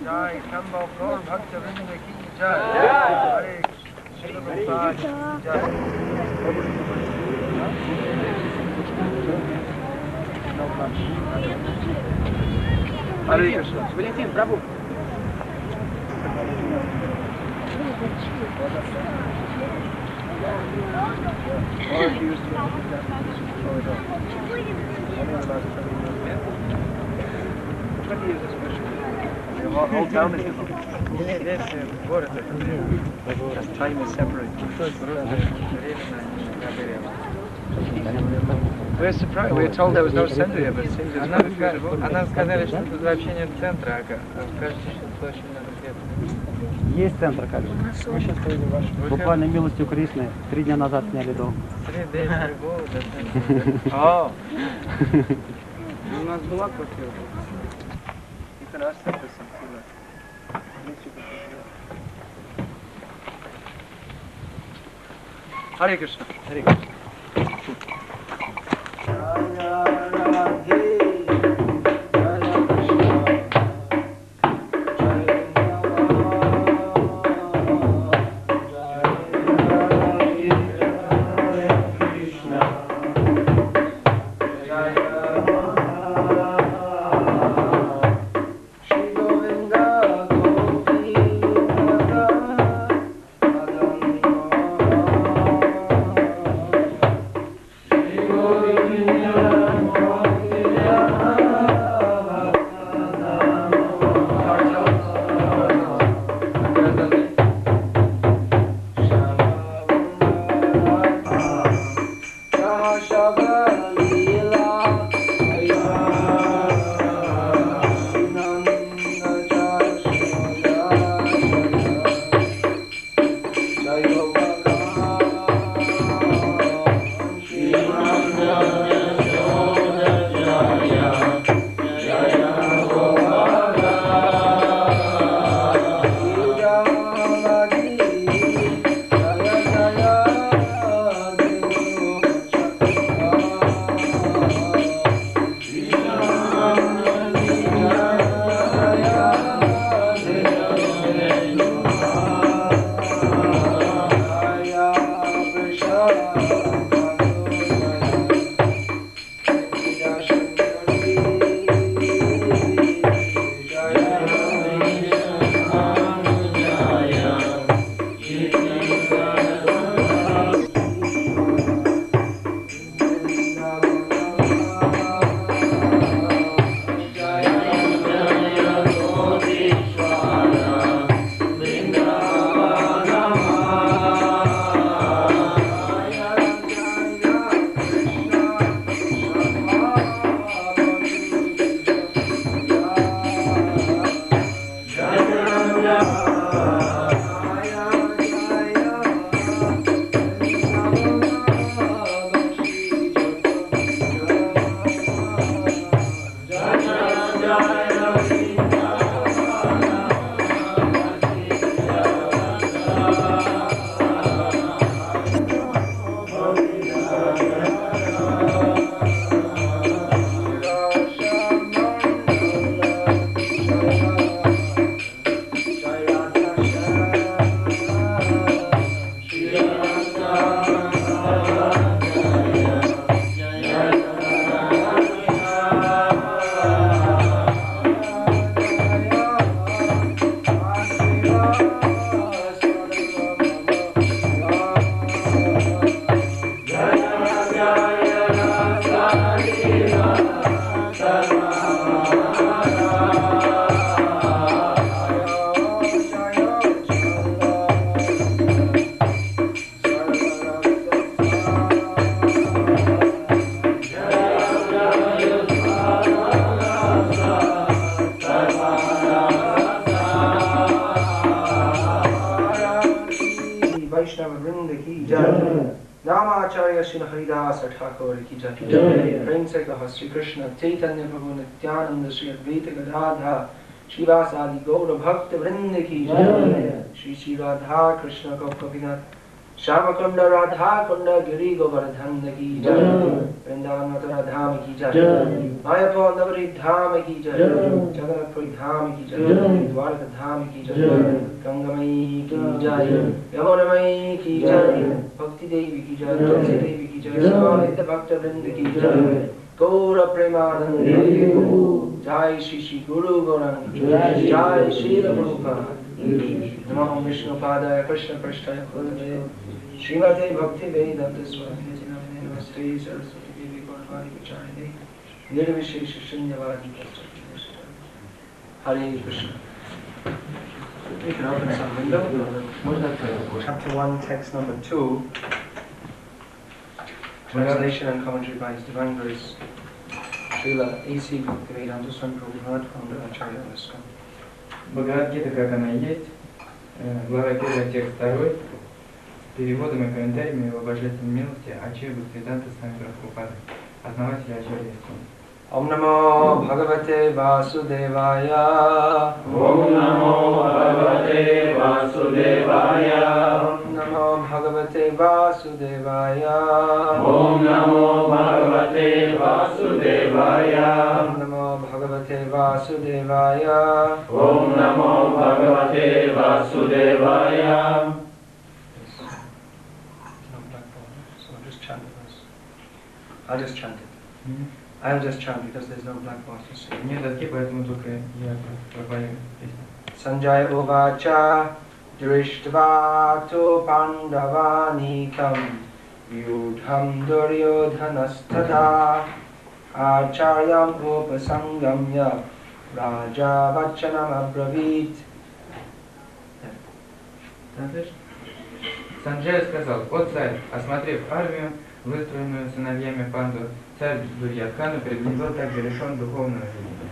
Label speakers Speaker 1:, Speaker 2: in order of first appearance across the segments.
Speaker 1: Jai Tambov Bhakti Vikasa Swami Jai Shri Prabhupada Jai Валентин, Прабу.
Speaker 2: Whole town is город. Time is separate. We're surprised. We were told there was no center here, but it seems it's quite beautiful.
Speaker 3: Она сказали, что тут вообще нет центра, а кажется, что тут очень много где-то.
Speaker 4: Есть центр, как же.
Speaker 2: Мы сейчас поедем в ваш.
Speaker 4: Буквально милостью Кришны 3 дня назад сняли дом.
Speaker 3: 3 дня голода.
Speaker 2: Oh.
Speaker 1: У нас была квартира.
Speaker 2: You can ask them for some too. Hare Krishna. Hare Krishna.
Speaker 1: Namacharya Sri Haridasa Thakur ki jai. Prem se kaha Sri Krishna Chaitanya Prabhu Nityananda Sri Advaita Gadadha Shivasadi Gaura Bhakti Vrinda ki jai. Shri Shri Radha Krishna Kapavinath Shamakunda Radha Kunda Giri Govardhana ki jai. Vrindavan Mathura Dham ki jai. Mayapur Navari Dham ki jai. Jagannathpuri Dham ki jai. Dwaraka Dham ki jai. Gangamai ki jai. Yamunamai ki jai. Bhakti Devi ki jai. Tulsi Devi ki jai. Jai Bhakta Vrinda ki Jai, Gaura Premanande, Jai Shri Guru Gauranga, Jai Srila Prabhupada, Namo Vishnu Padaya Krishna Prasthaya Kudave, Srimate Bhakti Vedanta Swami, Namaste Saraswati Devi Gaurvani Vicharini, Nirvishesha Shunyavadi Hare Krishna. We can open some window. Chapter 1, text number 2. Translation and commentary by His Divine Grace Srila A.C. Bhaktivedanta Swami Prabhupada, founder Acharya Alaska.
Speaker 3: Бхагавад-гита, как она есть, глава 1, текст 2, с переводом и комментариями его божественной милости Ачарья Бхактивиданта Свами Прабхупады, основателя Ачарья Искон.
Speaker 1: Om Namo Bhagavate Vasudevaya.
Speaker 5: Om Namo Bhagavate Vasudevaya.
Speaker 1: Om Namo Bhagavate Vasudevaya.
Speaker 5: Om Namo Bhagavate Vasudevaya.
Speaker 1: Om Namo Bhagavate Vasudevaya.
Speaker 5: Om Namo Bhagavate Vasudevaya.
Speaker 1: So I'll just chant the verse. I'll just chant it. I'll just chant because there's no blackboard to see.
Speaker 3: Нет доски, поэтому только я пропою песню.
Speaker 1: Sanjaya Uvacha Drishtva tu Pandavanikam Yudham Duryodhanastada Acharyam Upasangamya Raja Vachanam Abravit.
Speaker 3: Санджая сказал: «О царь, осмотрев армию, выстроенную сыновьями Панду, царь Дурьядхана приблизил также лишен духовного жизни.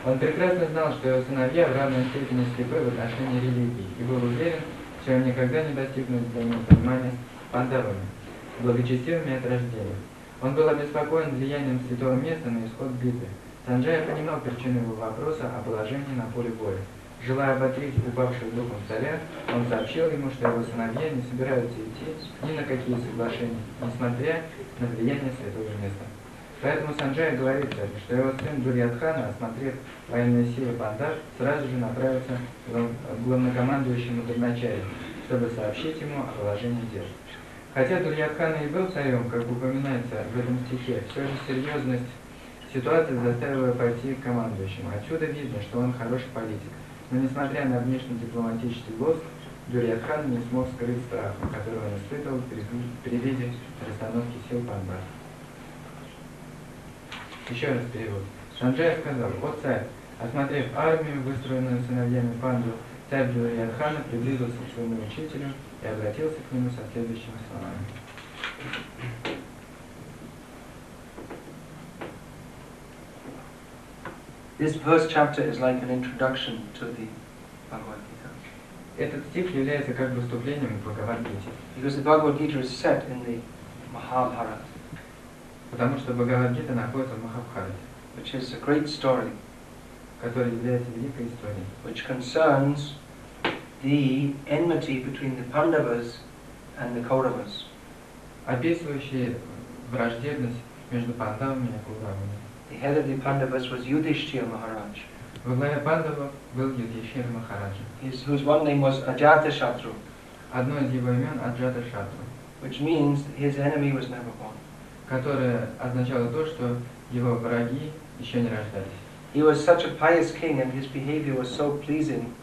Speaker 3: Он прекрасно знал, что его сыновья в равной степени слепы в отношении религии, и был уверен, что им никогда не достигнут взаимопонимания с пандавами, благочестивыми от рождения. Он был обеспокоен влиянием святого места на исход битвы. Санджая понимал причину его вопроса о положении на поле боя. Желая ободрить упавшего духом царя, он сообщил ему, что его сыновья не собираются идти ни на какие соглашения, несмотря на влияние святого места. Поэтому Санджая говорит царю, что его сын Дурьядхана, осмотрев военные силы Пандав, сразу же направится к главнокомандующему Дурначарью, чтобы сообщить ему о положении дел. Хотя Дурьядхана и был царем, как упоминается в этом стихе, все же серьезность ситуации заставила его пойти к командующему. Отсюда видно, что он хороший политик. Но несмотря на внешне-дипломатический лоск, Дурьядхан не смог скрыть страх, который он испытывал при виде расстановки сил Пандав. Еще раз перевод. Санджая сказал: «О царь, осмотрев армию, выстроенную сыновьями Панду, царь Дурьядхана приблизился к своему учителю и обратился к нему со следующими словами».
Speaker 1: This first chapter is like an introduction to the Bhagavad Gita.
Speaker 3: Этот стих является как бы вступлением к Бхагавад-гите.
Speaker 1: Because the Bhagavad Gita is set in the Mahabharata,
Speaker 3: Потому что Бхагавад-гита находится в Махабхарате,
Speaker 1: which is a great story,
Speaker 3: который является великой историей,
Speaker 1: which concerns the enmity between the Pandavas and the Kauravas.
Speaker 3: описывающий враждебность между Пандавами и Кауравами.
Speaker 1: The head of the Pandavas was Yudhishthira Maharaj,
Speaker 3: Во главе Пандавов был Юдхишthira Махараджа.
Speaker 1: whose one name was Ajatashatru,
Speaker 3: Одно из его имен Аджата Шатру,
Speaker 1: which means his enemy was never born.
Speaker 3: которое означало то, что его враги еще не рождались.
Speaker 1: He was such a pious king and his behavior was so pleasing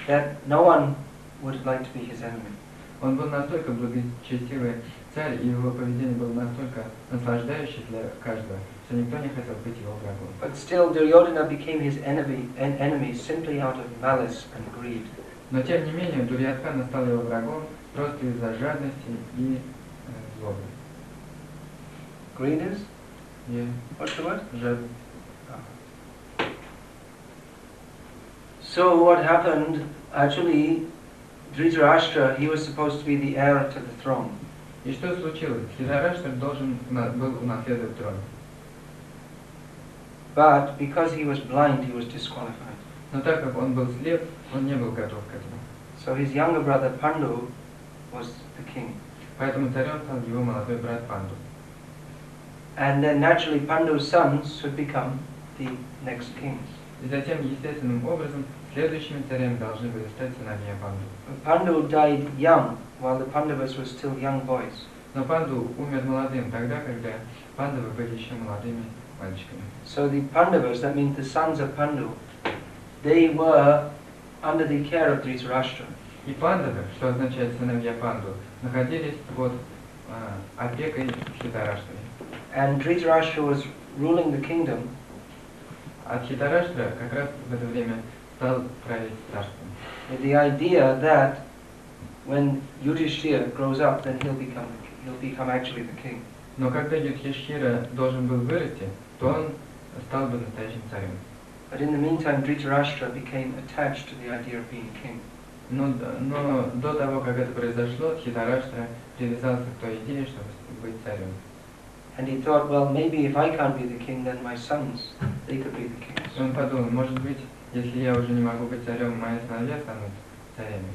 Speaker 1: that no one would like to be his enemy.
Speaker 3: Он был настолько благочестивый царь, и его поведение было настолько наслаждающее для каждого, что никто не хотел быть его врагом.
Speaker 1: But still, Duryodhana became his enemy simply out of malice and greed.
Speaker 3: Но тем не менее, Дурьядхана стал его врагом просто из-за жадности и злобы.
Speaker 1: Greed is?
Speaker 3: И
Speaker 1: What's the word?
Speaker 3: жадность.
Speaker 1: So what happened, actually, Dhritarashtra, he was supposed to be the heir to the throne.
Speaker 3: И что случилось? Dhritarashtra должен был унаследовать трон.
Speaker 1: But because he was blind, he was disqualified.
Speaker 3: Но так как он был слеп, он не был готов к этому.
Speaker 1: So his younger brother Pandu was the king.
Speaker 3: Поэтому царем стал его молодой брат Панду.
Speaker 1: And then naturally Pandu's sons should become the next kings.
Speaker 3: И затем, естественным образом, следующими царями должны были стать сыновья Панду.
Speaker 1: But Pandu died young, while the Pandavas were still young boys.
Speaker 3: Но Панду умер молодым тогда, когда Пандавы были еще молодыми мальчиками.
Speaker 1: So the Pandavas, that means the sons of Pandu, they were under the care of Dhritarashtra.
Speaker 3: И Пандавы, что означает сыновья Панду, находились под опекой Дхритараштры.
Speaker 1: And Dhritarashtra was ruling the kingdom.
Speaker 3: А Дхритараштра как раз в это время стал править царством.
Speaker 1: With the idea that when Yudhishthira grows up, then he'll become actually the king.
Speaker 3: Но когда Юдхиштхира должен был вырасти, то он стал бы настоящим царем.
Speaker 1: But in the meantime, Dhritarashtra became attached to the idea of being king.
Speaker 3: Но до того, как это произошло, Дхритараштра привязался к той идее, чтобы быть царем.
Speaker 1: And he thought, well, maybe if I can't be the king, then my sons, they could be the kings.
Speaker 3: Он подумал, может быть, если я уже не могу быть царем, мои сыновья станут царями.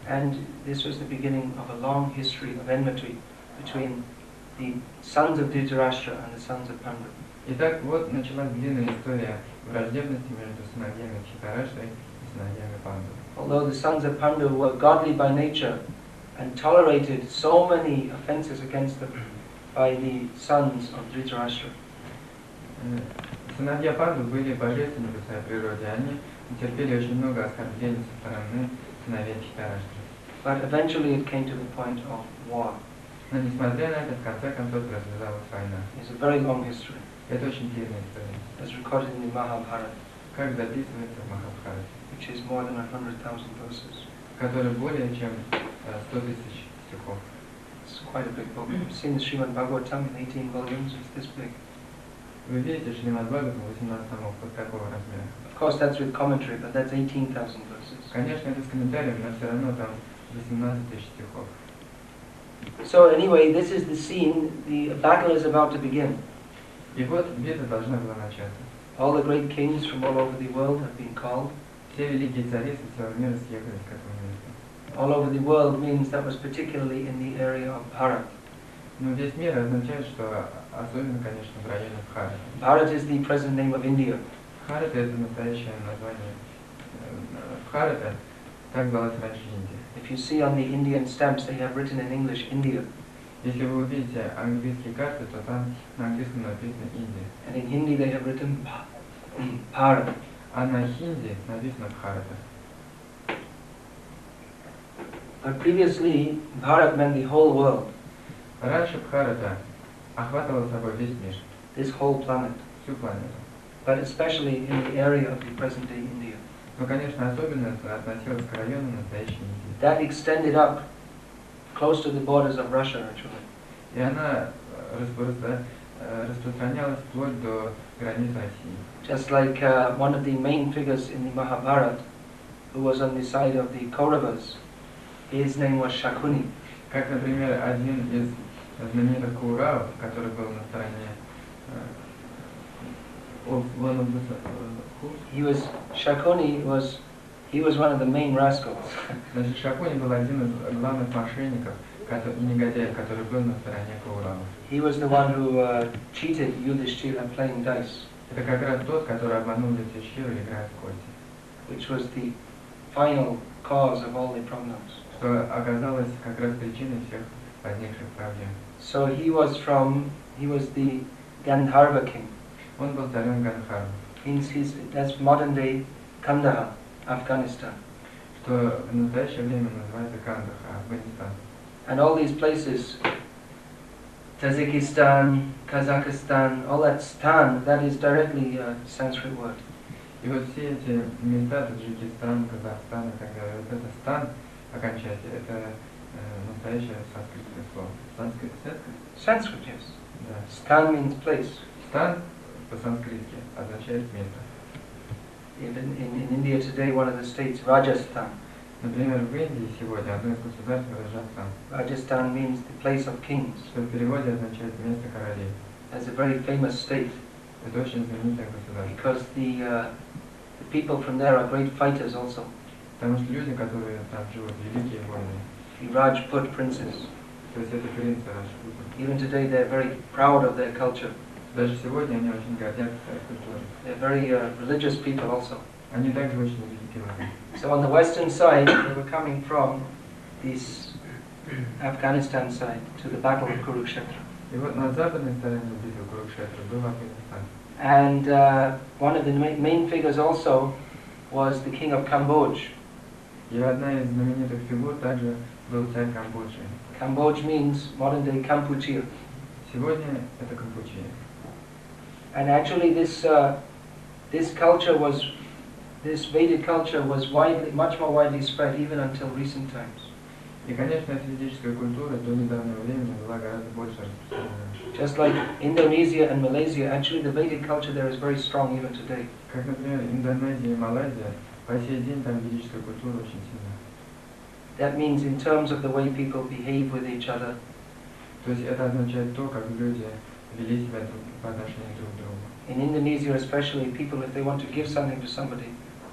Speaker 1: And this was the beginning of a long history of enmity between the sons of Dhritarashtra and the sons of Pandu.
Speaker 3: Итак, вот началась длинная история враждебности между сыновьями Дхритараштры и сыновьями Панду.
Speaker 1: Although the sons of Pandu were godly by nature and tolerated so many offences against them by the sons of Dhritarashtra.
Speaker 3: Сыновья Панду были божественны по своей природе, они терпели очень много оскорблений со стороны сыновей Дхритараштры.
Speaker 1: But eventually it came to the point of war.
Speaker 3: Но несмотря на это, в конце концов развязалась война.
Speaker 1: It's a very long history.
Speaker 3: Это очень длинная история.
Speaker 1: It's recorded in the Mahabharata,
Speaker 3: Как записывается в Махабхарате,
Speaker 1: which is more than 100,000 verses.
Speaker 3: который более чем 100 тысяч стихов.
Speaker 1: It's quite a big book. You've seen the Srimad Bhagavatam in 18 volumes. It's this big.
Speaker 3: Вы видите, Шримад Бхагаватам 18 томов вот такого размера.
Speaker 1: Of course, that's with commentary, but that's 18,000 verses.
Speaker 3: Конечно, это с комментарием, но все равно там 18 тысяч стихов.
Speaker 1: So anyway, this is the scene. The battle is about to begin.
Speaker 3: И вот битва должна была начаться.
Speaker 1: All the great kings from all over the world have been called.
Speaker 3: Все великие цари со всего мира съехались к этому месту.
Speaker 1: All over the world means that was particularly in the area of Bharat.
Speaker 3: Но весь мир означает, что особенно, конечно, в районе Бхарата.
Speaker 1: Bharat is the present name of India.
Speaker 3: Бхарата — это настоящее название. Бхарата так звалась раньше Индия.
Speaker 1: If you see on the Indian stamps, they have written in English India.
Speaker 3: Если вы увидите английские карты, то там на английском написано Индия.
Speaker 1: And in Hindi they have written Bharat.
Speaker 3: А на хинди написано Бхарата.
Speaker 1: But previously, Bharat meant the whole world,
Speaker 3: Раньше Бхарата охватывала собой весь мир,
Speaker 1: this whole planet,
Speaker 3: всю планету.
Speaker 1: but especially in the area of the present-day India.
Speaker 3: Но, конечно, особенно относилась к району настоящей Индии.
Speaker 1: That extended up close to the borders of Russia, actually.
Speaker 3: И она распространялась вплоть до границ России.
Speaker 1: Just like one of the main figures in the Mahabharata, who was on the side of the Kauravas, his name was Shakuni.
Speaker 3: Как, например, один из знаменитых Кауравов, который был на стороне
Speaker 1: Shakuni was one of the main rascals.
Speaker 3: Значит, Шакуни был один из главных мошенников и негодяев, который был на стороне Кауравов.
Speaker 1: He was the one who cheated Yudhishthira playing dice.
Speaker 3: Это как раз тот, который обманул Юдхиштхиру, играя в кости.
Speaker 1: Which was the final cause of all the problems.
Speaker 3: Что оказалось как раз причиной всех возникших проблем.
Speaker 1: So he was the Gandharva king.
Speaker 3: Он был царем Гандхарва.
Speaker 1: That's modern day Kandahar, Afghanistan.
Speaker 3: Что в настоящее время называется Кандаха, Афганистан.
Speaker 1: And all these places, Tajikistan, Kazakhstan, all that stan, that is directly a Sanskrit word.
Speaker 3: И вот все эти места, Таджикистан, Казахстан и так далее, вот это стан окончательно, это настоящее санскритское слово. Санскрит?
Speaker 1: Sanskrit, yes.
Speaker 3: Да.
Speaker 1: Stan means place.
Speaker 3: Стан по-санскритски означает место.
Speaker 1: In India today, one of the states, Rajasthan.
Speaker 3: Например, в Индии сегодня одно из государств Раджастан.
Speaker 1: Rajasthan means the place of kings.
Speaker 3: Что в переводе означает место королей.
Speaker 1: That's a very famous state.
Speaker 3: Это очень знаменитое государство.
Speaker 1: Because the people from there are great fighters also.
Speaker 3: Потому что люди, которые там живут, великие воины.
Speaker 1: The Rajput princes.
Speaker 3: То есть это принцы Раджпута.
Speaker 1: Even today, they're very proud of their culture.
Speaker 3: Даже сегодня они очень гордятся своей культурой.
Speaker 1: They're very religious people also.
Speaker 3: Они также очень религиозны.
Speaker 1: So on the western side, they were coming from these Afghanistan side, to the battle of Kurukshetra.
Speaker 3: И вот на западной стороне битвы Курукшетра был Афганистан.
Speaker 1: And one of the main figures also was the king of Cambodia.
Speaker 3: И одна из знаменитых фигур также был царь Камбоджи.
Speaker 1: Cambodia means modern day Kampuchea.
Speaker 3: Сегодня это Кампучия.
Speaker 1: And actually this Vedic culture was much more widely spread even until recent times.
Speaker 3: И, конечно, эта ведическая культура до недавнего времени была гораздо больше распространена.
Speaker 1: Just like Indonesia and Malaysia, actually the Vedic culture there is very strong even today.
Speaker 3: Как, например, Индонезия и Малайзия, по сей день там ведическая культура очень сильна.
Speaker 1: That means in terms of the way people behave with each other.
Speaker 3: То есть это означает то, как люди вели себя по отношению друг к другу.
Speaker 1: In Indonesia especially, people, if they want to give something to somebody,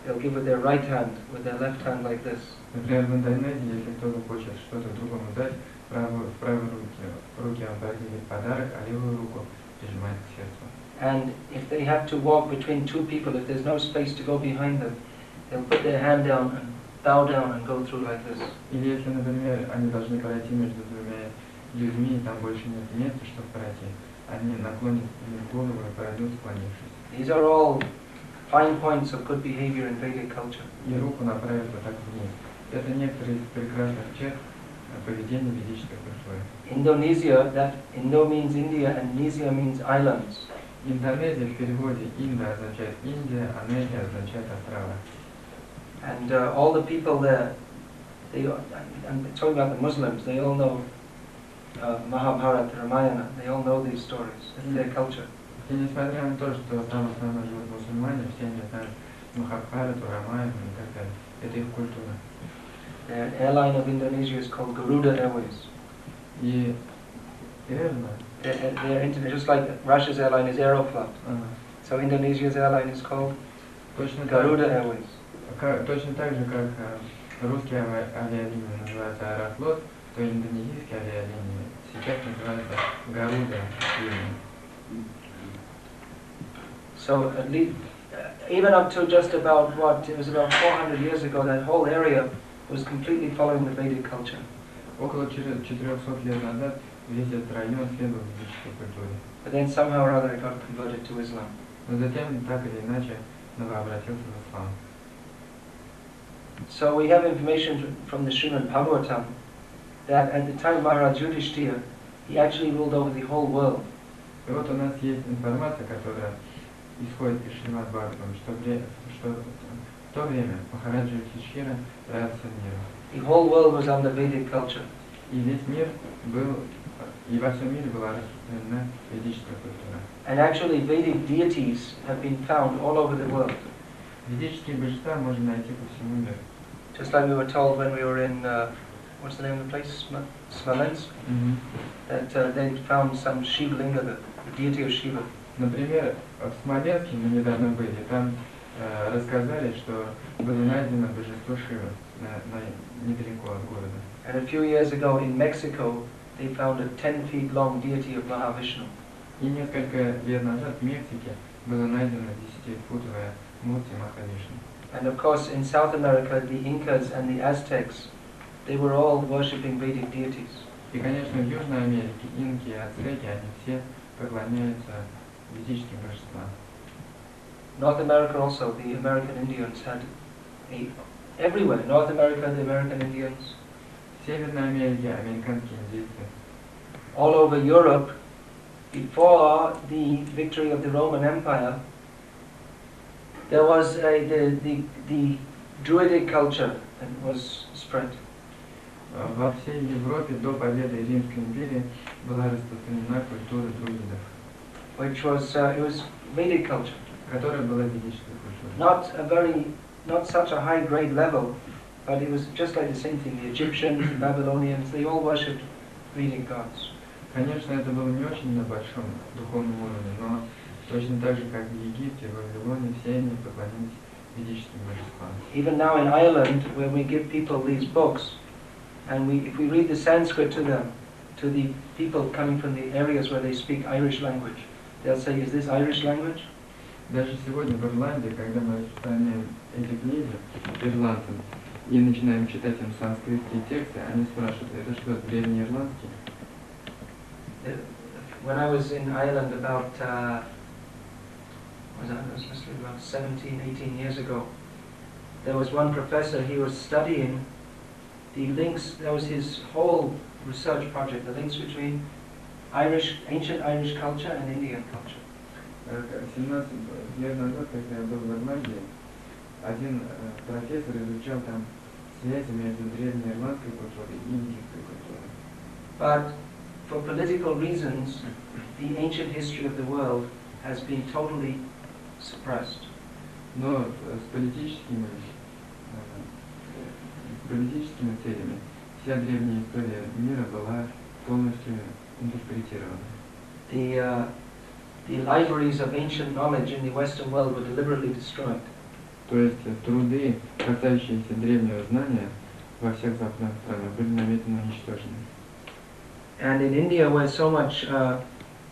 Speaker 1: they'll give with their right hand, with their left hand like this.
Speaker 3: Например, в Индонезии, если кто-то хочет что-то другому дать, в правой руке он протягивает подарок, а левую руку прижимает к сердцу.
Speaker 1: And if they have to walk between two people, if there's no space to go behind them, they'll put their hand down and bow down and go through like this.
Speaker 3: Или если, например, они должны пройти между двумя людьми, и там больше нет места, чтобы пройти, они наклонят голову и пройдут, склонившись.
Speaker 1: These are all fine points of good behavior in Vedic culture.
Speaker 3: И руку направят вот так вниз. Это некоторые из прекрасных черт поведения ведической культуры.
Speaker 1: Indonesia, that Indo means India and Nesia means islands.
Speaker 3: Индонезия в переводе Инда означает Индия, а Незия означает острова.
Speaker 1: And all the people there, I'm talking about the Muslims, they all know Mahabharata, Ramayana, they all know these stories. It's their culture.
Speaker 3: И несмотря на то, что там в основном живут мусульмане, все они знают Махабхарату, Рамаяну и так далее. Это их культура.
Speaker 1: The airline of Indonesia is called Garuda Airways.
Speaker 3: И верно.
Speaker 1: They're just like Russia's airline is Aeroflot. So Indonesia's airline is called Garuda Airways.
Speaker 3: Точно так же, как русские авиалинии называются Аэрофлот, то индонезийские авиалинии сейчас называются Garuda линии.
Speaker 1: So at least, even up to just about it was about 400 years ago, that whole area was completely following the Vedic culture.
Speaker 3: Около 400 лет назад весь этот район следовал ведической культуре.
Speaker 1: But then somehow or other it got converted to Islam.
Speaker 3: Но затем, так или иначе, новообратился в ислам.
Speaker 1: So we have information from the Srimad Bhagavatam that at the time of Maharaj Yudhishthira, he actually ruled over the whole world.
Speaker 3: И вот у нас есть информация, которая исходит из Шримад Бхагаватам, что в то время Махараджа Юдхишthira правил всем миром.
Speaker 1: The whole world was under Vedic culture.
Speaker 3: И весь мир был, и во всем мире была распространена ведическая культура.
Speaker 1: And actually Vedic deities have been found all over the world.
Speaker 3: Ведические божества можно найти по всему миру.
Speaker 1: Just like we were told when we were in, what's the name of the place? Smolensk? That they found some Shiva Linga, the deity of Shiva.
Speaker 3: Например, в Смоленске мы недавно были, там рассказали, что было найдено божество Шивы недалеко от города.
Speaker 1: And a few years ago in Mexico, they found a 10 feet long deity of Mahavishnu.
Speaker 3: И несколько лет назад в Мексике было найдено 10-футовая мурти Махавишну.
Speaker 1: And of course in South America, the Incas and the Aztecs, they were all worshipping Vedic deities.
Speaker 3: И, конечно, в Южной Америке инки и ацтеки, они все поклоняются ведическим божествам.
Speaker 1: North America also, the American Indians had everywhere. North America, the American Indians.
Speaker 3: В Северной Америке американские индейцы.
Speaker 1: All over Europe, before the victory of the Roman Empire, there was the Druidic culture that was spread.
Speaker 3: Во всей Европе до победы Римской империи была распространена культура друидов.
Speaker 1: Which was it was Vedic culture.
Speaker 3: Которая была ведической культурой.
Speaker 1: Not such a high grade level, but it was just like the same thing. The Egyptians, the Babylonians, they all worshipped Vedic gods.
Speaker 3: Конечно, это было не очень на большом духовном уровне, но точно так же, как в Египте, в Вавилоне, все они поклонялись ведическим божествам.
Speaker 1: Even now in Ireland, when we give people these books, and if we read the Sanskrit to them, to the people coming from the areas where they speak Irish language, they'll say, "Is this Irish language?"
Speaker 3: Даже сегодня в Ирландии, когда мы распространяем эти книги ирландцам, и начинаем читать им санскритские тексты, они спрашивают, это что, древнеирландский?
Speaker 1: When I was in Ireland about, about 17, 18 years ago, there was one professor, he was studying the links, that was his whole research project, the links between ancient Irish culture and Indian culture.
Speaker 3: 17 лет назад, когда я был в Ирландии, один профессор изучал там связи между древнеирландской культурой и индийской культурой.
Speaker 1: But for political reasons, the ancient history of the world has been totally suppressed.
Speaker 3: Но с политическими целями вся древняя история мира была полностью интерпретирована.
Speaker 1: The libraries of ancient knowledge in the Western world were deliberately destroyed.
Speaker 3: То есть труды, касающиеся древнего знания во всех западных странах, были намеренно уничтожены.
Speaker 1: And in India, where so much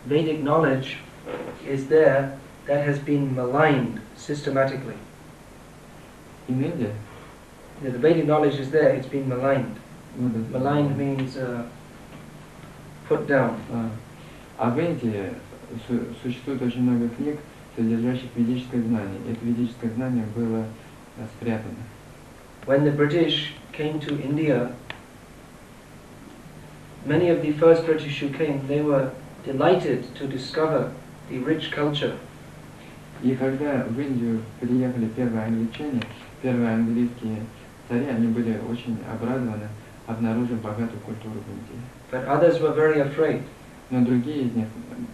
Speaker 1: Vedic knowledge is there, that has been maligned systematically.
Speaker 3: In India?
Speaker 1: The Vedic knowledge is there, it's been maligned. Maligned means put down.
Speaker 3: А в Индии существует очень много книг, содержащих ведическое знание. Это ведическое знание было спрятано.
Speaker 1: When the British came to India, many of the first British who came, they were delighted to discover the rich culture.
Speaker 3: И когда в Индию приехали первые англичане, первые английские цари, они были очень обрадованы, обнаружив богатую культуру в Индии.
Speaker 1: But others were very afraid.
Speaker 3: Но другие из них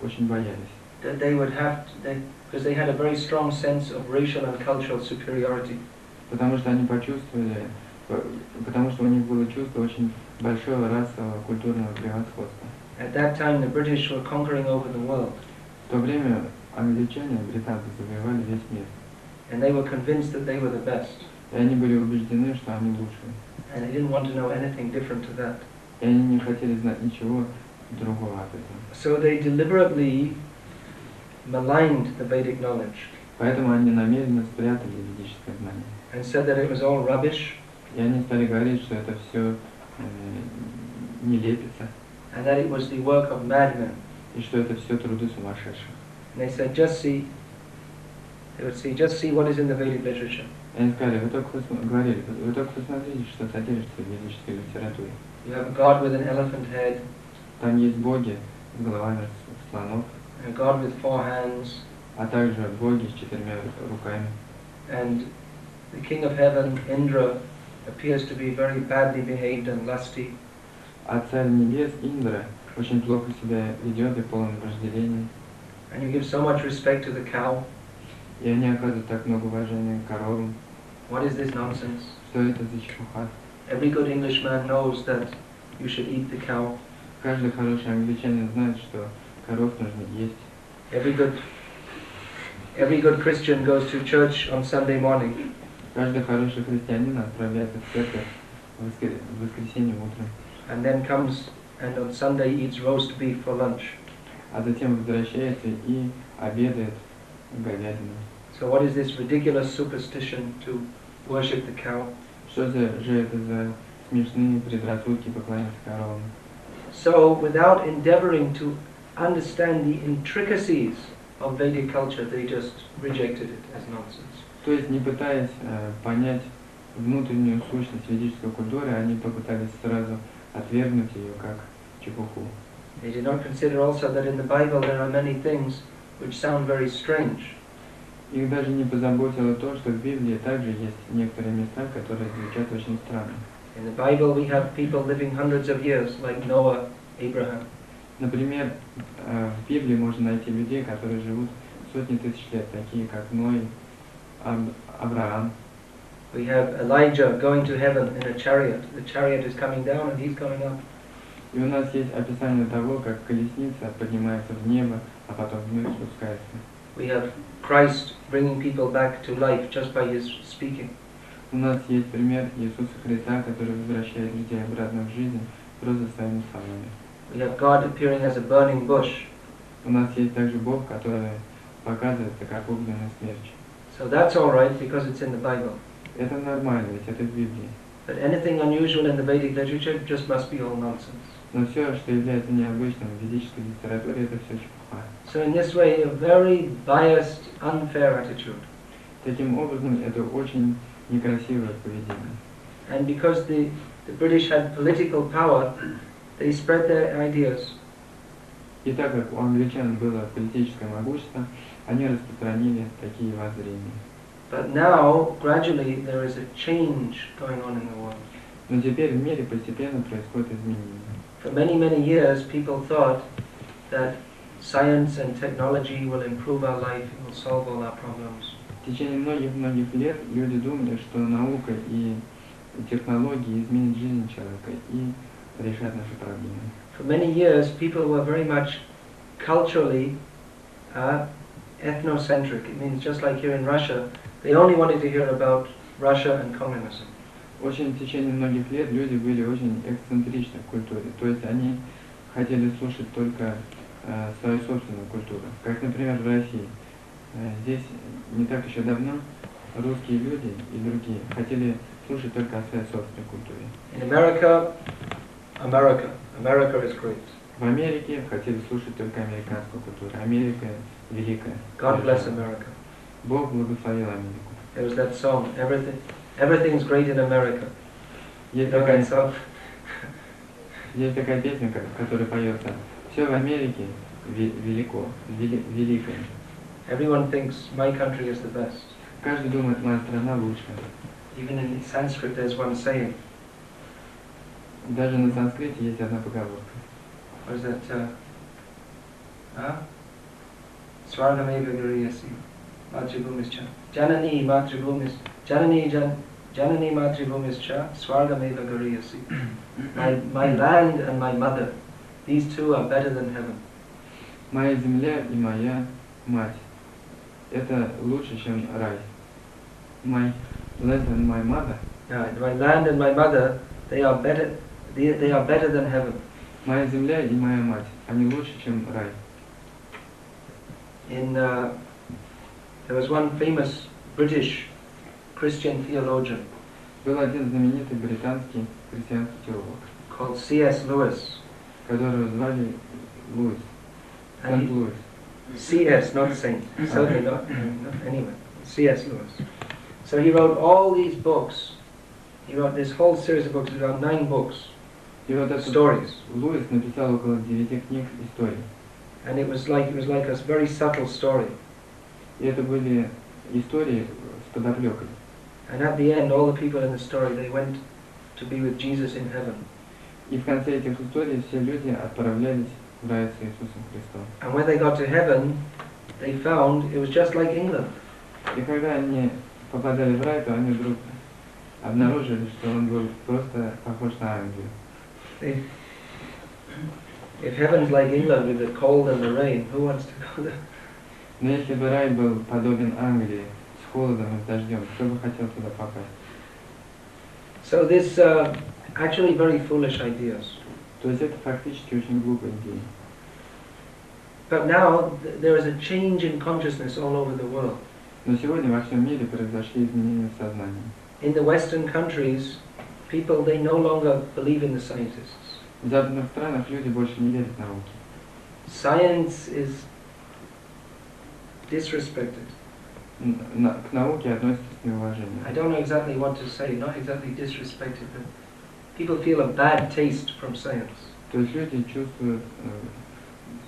Speaker 3: очень боялись.
Speaker 1: That they would have to, because they had a very strong sense of racial and cultural superiority.
Speaker 3: Потому что они почувствовали, потому что у них было чувство очень большого расового культурного превосходства.
Speaker 1: At that time, the British were conquering over the world.
Speaker 3: В то время англичане, британцы завоевали весь мир.
Speaker 1: And they were convinced that they were the best.
Speaker 3: И они были убеждены, что они лучшие.
Speaker 1: And they didn't want to know anything different to that.
Speaker 3: И они не хотели знать ничего другого от этого.
Speaker 1: So they deliberately maligned the Vedic knowledge.
Speaker 3: Поэтому они намеренно спрятали ведическое знание.
Speaker 1: And said that it was all rubbish.
Speaker 3: И они стали говорить, что это все нелепица.
Speaker 1: And that it was the work of madmen.
Speaker 3: И что это все труды сумасшедших.
Speaker 1: And they said, they would say, just see what is in the Vedic literature.
Speaker 3: И они сказали, вы только посмотрите, что содержится в ведической литературе.
Speaker 1: You have a god with an elephant head.
Speaker 3: Там есть боги с головами слонов.
Speaker 1: A god with 4 hands.
Speaker 3: А также боги с 4 руками.
Speaker 1: And the king of heaven, Indra, appears to be very badly behaved and lusty.
Speaker 3: А царь небес, Индра, очень плохо себя ведет и полон вожделения.
Speaker 1: And you give so much respect to the cow.
Speaker 3: И они оказывают так много уважения к коровам.
Speaker 1: What is this nonsense?
Speaker 3: Что это за чепуха?
Speaker 1: Every good Englishman knows that you should eat the cow.
Speaker 3: Каждый хороший англичанин знает, что коров нужно есть.
Speaker 1: Every good Christian goes to church on Sunday morning.
Speaker 3: Каждый хороший христианин отправляется в церковь в воскресенье утром.
Speaker 1: And then comes and on Sunday eats roast beef for lunch.
Speaker 3: А затем возвращается и обедает говядину.
Speaker 1: So what is this ridiculous superstition to worship the cow?
Speaker 3: Что же это за смешные предрассудки поклоняться коровам?
Speaker 1: So without endeavoring to understand the intricacies of Vedic culture, they just rejected it as nonsense.
Speaker 3: То есть, не пытаясь понять внутреннюю сущность ведической культуры, они попытались сразу отвергнуть ее как чепуху.
Speaker 1: They did not consider also that in the Bible there are many things which sound very strange.
Speaker 3: Их даже не позаботило то, что в Библии также есть некоторые места, которые звучат очень странно.
Speaker 1: In the Bible we have people living hundreds of years, like Noah, Abraham.
Speaker 3: Например, в Библии можно найти людей, которые живут сотни тысяч лет, такие как Ной, Авраам.
Speaker 1: We have Elijah going to heaven in a chariot. The chariot is coming down and he's coming up.
Speaker 3: И у нас есть описание того, как колесница поднимается в небо, а потом вновь спускается.
Speaker 1: We have Christ bringing people back to life just by his speaking.
Speaker 3: У нас есть пример Иисуса Христа, который возвращает людей обратно в жизнь просто своими словами.
Speaker 1: We have God appearing as a burning bush.
Speaker 3: У нас есть также Бог, который показывается как огненный смерч.
Speaker 1: So that's all right because it's in the Bible.
Speaker 3: Это нормально, ведь это в Библии.
Speaker 1: But anything unusual in the Vedic literature just must be all nonsense.
Speaker 3: Но все, что является необычным в ведической литературе, это все чепуха.
Speaker 1: So in this way, a very biased, unfair attitude.
Speaker 3: Таким образом, это очень некрасивое поведение.
Speaker 1: And because the British had political power, they spread their ideas.
Speaker 3: И так как у англичан было политическое могущество, они распространили такие воззрения.
Speaker 1: But now, gradually, there is a change going on in the world.
Speaker 3: Но теперь в мире постепенно происходит изменение.
Speaker 1: For many, many years, people thought that science and technology will improve our life, it will solve all our problems.
Speaker 3: В течение многих лет люди думали, что наука и технологии изменят жизнь человека и решат наши проблемы.
Speaker 1: For many years, people were very much culturally ethnocentric. It means just like here in Russia, they only wanted to hear about Russia and communism.
Speaker 3: Очень в течение многих лет люди были очень эксцентричны в культуре, то есть они хотели слушать только свою собственную культуру. Как, например, в России. Здесь не так еще давно русские люди и другие хотели слушать только о своей собственной культуре.
Speaker 1: In America is great.
Speaker 3: В Америке хотели слушать только американскую культуру. Америка великая.
Speaker 1: God bless America.
Speaker 3: Бог благословил Америку.
Speaker 1: There was that song, everything's great in America.
Speaker 3: Есть
Speaker 1: You know that song?
Speaker 3: такая песня, которая поется. Все в Америке великое.
Speaker 1: Everyone thinks my country is the best.
Speaker 3: Каждый думает, моя страна лучшая.
Speaker 1: Even in Sanskrit there's one saying.
Speaker 3: Даже на санскрите есть одна поговорка.
Speaker 1: What is that? Swargameva Gariyasi Matribhumischa Janani Matribhumischa Swargameva Gariyasi. My land and my mother, these two are better than heaven.
Speaker 3: Моя земля и моя мать. Это лучше, чем рай. My land and my mother.
Speaker 1: My land and my mother, they are better than heaven.
Speaker 3: Моя земля и моя мать, они лучше, чем рай.
Speaker 1: There was one famous British Christian theologian.
Speaker 3: Был один знаменитый британский христианский теолог,
Speaker 1: called C.S. Lewis.
Speaker 3: которого звали Луис. Сент Луис.
Speaker 1: C.S., not Saint. Certainly not. Anyway, C.S. Lewis. So he wrote all these books. He wrote this whole series of books, about 9 books.
Speaker 3: И вот этот
Speaker 1: Stories.
Speaker 3: Луис написал около 9 книг историй.
Speaker 1: And it was like a very subtle story.
Speaker 3: И это были истории с подоплекой.
Speaker 1: And at the end, all the people in the story, they went to be with Jesus in heaven.
Speaker 3: И в конце этих историй все люди отправлялись в рай с Иисусом Христом.
Speaker 1: And when they got to heaven, they found it was just like England.
Speaker 3: И когда они попадали в рай, то они вдруг обнаружили, что он был просто похож на Англию.
Speaker 1: If heaven's like England with the cold and the rain, who wants to go there?
Speaker 3: Но если бы рай был подобен Англии, с холодом и с дождем, кто бы хотел туда попасть?
Speaker 1: So this actually very foolish ideas.
Speaker 3: То есть это фактически очень глупая идея.
Speaker 1: But now there is a change in consciousness all over the world.
Speaker 3: Но сегодня во всем мире произошли изменения в сознании.
Speaker 1: In the Western countries, people, they no longer believe in the scientists.
Speaker 3: В западных странах люди больше не верят в науке.
Speaker 1: Science is disrespected.
Speaker 3: К науке относятся с неуважением.
Speaker 1: I don't know exactly what to say, not exactly disrespected, but people feel a bad taste from science.
Speaker 3: То есть люди чувствуют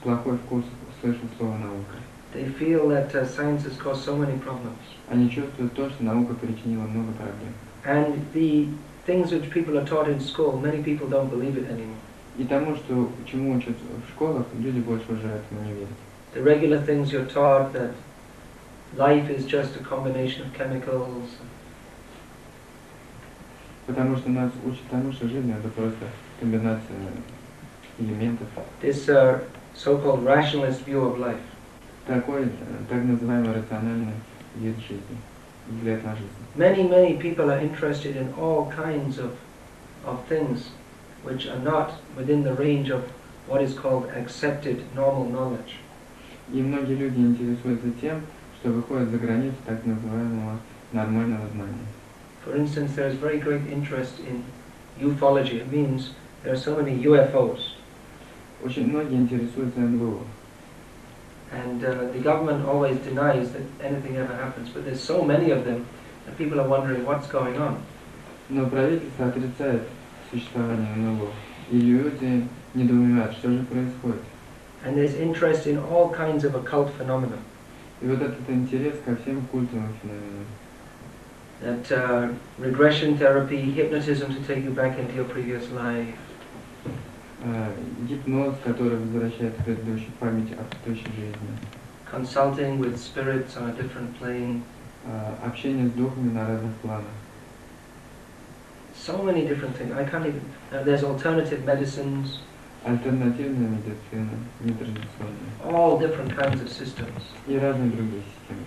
Speaker 3: плохой вкус, слышат слово наука.
Speaker 1: They feel that science has caused so many problems.
Speaker 3: Они чувствуют то, что наука причинила много проблем.
Speaker 1: And the things which people are taught in school, many people don't believe it anymore.
Speaker 3: И тому, что чему учат в школах, люди больше уже этому не верят.
Speaker 1: The regular things you're taught, that life is just a combination of chemicals.
Speaker 3: Потому что нас учат тому, что жизнь это просто комбинация элементов.
Speaker 1: This so-called rationalist view of life.
Speaker 3: Такой, так называемый рациональный вид жизни, взгляд на жизнь.
Speaker 1: Many people are interested in all kinds of things which are not within the range of what is called accepted normal knowledge.
Speaker 3: И многие люди интересуются тем, что выходит за границу так называемого нормального знания.
Speaker 1: For instance, there is very great interest in ufology. It means there are so many UFOs.
Speaker 3: Очень многие интересуются НЛО.
Speaker 1: And the government always denies that anything ever happens, but there's so many of them that people are wondering what's going on.
Speaker 3: Но правительство отрицает существование НЛО, и люди недоумевают, что же происходит.
Speaker 1: And there's interest in all kinds of occult phenomena.
Speaker 3: И вот этот интерес ко всем культовым феноменам.
Speaker 1: That regression therapy, hypnotism to take you back into your previous life.
Speaker 3: Гипноз, который возвращает к предыдущей памяти о предыдущей жизни.
Speaker 1: Consulting with spirits on a different plane.
Speaker 3: Общение с духами на разных планах.
Speaker 1: So many different things. I can't even. There's alternative medicines.
Speaker 3: Альтернативная медицина, нетрадиционная.
Speaker 1: All different kinds of systems.
Speaker 3: И разные другие системы.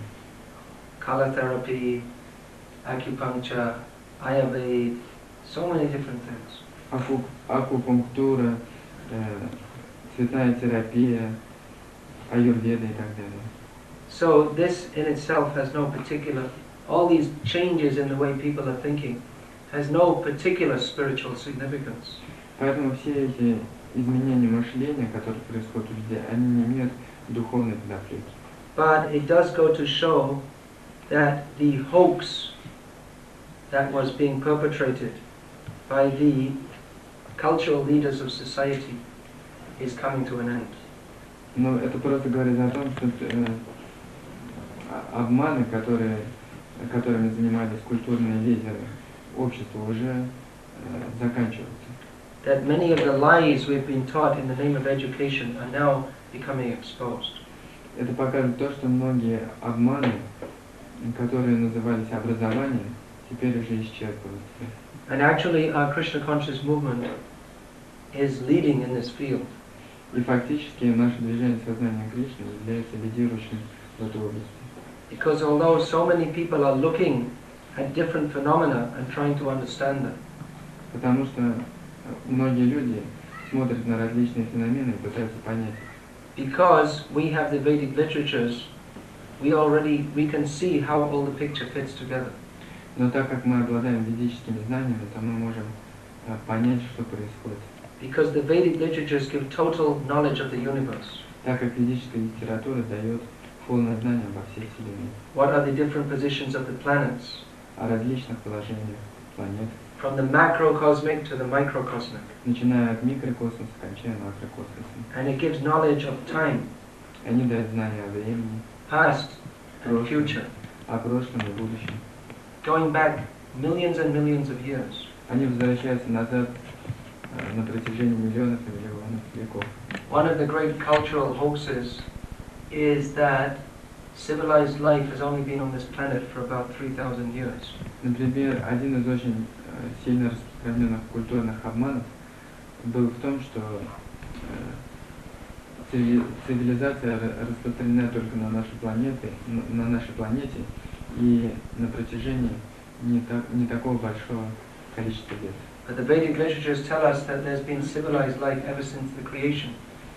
Speaker 1: Color therapy, acupuncture, Ayurveda, so many different things.
Speaker 3: Акупунктура, цветная терапия, аюрведа и так далее.
Speaker 1: So this in itself has no particular, all these changes in the way people are thinking has no particular spiritual significance.
Speaker 3: Поэтому все эти изменения мышления, которые происходят везде, они не имеют духовной подоплеки.
Speaker 1: But it does go to show that the hoax that was being perpetrated by the cultural leaders of society is coming to an end.
Speaker 3: Но это просто говорит о том, что обманы, которыми занимались культурные лидеры общества, уже заканчиваются.
Speaker 1: That many of the lies we've been taught in the name of education are now becoming exposed.
Speaker 3: Это показывает то, что многие обманы, которые назывались образованием, теперь уже исчерпываются.
Speaker 1: And actually our Krishna conscious movement is leading in this field.
Speaker 3: И фактически наше движение сознания Кришны является лидирующим в этой области.
Speaker 1: Because although so many people are looking at different phenomena and trying to understand them,
Speaker 3: Потому что многие люди смотрят на различные феномены и пытаются понять.
Speaker 1: because we have the Vedic literatures, we can see how all the picture fits together.
Speaker 3: Но так как мы обладаем ведическими знаниями, то мы можем понять, что происходит.
Speaker 1: Because the Vedic literatures give total knowledge of the universe.
Speaker 3: Так как ведическая литература дает полное знание обо всей Вселенной.
Speaker 1: What are the different positions of the planets?
Speaker 3: О различных положениях планет.
Speaker 1: From the macrocosmic to the microcosmic.
Speaker 3: Начиная от микрокосмоса, кончая макрокосмосом.
Speaker 1: And it gives knowledge of time.
Speaker 3: Они дают знания о времени,
Speaker 1: Past and future.
Speaker 3: о прошлом и будущем.
Speaker 1: Going back millions and millions of years.
Speaker 3: Они возвращаются назад на протяжении миллионов и миллионов веков.
Speaker 1: One of the great cultural hoaxes is that civilized life has only been on this planet for about 3,000 years.
Speaker 3: Например, один из очень сильно распространенных культурных обманов был в том, что цивилизация распространена только на нашей планете и на протяжении не такого большого количества лет.
Speaker 1: But the Vedic literatures tell us that there's been civilized life ever since the creation.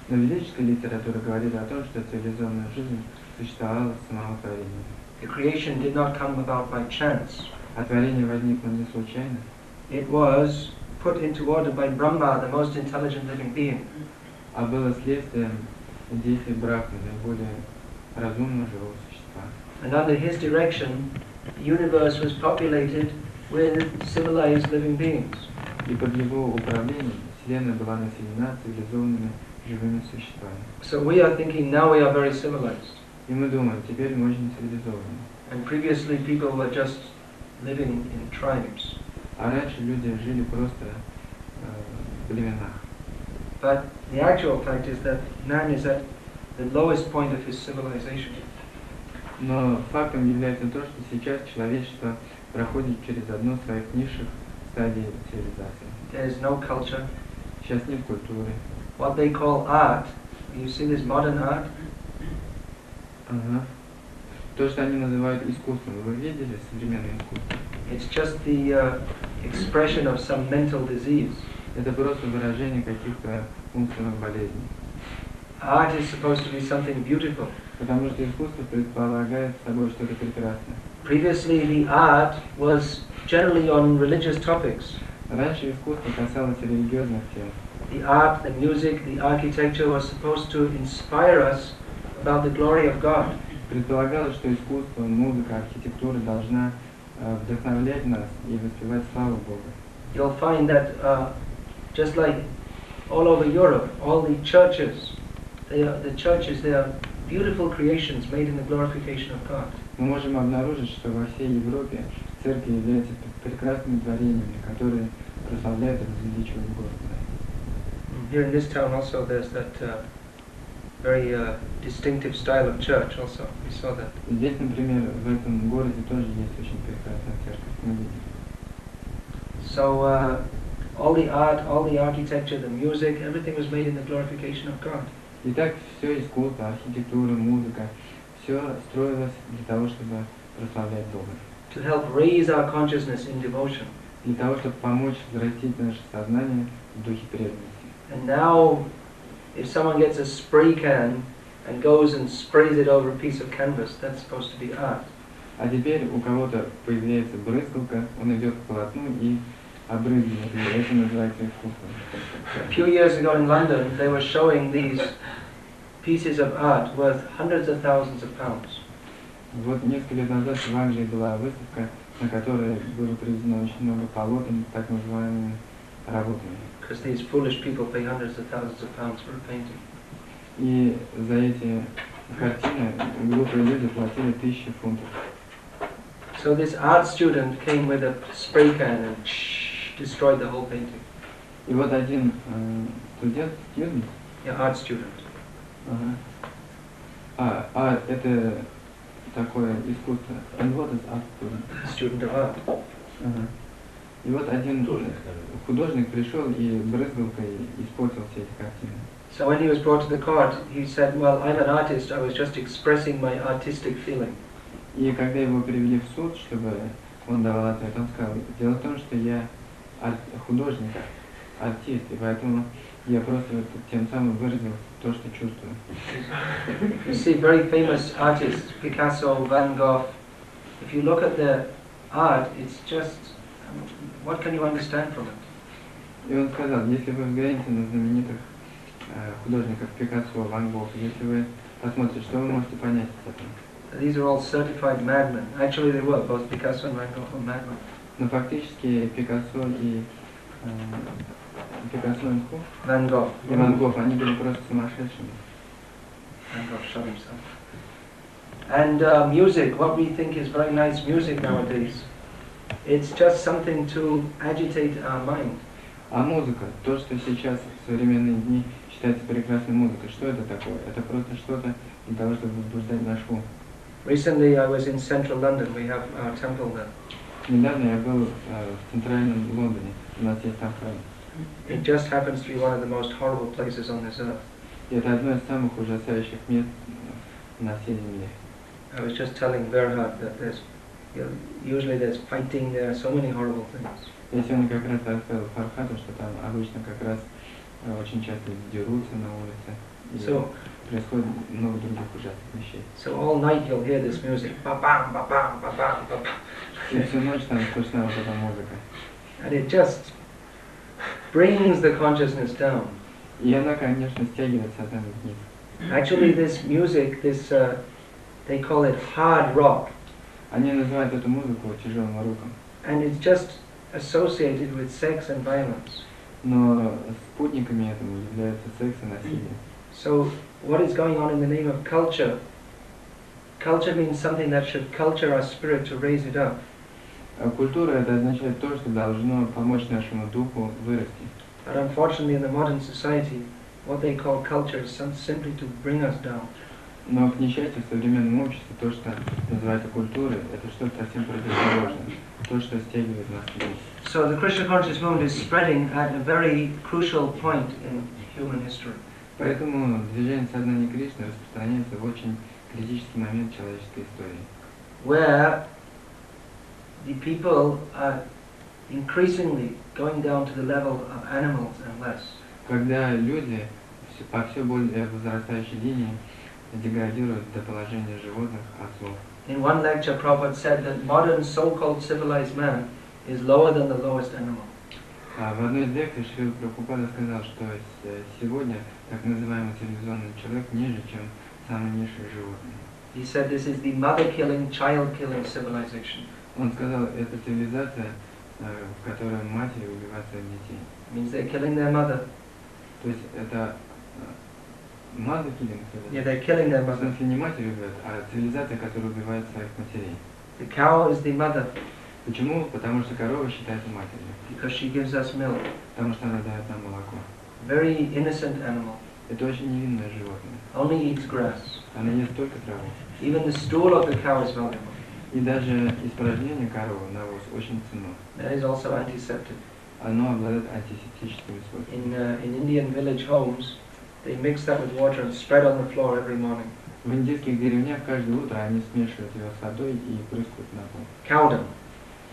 Speaker 3: Но ведическая литература говорит о том, что цивилизованная жизнь существовала с самого творения.
Speaker 1: The creation did not come about by chance.
Speaker 3: А творение возникло не случайно.
Speaker 1: It was put into order by Brahma, the most intelligent living being.
Speaker 3: А было следствием действий Брахмы, наиболее разумного живого существа.
Speaker 1: And under his direction, the universe was populated with civilized living beings.
Speaker 3: И под его управлением Вселенная была населена цивилизованными живыми существами.
Speaker 1: So we are thinking now we are very civilized.
Speaker 3: И мы думаем, теперь мы очень цивилизованы.
Speaker 1: And previously people were just living in tribes.
Speaker 3: А раньше люди жили просто в племенах.
Speaker 1: But the actual fact is that man is at the lowest point of his civilization.
Speaker 3: Но фактом является то, что сейчас человечество проходит через одну из своих низших стадий цивилизации.
Speaker 1: There is no culture.
Speaker 3: Сейчас нет культуры.
Speaker 1: What they call art, you see this modern art?
Speaker 3: Ага. То, что они называют искусством, вы видели современное искусство?
Speaker 1: It's just the expression of some mental disease.
Speaker 3: Это просто выражение каких-то умственных болезней.
Speaker 1: Art is supposed to be something beautiful.
Speaker 3: Потому что искусство предполагает собой что-то прекрасное.
Speaker 1: Previously, the art was generally on religious topics.
Speaker 3: Раньше искусство касалось религиозных тем.
Speaker 1: The art, the music, the architecture was supposed to inspire us about the glory of God.
Speaker 3: Предполагалось, что искусство, музыка, архитектура должна вдохновлять нас и воспевать славу Бога.
Speaker 1: You'll find that just like all over Europe, all the churches, they are beautiful creations made in the glorification of God.
Speaker 3: Мы можем обнаружить, что во всей Европе церкви являются прекрасными творениями, которые прославляют и возвеличивают Господа.
Speaker 1: Here in this town also there's that very distinctive style of church also. We saw that.
Speaker 3: Здесь, например, в этом городе тоже есть очень прекрасная церковь. Мы видим.
Speaker 1: So all the art, all the architecture, the music, everything was made in the glorification of God.
Speaker 3: Итак, все искусство, архитектура, музыка, все строилось для того, чтобы прославлять Бога.
Speaker 1: To help raise our consciousness in devotion.
Speaker 3: Для того, чтобы помочь взрастить наше сознание в духе преданности.
Speaker 1: And now, if someone gets a spray can and goes and sprays it over a piece of canvas, that's supposed to be art.
Speaker 3: А теперь у кого-то появляется брызгалка, он идет к полотну и обрызгивает ее. Это называется искусством.
Speaker 1: A few years ago in London, they were showing these pieces of art worth hundreds of thousands of pounds.
Speaker 3: Вот несколько лет назад в Англии была выставка, на которой было привезено очень много полотен, так называемыми работами.
Speaker 1: Because these foolish people pay hundreds of thousands of pounds for a painting.
Speaker 3: И за эти картины глупые люди платили 1000 фунтов.
Speaker 1: So this art student came with a spray can and destroyed the whole painting.
Speaker 3: И вот один student,
Speaker 1: Yeah, art student.
Speaker 3: Это такое искусство. And what is art student?
Speaker 1: Student of art.
Speaker 3: И вот один художник пришел и брызгалкой испортил все эти картины.
Speaker 1: So when he was brought to the court, he said, well, I'm an artist, I was just expressing my artistic feeling.
Speaker 3: И когда его привели в суд, чтобы он давал ответ, он сказал, дело в том, что я художник, артист, и поэтому я просто тем самым выразил то, что чувствую.
Speaker 1: You see, very famous artists, Picasso, Van Gogh, if you look at their art, it's just, what can you understand from it?
Speaker 3: И он сказал, если вы взглянете на знаменитых художников Пикассо, Ван Гог, если вы посмотрите, что вы можете понять из этого?
Speaker 1: These are all certified madmen. Actually they were, both Picasso and Van Gogh were madmen.
Speaker 3: Но фактически Пикассо и
Speaker 1: Van Gogh.
Speaker 3: И Ван Гог, они были просто сумасшедшими.
Speaker 1: Van Gogh shot himself. And music, what we think is very nice music nowadays, it's just something to agitate our mind.
Speaker 3: А музыка, то, что сейчас в современные дни считается прекрасной музыкой, что это такое? Это просто что-то для того, чтобы возбуждать наш ум.
Speaker 1: Recently I was in central London, we have our temple there.
Speaker 3: Недавно я был в центральном Лондоне, у нас есть там храм.
Speaker 1: It just happens to be one of the most horrible places on this earth.
Speaker 3: И это одно из самых ужасающих мест на всей земле.
Speaker 1: I was just telling Berhard that usually there's fighting there, so many horrible things.
Speaker 3: Я сегодня как раз рассказывал Фархату, что там обычно как раз очень часто дерутся на улице. И происходит много других ужасных вещей.
Speaker 1: So all night you'll hear this music, ba-bam, ba-bam, ba-bam, ba-bam.
Speaker 3: И всю ночь там слышна вот эта музыка.
Speaker 1: And it just brings the consciousness down.
Speaker 3: И она, конечно, стягивает сознание вниз.
Speaker 1: Actually, this music, they call it hard rock.
Speaker 3: Они называют эту музыку тяжелым роком.
Speaker 1: And it's just associated with sex and violence.
Speaker 3: Но спутниками этому являются секс и насилие.
Speaker 1: So, what is going on in the name of culture? Culture means something that should culture our spirit to raise it up.
Speaker 3: Культура это означает то, что должно помочь нашему духу вырасти.
Speaker 1: But unfortunately, in the modern society, what they call culture is simply to bring us down.
Speaker 3: Но, к несчастью, в современном обществе то, что называется культурой, это что-то совсем противоположное, то, что стягивает нас вниз.
Speaker 1: So the Krishna conscious movement is spreading at a very crucial point in human history.
Speaker 3: Поэтому движение сознания Кришны распространяется в очень критический момент человеческой истории.
Speaker 1: Where the people are increasingly going down to the level of animals and less.
Speaker 3: Когда люди по все более возрастающей линии деградируют до положения животных, ослов.
Speaker 1: In one lecture, Prabhupada said that modern so-called civilized man is lower than the lowest animal.
Speaker 3: В одной из лекций Шрила Прабхупада сказал, что сегодня так называемый цивилизованный человек ниже, чем самое низшее животное.
Speaker 1: He said this is the mother-killing, child-killing civilization.
Speaker 3: Он сказал, это цивилизация, в которой матери убивают своих детей.
Speaker 1: Means they're killing their mother.
Speaker 3: То есть это mother killing
Speaker 1: Yeah,
Speaker 3: цивилизация.
Speaker 1: they're killing their
Speaker 3: В
Speaker 1: mother.
Speaker 3: смысле не матери убивают, а цивилизация, которая убивает своих матерей.
Speaker 1: The cow is the mother
Speaker 3: Почему? Потому что корова считается матерью.
Speaker 1: because she gives us milk.
Speaker 3: Потому что она дает нам молоко.
Speaker 1: Very innocent animal.
Speaker 3: Это очень невинное животное.
Speaker 1: Only eats grass.
Speaker 3: Она ест только траву.
Speaker 1: Even the stool of the cow is valuable.
Speaker 3: И даже испражнение коровы, навоз, очень ценно.
Speaker 1: That is also antiseptic.
Speaker 3: Оно обладает антисептическими свойствами.
Speaker 1: In Indian village homes, they mix that with water and spread on the floor every morning.
Speaker 3: В индийских деревнях каждое утро они смешивают его с водой и прыскают на пол.
Speaker 1: Cow dung,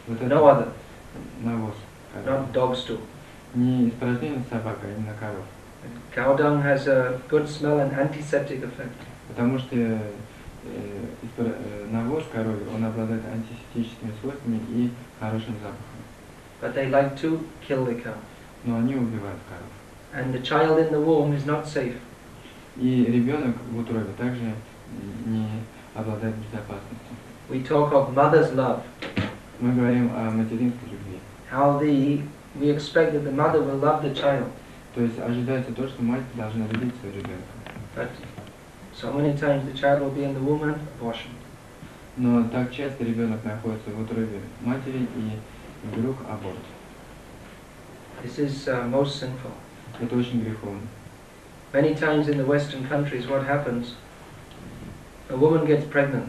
Speaker 3: Вот
Speaker 1: no
Speaker 3: это
Speaker 1: other,
Speaker 3: навоз коровы.
Speaker 1: not dog stool.
Speaker 3: Не испражнение собак, а именно коров.
Speaker 1: Cow dung has a good smell and antiseptic effect.
Speaker 3: Потому что навоз коровы, он обладает антисептическими свойствами и хорошим запахом.
Speaker 1: But they like to kill the cow.
Speaker 3: Но они убивают коров.
Speaker 1: And the child in the womb is not safe.
Speaker 3: И ребенок в утробе также не обладает безопасностью.
Speaker 1: We talk of mother's love.
Speaker 3: Мы говорим о материнской любви.
Speaker 1: How we expect that the mother will love the child.
Speaker 3: То есть ожидается то, что мать должна любить своего ребенка.
Speaker 1: But so many times the child will be in the womb and abortion.
Speaker 3: Но так часто ребенок находится в утробе матери и вдруг аборт.
Speaker 1: This is most sinful.
Speaker 3: Это очень греховно.
Speaker 1: Many times in the Western countries, what happens? A woman gets pregnant.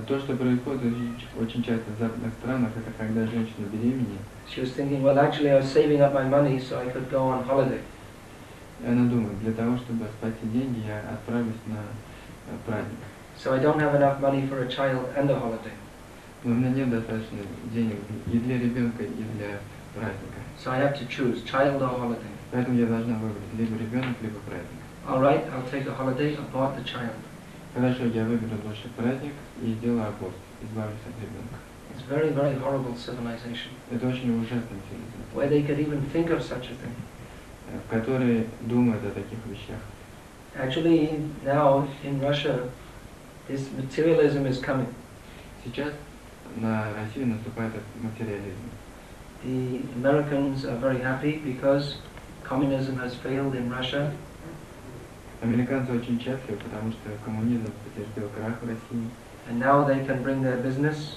Speaker 3: То, что происходит очень часто в западных странах, это когда женщина беременеет.
Speaker 1: She was thinking, well, actually, I was saving up my money so I could go on holiday.
Speaker 3: И она думает, для того, чтобы спасти деньги, я отправлюсь на праздник.
Speaker 1: So I don't have enough money for a child and a holiday.
Speaker 3: Но у меня нет достаточно денег и для ребенка, и для праздника.
Speaker 1: So I have to choose, child or holiday.
Speaker 3: Поэтому я должна выбрать либо ребенок, либо праздник.
Speaker 1: All right, I'll take a holiday, abort the child.
Speaker 3: Хорошо, я выберу лучше праздник и сделаю аборт, избавлюсь от ребенка.
Speaker 1: It's very, very horrible civilization,
Speaker 3: Это очень ужасная цивилизация,
Speaker 1: where they could even think of such a thing.
Speaker 3: в которой думают о таких вещах.
Speaker 1: Actually, now in Russia, this materialism is coming.
Speaker 3: Сейчас на Россию наступает материализм.
Speaker 1: The Americans are very happy because communism has failed in Russia.
Speaker 3: Американцы очень счастливы, потому что коммунизм потерпел крах в России.
Speaker 1: And now they can bring their business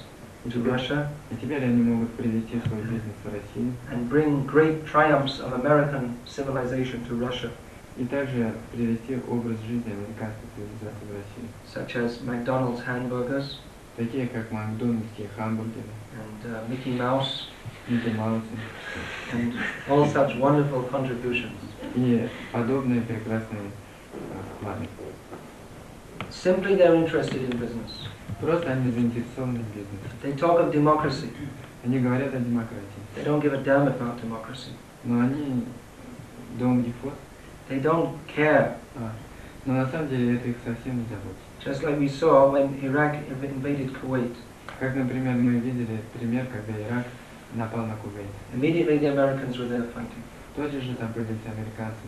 Speaker 1: to Russia
Speaker 3: И теперь они могут привести свой бизнес в Россию
Speaker 1: and bring great triumphs of American civilization to Russia,
Speaker 3: и также привести образ жизни американской цивилизации в Россию.
Speaker 1: such as McDonald's hamburgers
Speaker 3: Такие как макдональдские хамбургеры,
Speaker 1: and Mickey Mouse
Speaker 3: Микки Маусы
Speaker 1: and all such wonderful contributions.
Speaker 3: и подобные прекрасные вклады.
Speaker 1: Simply they're interested in business.
Speaker 3: Просто они заинтересованы в бизнесе.
Speaker 1: They talk of democracy.
Speaker 3: Они говорят о демократии,
Speaker 1: They don't give a damn about democracy.
Speaker 3: но они don't give what?
Speaker 1: They don't care.
Speaker 3: Но на самом деле это их совсем не заботит.
Speaker 1: Just like we saw when Iraq invaded Kuwait.
Speaker 3: Как, например, мы видели пример, когда Ирак напал на Кувейт.
Speaker 1: Immediately the Americans were there fighting.
Speaker 3: Тотчас же там появились американцы,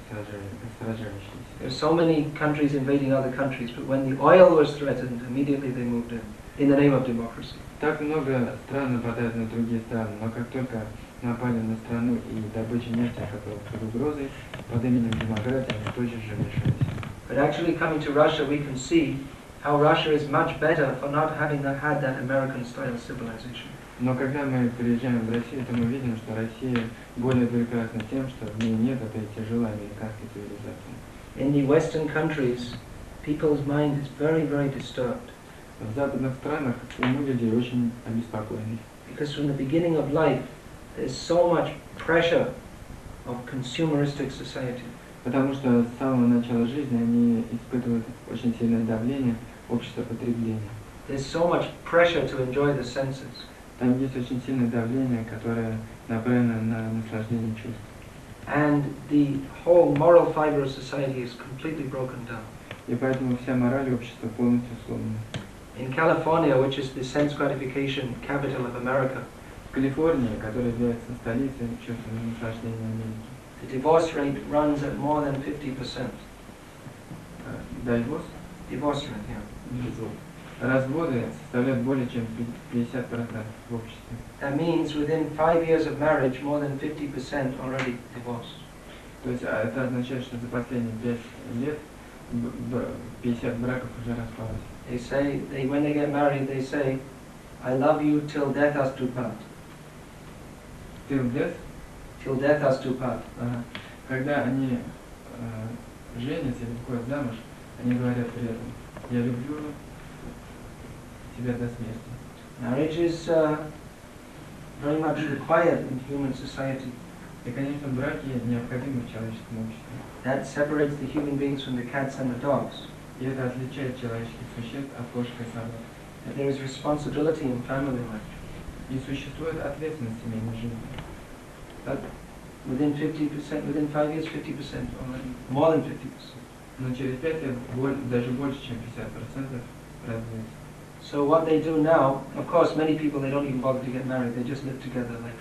Speaker 3: сражающиеся.
Speaker 1: There were so many countries invading other countries, but when the oil was threatened, immediately they moved in the name of democracy.
Speaker 3: Так много стран нападают на другие страны, но как только напали на страну и добыча нефти оказалась под угрозой, под именем демократии они тотчас же вмешались.
Speaker 1: But actually coming to Russia, we can see how Russia is much better for not having had that American-style civilization.
Speaker 3: Но когда мы приезжаем в Россию, то мы видим, что Россия более прекрасна тем, что в ней нет этой тяжелой американской цивилизации.
Speaker 1: In the Western countries, people's mind is very, very disturbed.
Speaker 3: В западных странах умы людей очень обеспокоены.
Speaker 1: Because from the beginning of life, there's so much pressure of consumeristic society.
Speaker 3: Потому что с самого начала жизни они испытывают очень сильное давление общества потребления.
Speaker 1: There's so much pressure to enjoy the senses.
Speaker 3: Там есть очень сильное давление, которое направлено на наслаждение чувств.
Speaker 1: And the whole moral fiber of society is completely broken down.
Speaker 3: И поэтому вся мораль общества полностью сломана.
Speaker 1: In California, which is the sense gratification capital of America,
Speaker 3: В Калифорнии, которая является столицей чувственного наслаждения Америки,
Speaker 1: the divorce rate runs at more than 50%.
Speaker 3: Divorce?
Speaker 1: Divorce rate, yeah.
Speaker 3: Разводы составляют более чем 50% в обществе.
Speaker 1: That means within 5 years of marriage, more than 50% already divorced.
Speaker 3: То есть это означает, что за последние 5 лет 50 браков уже распалось.
Speaker 1: They say, when they get married, they say, I love you till death us do part.
Speaker 3: Till death?
Speaker 1: Till death us do part.
Speaker 3: Ага. Когда они женятся или выходят замуж, они говорят при этом, я люблю тебя до смерти.
Speaker 1: Marriage is very much required in human society.
Speaker 3: И, конечно, браки необходимы в человеческом обществе.
Speaker 1: That separates the human beings from the cats and the dogs.
Speaker 3: И это отличает человеческих существ от кошек и собак.
Speaker 1: That there is responsibility in family life.
Speaker 3: И существует ответственность в семейной жизни.
Speaker 1: But within 50%, within 5 years, 50% already, more than 50%.
Speaker 3: Но через 5 лет даже больше, чем 50% разводится.
Speaker 1: So what they do now, of course, many people, they don't even bother to get married. They just live together like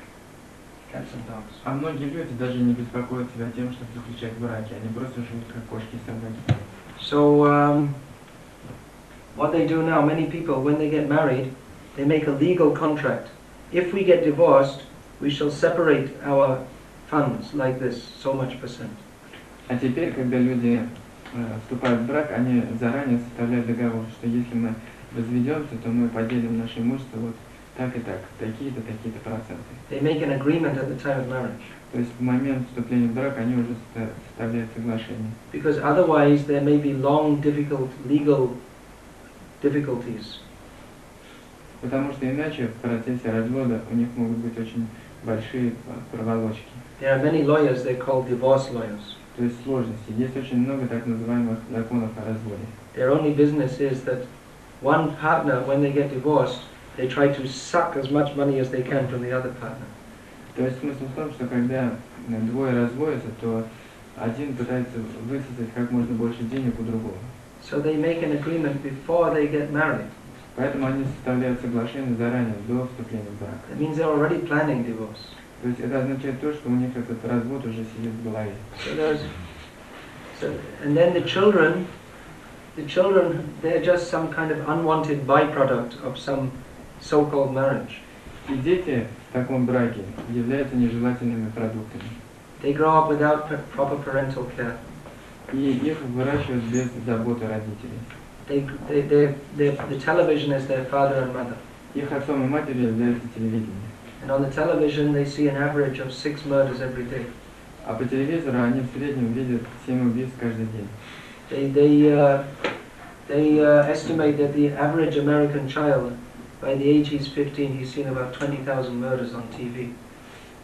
Speaker 1: cats and dogs.
Speaker 3: А многие люди даже не беспокоят себя тем, чтобы заключать браки. Они просто живут как кошки и собаки.
Speaker 1: So what they do now, many people, when they get married, they make a legal contract. If we get divorced, we shall separate our funds like this, so much %.
Speaker 3: А теперь, когда люди вступают в брак, они заранее составляют договор, что если мы разведемся, то мы поделим наше имущество вот так и так, такие-то, такие-то проценты.
Speaker 1: They make an agreement at the time of marriage.
Speaker 3: То есть в момент вступления в брак они уже составляют соглашение.
Speaker 1: Because otherwise there may be long, difficult legal difficulties.
Speaker 3: Потому что иначе в процессе развода у них могут быть очень большие проволочки.
Speaker 1: There are many lawyers, they're called divorce lawyers.
Speaker 3: То есть сложности. Есть очень много так называемых законов о разводе.
Speaker 1: Their only business is that one partner, when they get divorced, they try to suck as much money as they can from the other partner.
Speaker 3: То есть смысл в том, что когда двое разводятся, то один пытается высосать как можно больше денег у другого.
Speaker 1: So they make an agreement before they get married.
Speaker 3: Поэтому они составляют соглашение заранее, до вступления в брак.
Speaker 1: That means they're already planning divorce.
Speaker 3: То есть это означает то, что у них этот развод уже сидит в голове.
Speaker 1: And then the children, they're just some kind of unwanted byproduct of some so-called marriage.
Speaker 3: И дети в таком браке являются нежелательными продуктами.
Speaker 1: They grow up without proper parental care.
Speaker 3: И их выращивают без заботы родителей.
Speaker 1: The television is their father and mother.
Speaker 3: Их отцом и матерью является телевидение.
Speaker 1: And on the television they see an average of 6 murders every day.
Speaker 3: А по телевизору они в среднем видят 7 убийств каждый день.
Speaker 1: They estimate that the average American child, by the age he's 15, he's seen about 20,000 murders on TV.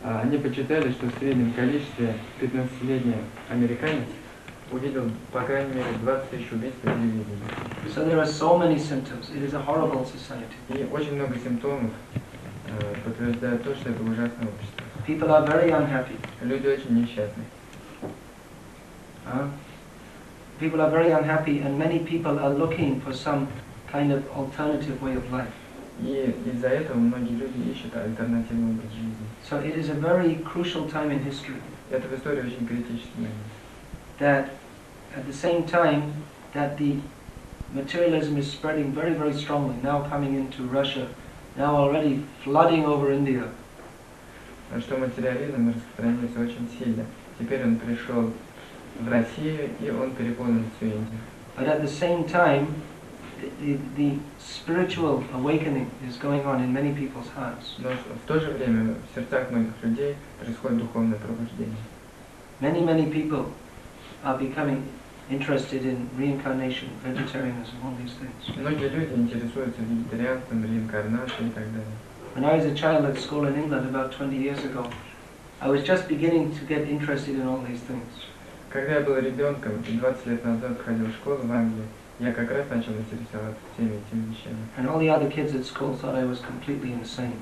Speaker 3: Они подсчитали, что в среднем количестве 15-летний американец увидел, по крайней мере, 20 тысяч убийств по телевидению.
Speaker 1: So there are so many symptoms. It is a horrible society.
Speaker 3: И очень много симптомов подтверждают то, что это ужасное общество.
Speaker 1: People are very unhappy.
Speaker 3: Люди очень несчастны.
Speaker 1: People are very unhappy, and many people are looking for some kind of alternative way of life.
Speaker 3: И из-за этого многие люди ищут альтернативный образ жизни.
Speaker 1: So it is a very crucial time in history.
Speaker 3: Это в истории очень критичный момент.
Speaker 1: That at the same time that the materialism is spreading very, very strongly, now coming into Russia, now already flooding over India.
Speaker 3: Что материализм распространился очень сильно. Теперь он пришел в Россию, и он переполнил всю Индию.
Speaker 1: But at the same time, the spiritual awakening is going on in many people's hearts.
Speaker 3: Но в то же время в сердцах многих людей происходит духовное пробуждение.
Speaker 1: Many people are becoming interested in reincarnation, vegetarianism, all these things.
Speaker 3: Многие люди интересуются вегетарианством, реинкарнацией и так далее.
Speaker 1: When I was a child at school in England about 20 years ago, I was just beginning to get interested in all these things.
Speaker 3: Когда я был ребенком и 20 лет назад ходил в школу в Англии, я как раз начал интересоваться всеми этими вещами.
Speaker 1: And all the other kids at school thought I was completely insane.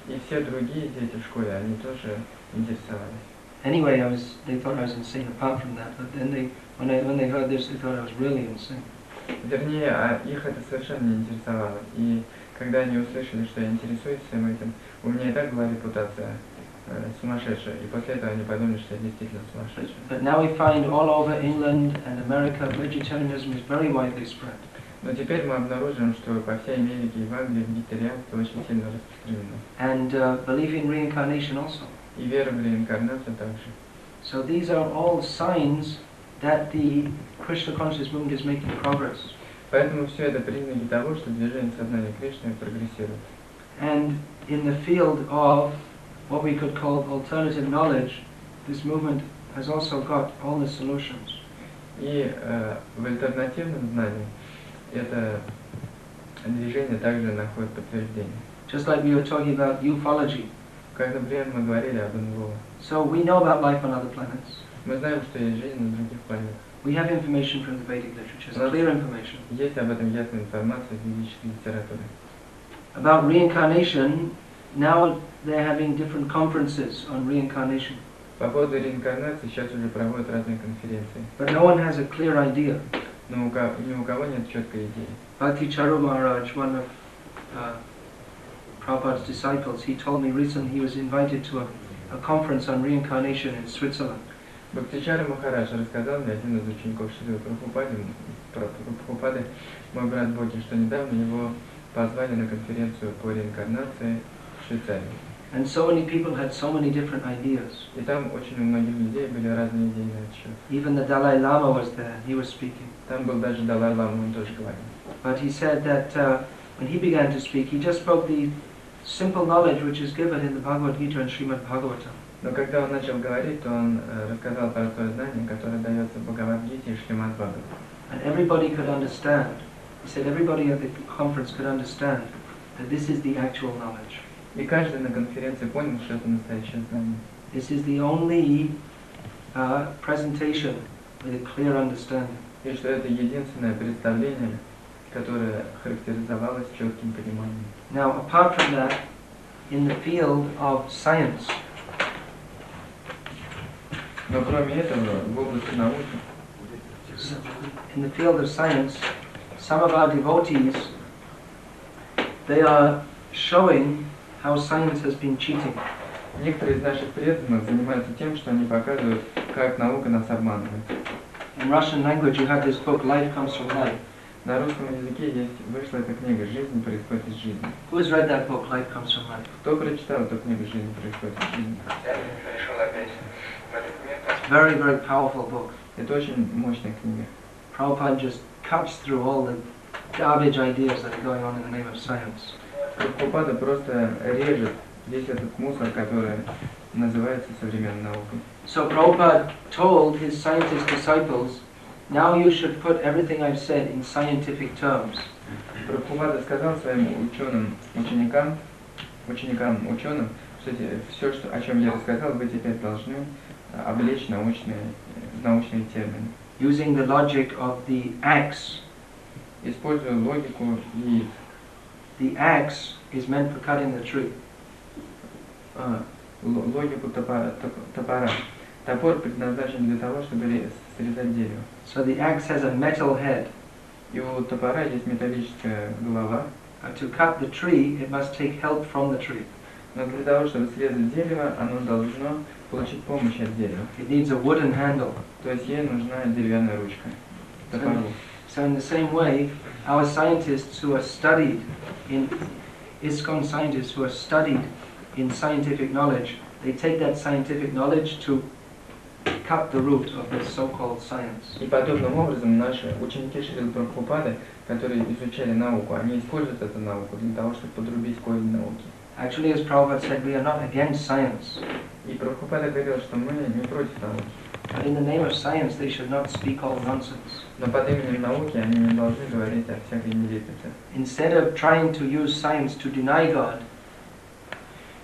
Speaker 3: И все другие дети в школе, они тоже интересовались.
Speaker 1: Anyway, they thought I was insane apart from that, but then when they heard this, they thought I was really insane.
Speaker 3: Вернее, их это совершенно не интересовало. И когда они услышали, что я интересуюсь всем этим, у меня и так была репутация сумасшедшая. И после этого они подумали, что я действительно сумасшедший.
Speaker 1: But now we find all over England and America vegetarianism is very widely spread.
Speaker 3: Но теперь мы обнаружим, что по всей Америке и в Англии вегетарианство очень сильно распространено.
Speaker 1: And belief in reincarnation also.
Speaker 3: И вера в реинкарнацию также.
Speaker 1: So these are all signs that the Krishna conscious movement is making progress.
Speaker 3: Поэтому все это признаки того, что движение сознания Кришны прогрессирует.
Speaker 1: And in the field of what we could call alternative knowledge, this movement has also got all the solutions.
Speaker 3: И в альтернативном знании это движение также находит подтверждение.
Speaker 1: Just like we were talking about ufology.
Speaker 3: Как, например, мы говорили об НЛО.
Speaker 1: So we know about life on other planets.
Speaker 3: Мы знаем, что есть жизнь на других планетах.
Speaker 1: We have information from the Vedic literatures, clear information.
Speaker 3: Есть об этом ясная информация в ведической литературе.
Speaker 1: About reincarnation, now they're having different conferences on reincarnation.
Speaker 3: По поводу реинкарнации сейчас уже проводят разные конференции.
Speaker 1: But no one has a clear idea.
Speaker 3: Но ни у кого нет четкой идеи.
Speaker 1: Bhakti Maharaj, one of Prabhupada's disciples, he told me recently he was invited to a conference on reincarnation in Switzerland.
Speaker 3: Бхактичара Махарадж рассказал мне, один из учеников Шрилы Прабхупады, мой брат Боги, что недавно его позвали на конференцию по реинкарнации в Швейцарии.
Speaker 1: And so many people had so many different ideas.
Speaker 3: И там очень у многих людей были разные идеи на этот счет.
Speaker 1: Even the Dalai Lama was there, he was speaking.
Speaker 3: Там был даже Далай Лама, он тоже говорил.
Speaker 1: But he said that when he began to speak, he just spoke the simple knowledge which is given in the Bhagavad Gita and Srimad Bhagavatam.
Speaker 3: Но когда он начал говорить, то он рассказал простое знание, которое дается в Бхагавад-гите и Шримад Бхагаватам.
Speaker 1: And everybody could understand. He said everybody at the conference could understand that this is the actual knowledge.
Speaker 3: И каждый на конференции понял, что это настоящее знание.
Speaker 1: This is the only presentation with a clear understanding.
Speaker 3: И что это единственное представление, которое характеризовалось четким пониманием.
Speaker 1: Now, apart from that, in the field of science,
Speaker 3: Но кроме этого, в области науки,
Speaker 1: in the field of science, some of our devotees, they are showing how science has been cheating.
Speaker 3: некоторые из наших преданных занимаются тем, что они показывают, как наука нас обманывает.
Speaker 1: In Russian language, you have this book, Life Comes from Life.
Speaker 3: На русском языке вышла эта книга «Жизнь происходит из жизни».
Speaker 1: Who has read that book, Life Comes from Life?
Speaker 3: Кто прочитал эту книгу «Жизнь происходит из жизни»?
Speaker 1: Very, very powerful book.
Speaker 3: Это очень мощная книга.
Speaker 1: Prabhupada just cuts through all the garbage ideas that are going on in the name of science.
Speaker 3: Прабхупада просто режет весь этот мусор, который называется современной наукой.
Speaker 1: So Prabhupada told his scientist disciples, now you should put everything I've said in scientific terms.
Speaker 3: Прабхупада сказал своим ученикам, что все, о чем я рассказал, вы теперь должны облечь научные термины.
Speaker 1: Using the logic of the axe.
Speaker 3: Используя логику яиц.
Speaker 1: The axe is meant for cutting the tree.
Speaker 3: Логику топора. Топор предназначен для того, чтобы срезать дерево.
Speaker 1: So the axe has a metal head.
Speaker 3: И у топора есть металлическая голова.
Speaker 1: To cut the tree, it must take help from the tree.
Speaker 3: Но для того, чтобы срезать дерево, оно должно получить помощь от дерева.
Speaker 1: It needs a wooden handle.
Speaker 3: То есть ей нужна деревянная ручка. Топору.
Speaker 1: So in the same way, our scientists who are studied in ISKCON scientists who are studied in scientific knowledge, they take that scientific knowledge to cut the root of this so-called science.
Speaker 3: И подобным образом наши ученики Шрилы Прабхупады, которые изучали науку, они используют эту науку для того, чтобы подрубить корень науки.
Speaker 1: Actually, as Prabhupada said, we are not against science.
Speaker 3: И Прабхупада говорил, что мы не против науки.
Speaker 1: But in the name of science, they should not speak all nonsense.
Speaker 3: Но под именем науки они не должны говорить о всякой нелепице.
Speaker 1: Instead of trying to use science to deny God,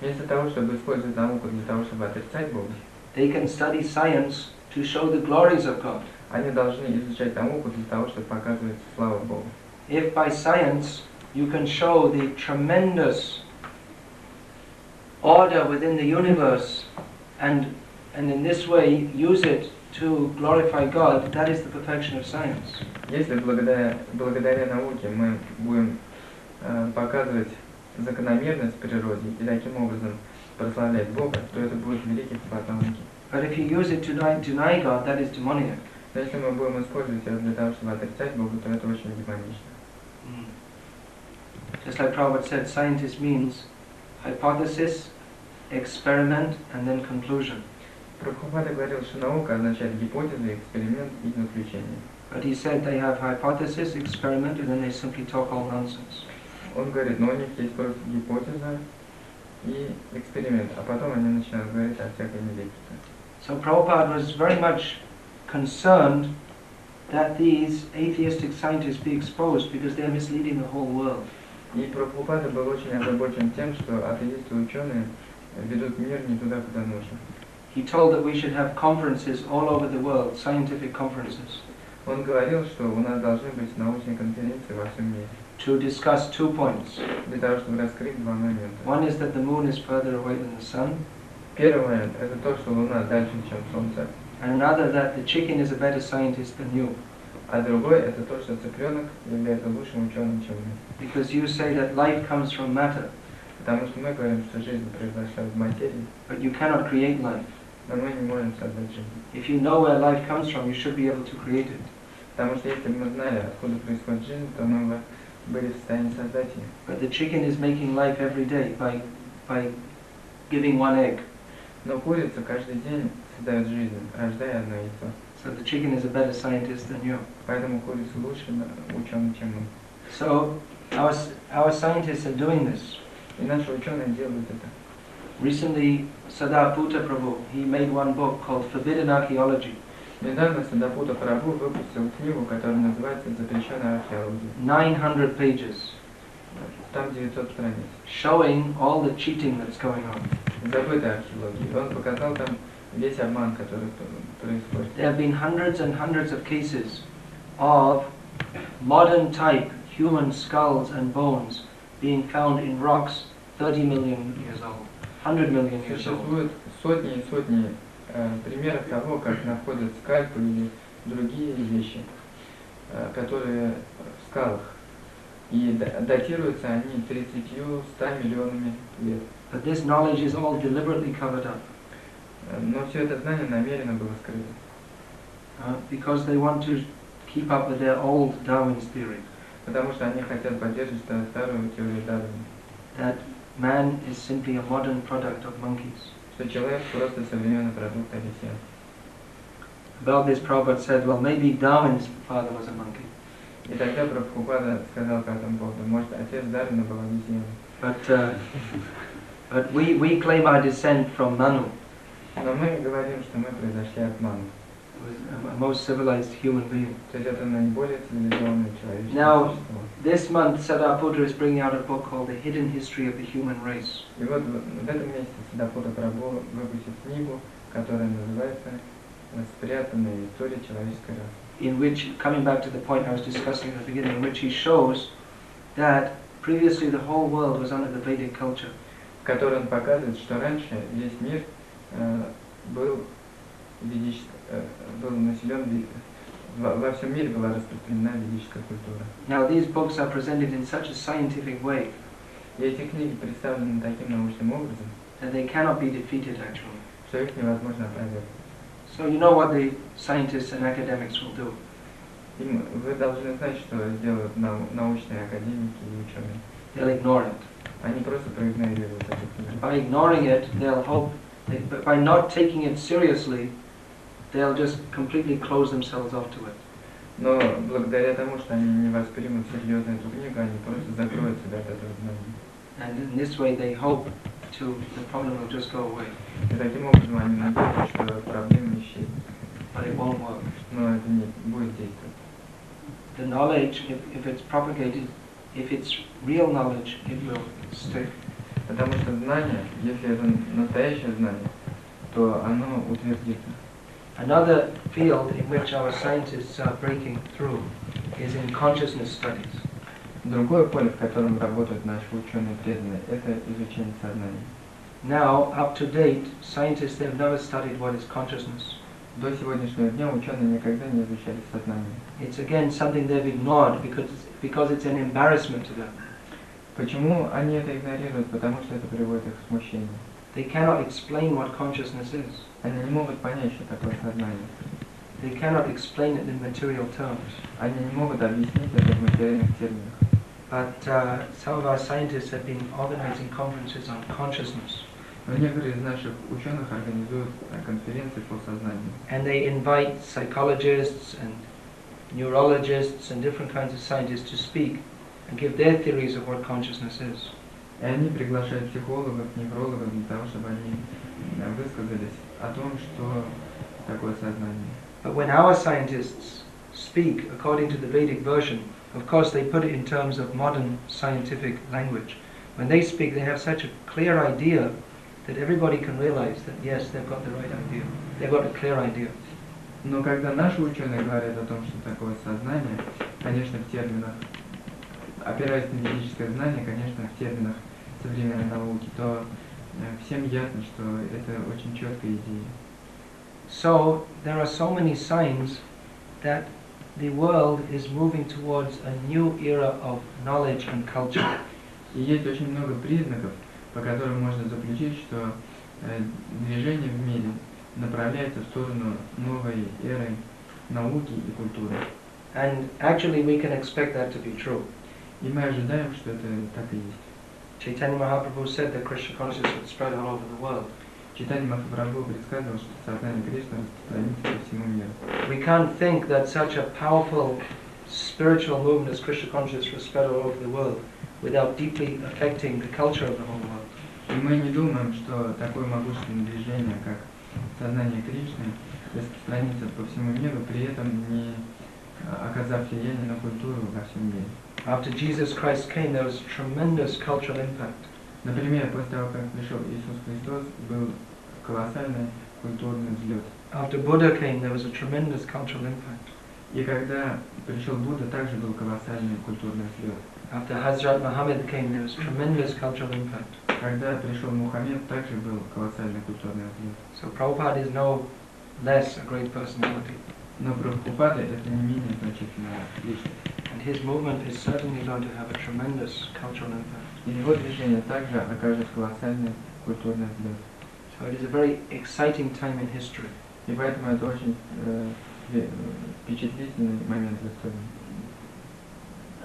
Speaker 3: вместо того, чтобы использовать науку для того, чтобы отрицать Бога,
Speaker 1: they can study science to show the glories of God.
Speaker 3: Они должны изучать науку для того, чтобы показывать славу Богу.
Speaker 1: If by science you can show the tremendous order within the universe and in this way use it to glorify God, that is the perfection of science.
Speaker 3: Если благодаря науке мы будем показывать закономерность в природе и таким образом прославлять Бога, то это будет великий вклад науки.
Speaker 1: But if you use it to deny God, that is demoniac.
Speaker 3: Но если мы будем использовать это для того, чтобы отрицать Бога, то это очень демонично.
Speaker 1: Just like Prabhupada said, scientist means hypothesis, experiment, and then conclusion.
Speaker 3: Прабхупада говорил, что наука означает гипотезы, эксперимент и заключение.
Speaker 1: But he said they have hypothesis, experiment, and then they simply talk all nonsense.
Speaker 3: Он говорит, но у них есть просто гипотеза и эксперимент, а потом они начинают говорить о всякой нелепице.
Speaker 1: So Prabhupada was very much concerned that these atheistic scientists be exposed because they are misleading the whole world.
Speaker 3: И Прабхупада был очень озабочен тем, что атеисты и ученые ведут мир не туда, куда нужно.
Speaker 1: He told that we should have conferences all over the world, scientific conferences,
Speaker 3: Он говорил, что у нас должны быть научные конференции во всем мире,
Speaker 1: to discuss 2 points.
Speaker 3: для того, чтобы раскрыть два момента.
Speaker 1: One is that the moon is further away than the sun,
Speaker 3: Первый момент – это то, что Луна дальше, чем Солнце.
Speaker 1: and another that the chicken is a better scientist than you.
Speaker 3: А другой – это то, что цыпленок является лучшим ученым, чем мы.
Speaker 1: Because you say that life comes from matter,
Speaker 3: Потому что мы говорим, что жизнь произошла из материи,
Speaker 1: but you cannot create life.
Speaker 3: но мы не можем создать жизнь.
Speaker 1: If you know where life comes from, you should be able to create it.
Speaker 3: Потому что если бы мы знали, откуда происходит жизнь, то мы бы были в состоянии создать ее.
Speaker 1: But the chicken is making life every day by giving one egg.
Speaker 3: Но курица каждый день создает жизнь, рождая одно яйцо.
Speaker 1: So the chicken is a better scientist than you.
Speaker 3: Поэтому курица лучше ученый, чем мы.
Speaker 1: So our scientists are doing this.
Speaker 3: И наши ученые делают это.
Speaker 1: Recently, Sadaputta Prabhu, he made one book called Forbidden Archaeology.
Speaker 3: Недавно Садапута Прабху выпустил книгу, которая называется «Запрещенная археология».
Speaker 1: 900 pages,
Speaker 3: Там 900 страниц.
Speaker 1: showing all the cheating that's going on.
Speaker 3: Забытая археология. И он показал там весь обман, который происходит.
Speaker 1: There have been hundreds and hundreds of cases of modern type human skulls and bones being found in rocks 30 million years old, 100 million years old.
Speaker 3: Существуют сотни и сотни примеров того, как находят скальпы или другие вещи, которые в скалах. И датируются они 30-100 миллионами лет.
Speaker 1: But this knowledge is all deliberately covered up.
Speaker 3: Но все это знание намеренно было скрыто.
Speaker 1: Because they want to keep up with their old Darwin's theory.
Speaker 3: Потому что они хотят поддерживать старую теорию Дарвина.
Speaker 1: That man is simply a modern product of monkeys.
Speaker 3: Что человек просто современный продукт обезьян.
Speaker 1: About this, Prabhupada said, well, maybe Darwin's father was a monkey.
Speaker 3: И тогда Прабхупада сказал по этому поводу, может, отец Дарвина был обезьяной.
Speaker 1: But we claim our descent from Manu,
Speaker 3: Но мы говорим, что мы произошли от Ману.
Speaker 1: who was a most civilized human being.
Speaker 3: То есть это наиболее цивилизованное человеческое
Speaker 1: Now,
Speaker 3: существо.
Speaker 1: this month, Sadaputra is bringing out a book called The Hidden History of the Human Race.
Speaker 3: И вот в этом месяце Садапута Прабху выпустит книгу, которая называется «Спрятанная история человеческой расы».
Speaker 1: In which, coming back to the point I was discussing at the beginning, in which he shows that previously the whole world was under the Vedic culture.
Speaker 3: В которой он показывает, что раньше весь мир был населен, во всем мире была распространена ведическая культура.
Speaker 1: Now these books are presented in such a scientific way
Speaker 3: И эти книги представлены таким научным образом,
Speaker 1: that they cannot be defeated actually.
Speaker 3: что их невозможно опровергнуть.
Speaker 1: So you know what the scientists and academics will do.
Speaker 3: И вы должны знать, что делают научные академики и ученые.
Speaker 1: They'll ignore it.
Speaker 3: Они просто проигнорируют эту книгу.
Speaker 1: By ignoring it, they'll hope, but by not taking it seriously, they'll just completely close themselves off to it.
Speaker 3: Но благодаря тому, что они не воспримут серьезно эту книгу, они просто закроют себя от этого знания.
Speaker 1: And in this way, they hope the problem will just go away.
Speaker 3: И таким образом они надеются, что проблема исчезнет.
Speaker 1: But it won't work.
Speaker 3: Но это не будет действовать.
Speaker 1: The knowledge, if it's propagated, if it's real knowledge, it will stick.
Speaker 3: Потому что знание, если это настоящее знание, то оно утвердится.
Speaker 1: Another field in which our scientists are breaking through is in consciousness studies.
Speaker 3: Другое поле, в котором работают наши ученые преданные, это изучение сознания.
Speaker 1: Now, up to date, scientists have never studied what is consciousness.
Speaker 3: До сегодняшнего дня ученые никогда не изучали сознание.
Speaker 1: It's again something they've ignored because it's an embarrassment to them.
Speaker 3: Почему они это игнорируют? Потому что это приводит их к смущению.
Speaker 1: They cannot explain what consciousness is.
Speaker 3: Они не могут понять, что такое сознание.
Speaker 1: They cannot explain it in material terms.
Speaker 3: Они не могут объяснить это в материальных терминах.
Speaker 1: But some of our scientists have been organizing conferences on consciousness.
Speaker 3: Но некоторые из наших ученых организуют конференции по сознанию.
Speaker 1: And they invite psychologists and neurologists and different kinds of scientists to speak and give their theories of what consciousness is.
Speaker 3: И они приглашают психологов, неврологов для того, чтобы они высказались о том, что такое сознание.
Speaker 1: But when our scientists speak according to the Vedic version, of course they put it in terms of modern scientific language. When they speak, they have such a clear idea that everybody can realize that yes, they've got the right idea. They've got a clear idea.
Speaker 3: Но когда наши ученые говорят о том, что такое сознание, конечно, в терминах, опираясь на ведическое знание, конечно, в терминах современной науки, то всем ясно, что это очень четкая идея.
Speaker 1: So there are so many signs that the world is moving towards a new era of knowledge and culture.
Speaker 3: И есть очень много признаков, по которым можно заключить, что движение в мире направляется в сторону новой эры науки и культуры.
Speaker 1: And actually we can expect that to be true.
Speaker 3: И мы ожидаем, что это так и есть.
Speaker 1: Chaitanya Mahaprabhu said that Krishna consciousness would spread all over the world.
Speaker 3: Чайтанья Махапрабху предсказывал, что сознание Кришны распространится по всему миру.
Speaker 1: We can't think that such a powerful spiritual movement as Krishna consciousness will spread all over the world without deeply affecting the culture of the whole world.
Speaker 3: И мы не думаем, что такое могущественное движение, как сознание Кришны, распространится по всему миру, при этом не оказав влияние на культуру во всем мире.
Speaker 1: After Jesus Christ came, there was tremendous cultural impact.
Speaker 3: Например, после того, как пришел Иисус Христос, был колоссальный культурный взлет.
Speaker 1: After Buddha came, there was a tremendous cultural impact.
Speaker 3: И когда пришел Будда, также был колоссальный культурный взлет.
Speaker 1: After Hazrat Muhammad came, there was tremendous cultural impact.
Speaker 3: Когда пришел Мухаммед, также был колоссальный культурный взлет.
Speaker 1: So Prabhupada is no less a great personality.
Speaker 3: Но Прабхупада это не менее значительная личность.
Speaker 1: And his movement is certainly going to have a tremendous cultural impact.
Speaker 3: И его движение также окажет колоссальный культурный взлет.
Speaker 1: So it is a very exciting time in history.
Speaker 3: И поэтому это очень впечатлительный момент в истории.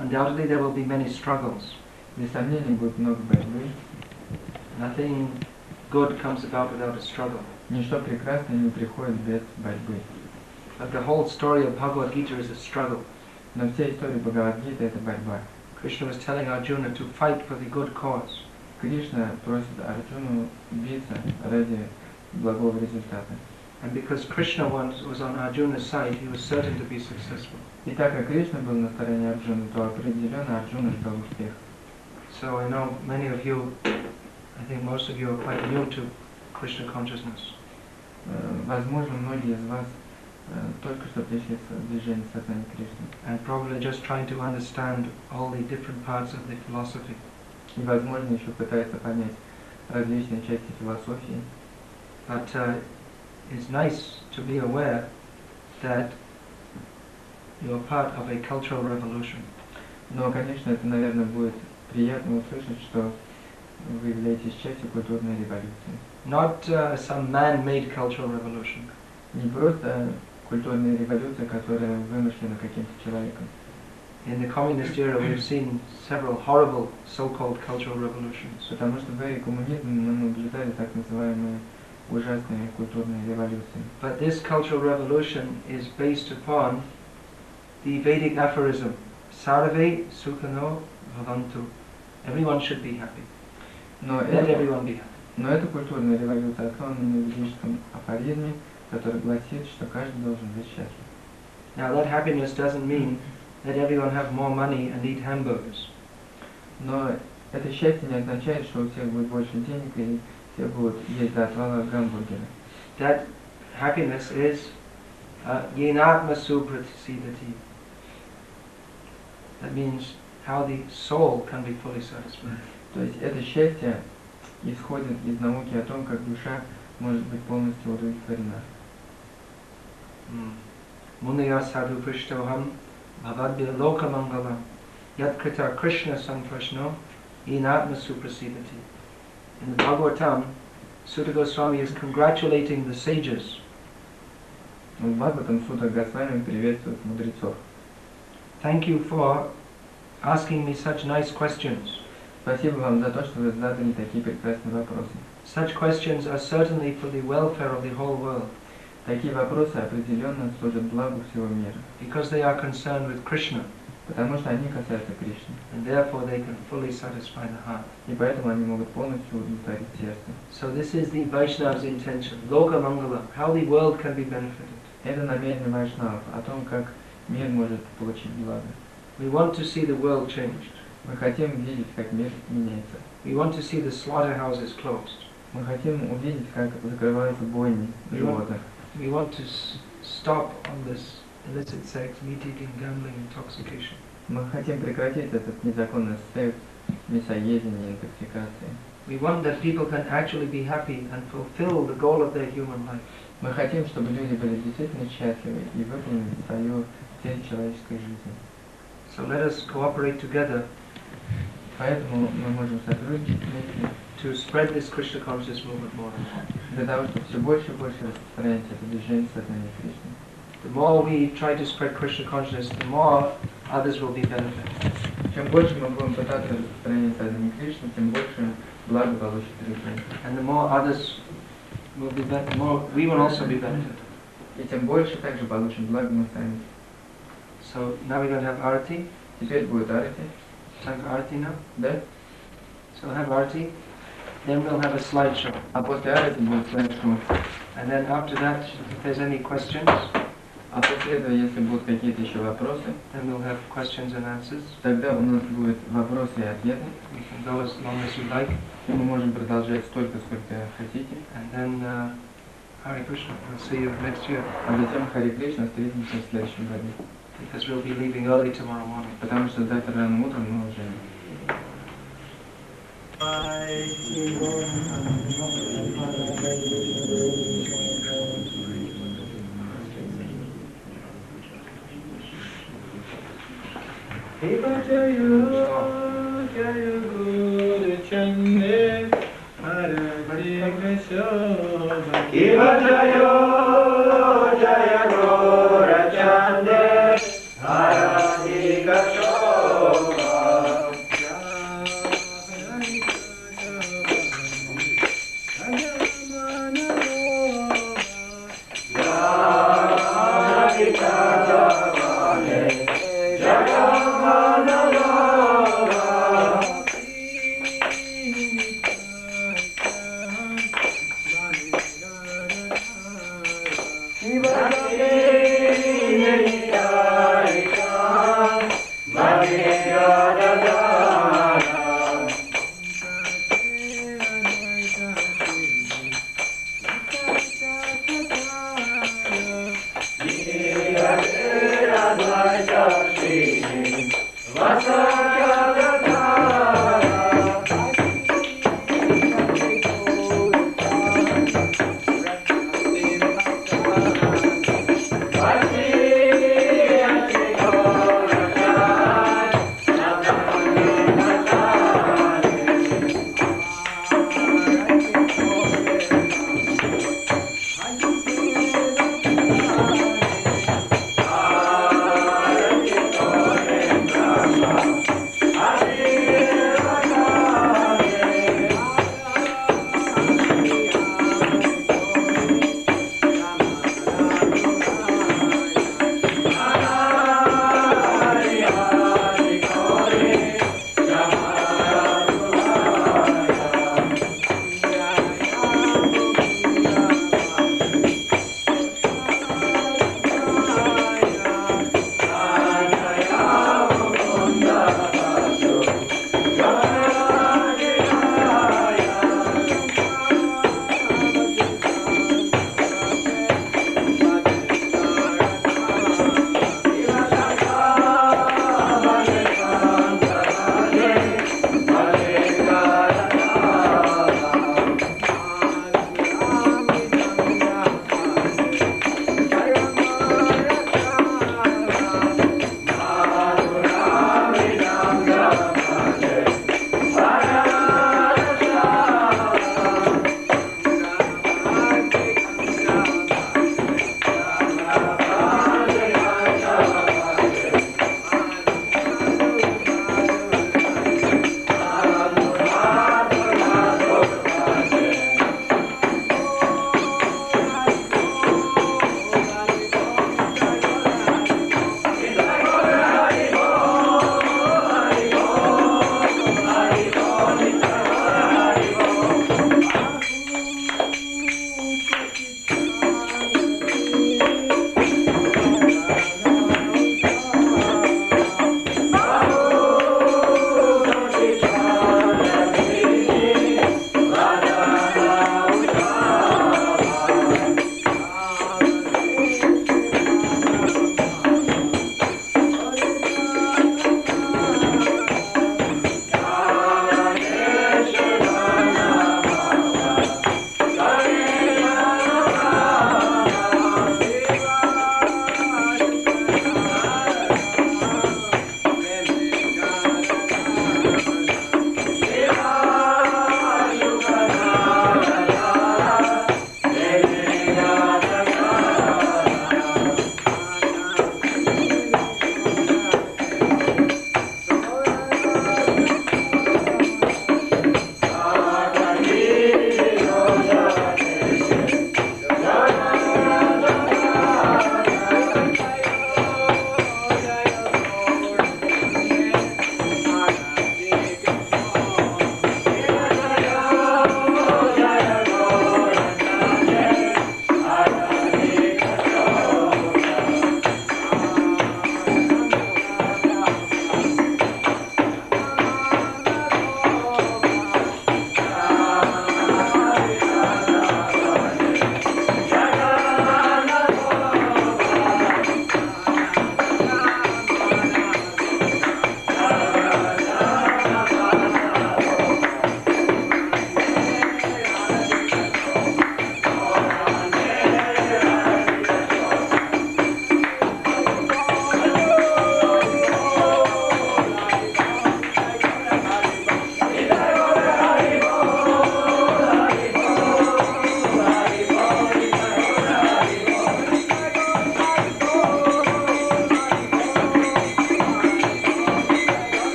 Speaker 1: Undoubtedly there will be many struggles.
Speaker 3: Без сомнений будет много борьбы.
Speaker 1: Nothing good comes about without a struggle.
Speaker 3: Ничто прекрасное не приходит без борьбы.
Speaker 1: But the whole story of Bhagavad Gita is a struggle.
Speaker 3: Но вся история Бхагавад-гиты это борьба.
Speaker 1: Krishna was telling Arjuna to fight for the good cause.
Speaker 3: Кришна просит Арджуну биться ради благого результата.
Speaker 1: And because Krishna was on Arjuna's side, he was certain to be successful.
Speaker 3: И так как Кришна был на стороне Арджуны, то определенно Арджуна ждал успех.
Speaker 1: So I know many of you, I think most of you are quite new to Krishna consciousness.
Speaker 3: Возможно, многие из вас только что пришли в движение сознания Кришны.
Speaker 1: And probably just trying to understand all the different parts of the philosophy.
Speaker 3: И, возможно, еще пытаются понять различные части философии.
Speaker 1: But it's nice to be aware that you are part of a cultural revolution.
Speaker 3: Но, конечно, это, наверное, будет приятно услышать, что вы являетесь частью культурной революции.
Speaker 1: Not some man-made cultural revolution.
Speaker 3: Не просто культурная революция, которая вымышлена каким-то человеком.
Speaker 1: In the communist era, we've seen several horrible so-called cultural revolutions.
Speaker 3: Потому что в эре коммунизма мы наблюдали так называемые ужасные культурные революции.
Speaker 1: But this cultural revolution is based upon the Vedic aphorism, Sarve Sukhano Bhavantu. Everyone should be happy. Let everyone be happy.
Speaker 3: Но эта культурная революция основана на ведическом афоризме, который гласит, что каждый должен быть счастлив.
Speaker 1: Now that happiness doesn't mean that everyone have more money and eat hamburgers.
Speaker 3: Но это счастье не означает, что у всех будет больше денег и все будут есть до отвала гамбургеры.
Speaker 1: That happiness is yenatma suprasidati. That means how the soul can be fully satisfied.
Speaker 3: То есть это счастье исходит из науки о том, как душа может быть полностью удовлетворена.
Speaker 1: Munaya sadhu prishtoham bhavadya loka mangala yat krita Krishna samprashno inatma suprasidati. In the Bhagavatam, Sutta Goswami is congratulating the sages.
Speaker 3: В Бхагаватам Сutta Госвами приветствует мудрецов.
Speaker 1: Thank you for asking me such nice questions.
Speaker 3: Спасибо вам за то, что вы задали такие прекрасные вопросы.
Speaker 1: Such questions are certainly for the welfare of the whole world.
Speaker 3: Такие вопросы определенно служат благу всего мира.
Speaker 1: Because they are concerned with Krishna.
Speaker 3: Потому что они касаются Кришны.
Speaker 1: And therefore they can fully satisfy the heart.
Speaker 3: И поэтому они могут полностью удовлетворить сердце.
Speaker 1: So this is the Vaishnava's intention. Loka Mangala, how the world can be benefited.
Speaker 3: Это намерение вайшнавов о том, как мир может получить благо.
Speaker 1: We want to see the world changed.
Speaker 3: Мы хотим видеть, как мир меняется.
Speaker 1: We want to see the slaughterhouses closed.
Speaker 3: Мы хотим увидеть, как закрываются бойни животных.
Speaker 1: We want to stop on this illicit sex, meat-eating, gambling, intoxication.
Speaker 3: Мы хотим прекратить этот незаконный секс, мясоедение, интоксикации.
Speaker 1: We want that people can actually be happy and fulfill the goal of their human life.
Speaker 3: Мы хотим, чтобы люди были действительно счастливы и выполнили свою цель человеческой жизни.
Speaker 1: So let us cooperate together
Speaker 3: Поэтому мы можем сотрудничать вместе
Speaker 1: to spread this Krishna conscious movement more and more.
Speaker 3: для того, чтобы все больше и больше распространять это движение сознания Кришны.
Speaker 1: The more we try to spread Krishna consciousness, the more others will be benefited.
Speaker 3: Чем больше мы будем пытаться распространять сознание Кришны, тем больше блага получит другие.
Speaker 1: And the more others will be more we will also be benefited.
Speaker 3: И тем больше также получим благо мы сами.
Speaker 1: So now we're going to have arati.
Speaker 3: Теперь будет арати.
Speaker 1: Time for arati now.
Speaker 3: Да?
Speaker 1: So we'll have arati. Then we'll have a slideshow.
Speaker 3: А после арати будет слайд-шоу.
Speaker 1: And then after that, if there's any questions,
Speaker 3: А после этого, если будут какие-то еще вопросы,
Speaker 1: then we'll have questions and answers.
Speaker 3: тогда у нас будет вопросы и ответы.
Speaker 1: We can go as long as you like.
Speaker 3: И мы можем продолжать столько, сколько хотите.
Speaker 1: And then Hare Krishna. We'll see you next year.
Speaker 3: А затем Харе Кришна встретимся в следующем году.
Speaker 1: Because we'll be leaving early tomorrow morning.
Speaker 3: Потому что завтра рано утром мы уже...